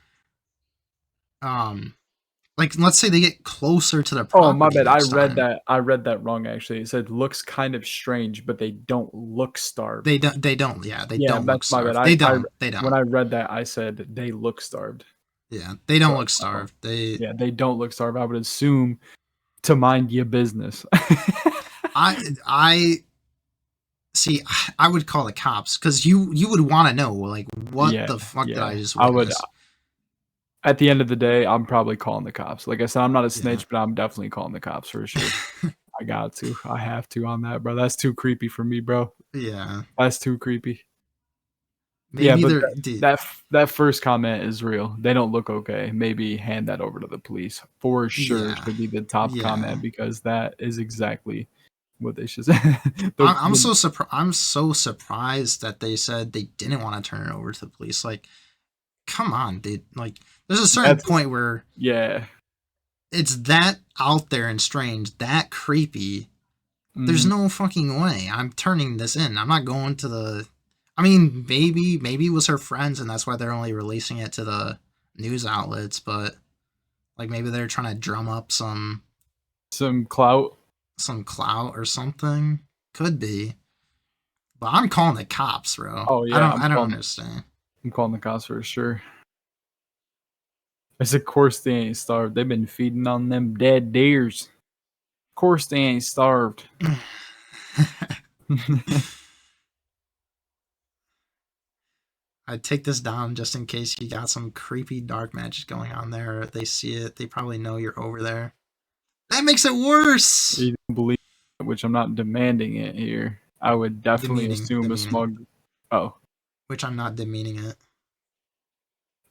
like let's say they get closer to the property. Oh, my bad. next time. I read that wrong. Actually, it said looks kind of strange, but they don't look starved. They don't. They don't. Yeah, they Yeah, don't look that's my starved. bad. They don't. They don't. When I read that, I said they look starved. Yeah, they don't look starved. They they don't look starved. I would assume to mind your business. I see. I would call the cops because you would want to know like what the fuck did I just witness? I would. At the end of the day, I'm probably calling the cops. Like I said, I'm not a snitch, but I'm definitely calling the cops for sure. I got to. I have to on that, bro. That's too creepy for me, bro. Yeah, that's too creepy. Maybe yeah, but that first comment is real. They don't look okay. Maybe hand that over to the police for sure. Yeah. Should be the top Yeah. comment because that is exactly what they should say. I'm so surprised that they said they didn't want to turn it over to the police. Like, come on, dude. Like, there's a certain point where it's that out there and strange, that creepy. There's no fucking way I'm turning this in. I'm not going to the. I mean, maybe it was her friends, and that's why they're only releasing it to the news outlets. But like, maybe they're trying to drum up some clout, or something. Could be. But I'm calling the cops, bro. Oh yeah, I don't understand. I'm calling the cops for sure. It's of course they ain't starved. They've been feeding on them dead deers. Of course they ain't starved. I'd take this down just in case you got some creepy dark magic going on there. Or if they see it, they probably know you're over there. That makes it worse! You don't believe it, which I'm not demanding it here. I would definitely assume a small... Which I'm not demeaning it.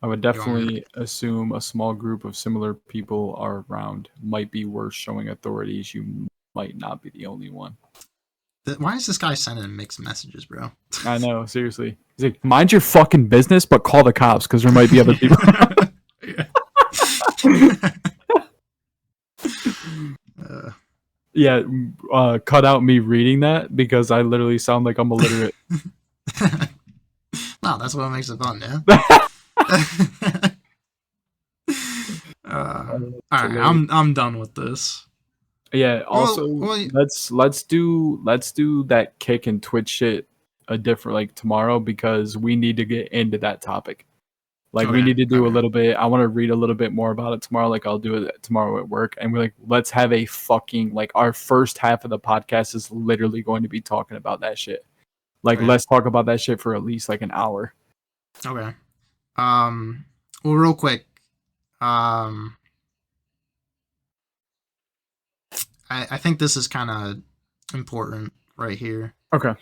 I would definitely assume a small group of similar people are around. Might be worth showing authorities. You might not be the only one. Why is this guy sending mixed messages, bro? I know, seriously. He's like, mind your fucking business, but call the cops because there might be other people. Cut out me reading that because I literally sound like I'm illiterate. No, that's what makes it fun, yeah. All right, I'm done with this. Yeah. Also, let's do that kick and Twitch shit a different like tomorrow because we need to get into that topic. Like we need to do a little bit. I want to read a little bit more about it tomorrow. Like I'll do it tomorrow at work, and we're like, let's have a fucking like our first half of the podcast is literally going to be talking about that shit. Like let's talk about that shit for at least like an hour. Okay. Well, real quick. I think this is kind of important right here. Okay.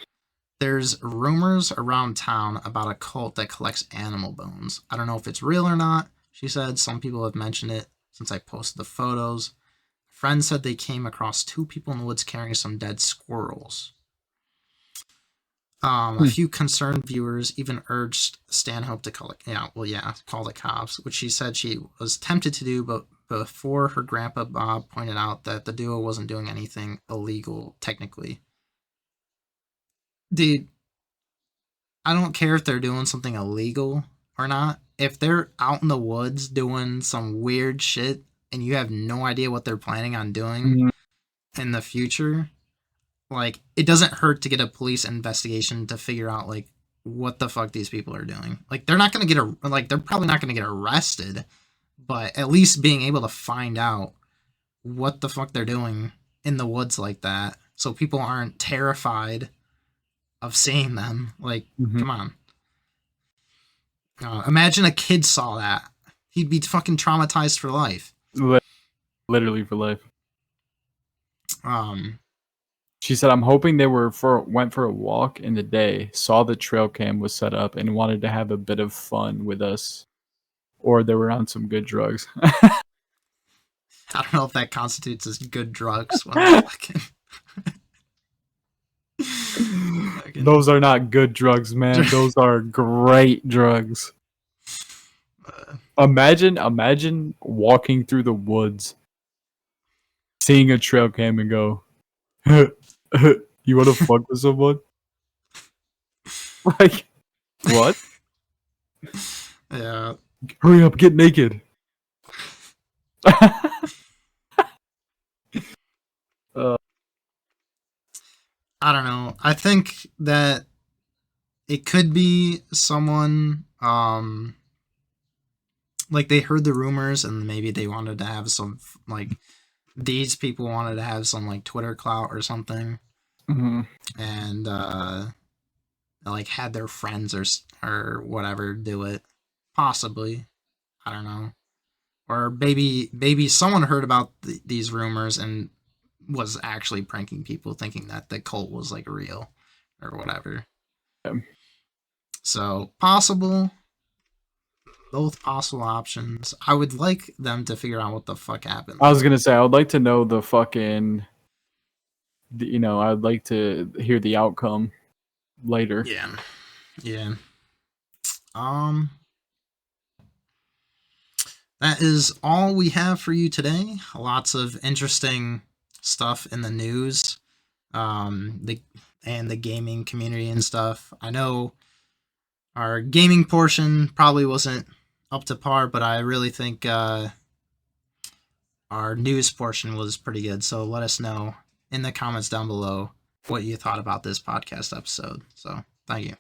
There's rumors around town about a cult that collects animal bones. I don't know if it's real or not. She said some people have mentioned it since I posted the photos. A friend said they came across 2 people in the woods carrying some dead squirrels. A few concerned viewers even urged Stanhope to call the cops, which she said she was tempted to do, but before her grandpa Bob pointed out that the duo wasn't doing anything illegal technically. Dude, I don't care if they're doing something illegal or not. if they're out in the woods doing some weird shit and you have no idea what they're planning on doing in the future, like, it doesn't hurt to get a police investigation to figure out, like, what the fuck these people are doing. Like, they're not going to they're probably not going to get arrested, but at least being able to find out what the fuck they're doing in the woods like that, so people aren't terrified of seeing them. Like, come on. Imagine a kid saw that. He'd be fucking traumatized for life. Literally for life. She said, I'm hoping they went for a walk in the day, saw the trail cam was set up, and wanted to have a bit of fun with us. Or they were on some good drugs. I don't know if that constitutes as good drugs. When I'm fucking... Those are not good drugs, man. Those are great drugs. Imagine walking through the woods, seeing a trail cam and go, you want to fuck with someone? Like, what? Yeah. Hurry up, get naked. I don't know. I think that it could be someone, like, they heard the rumors and maybe they wanted to have some, like, these people wanted to have some, like, Twitter clout or something. And, like, had their friends or whatever do it. Possibly. I don't know. Or maybe someone heard about these rumors and was actually pranking people, thinking that the cult was, like, real or whatever. So, possible. Both possible options. I would like them to figure out what the fuck happened. I was gonna say, I would like to know the fucking, I'd like to hear the outcome later. Yeah. That is all we have for you today. Lots of interesting stuff in the news, the gaming community and stuff. I know our gaming portion probably wasn't up to par, but I really think our news portion was pretty good. So let us know in the comments down below what you thought about this podcast episode. So thank you.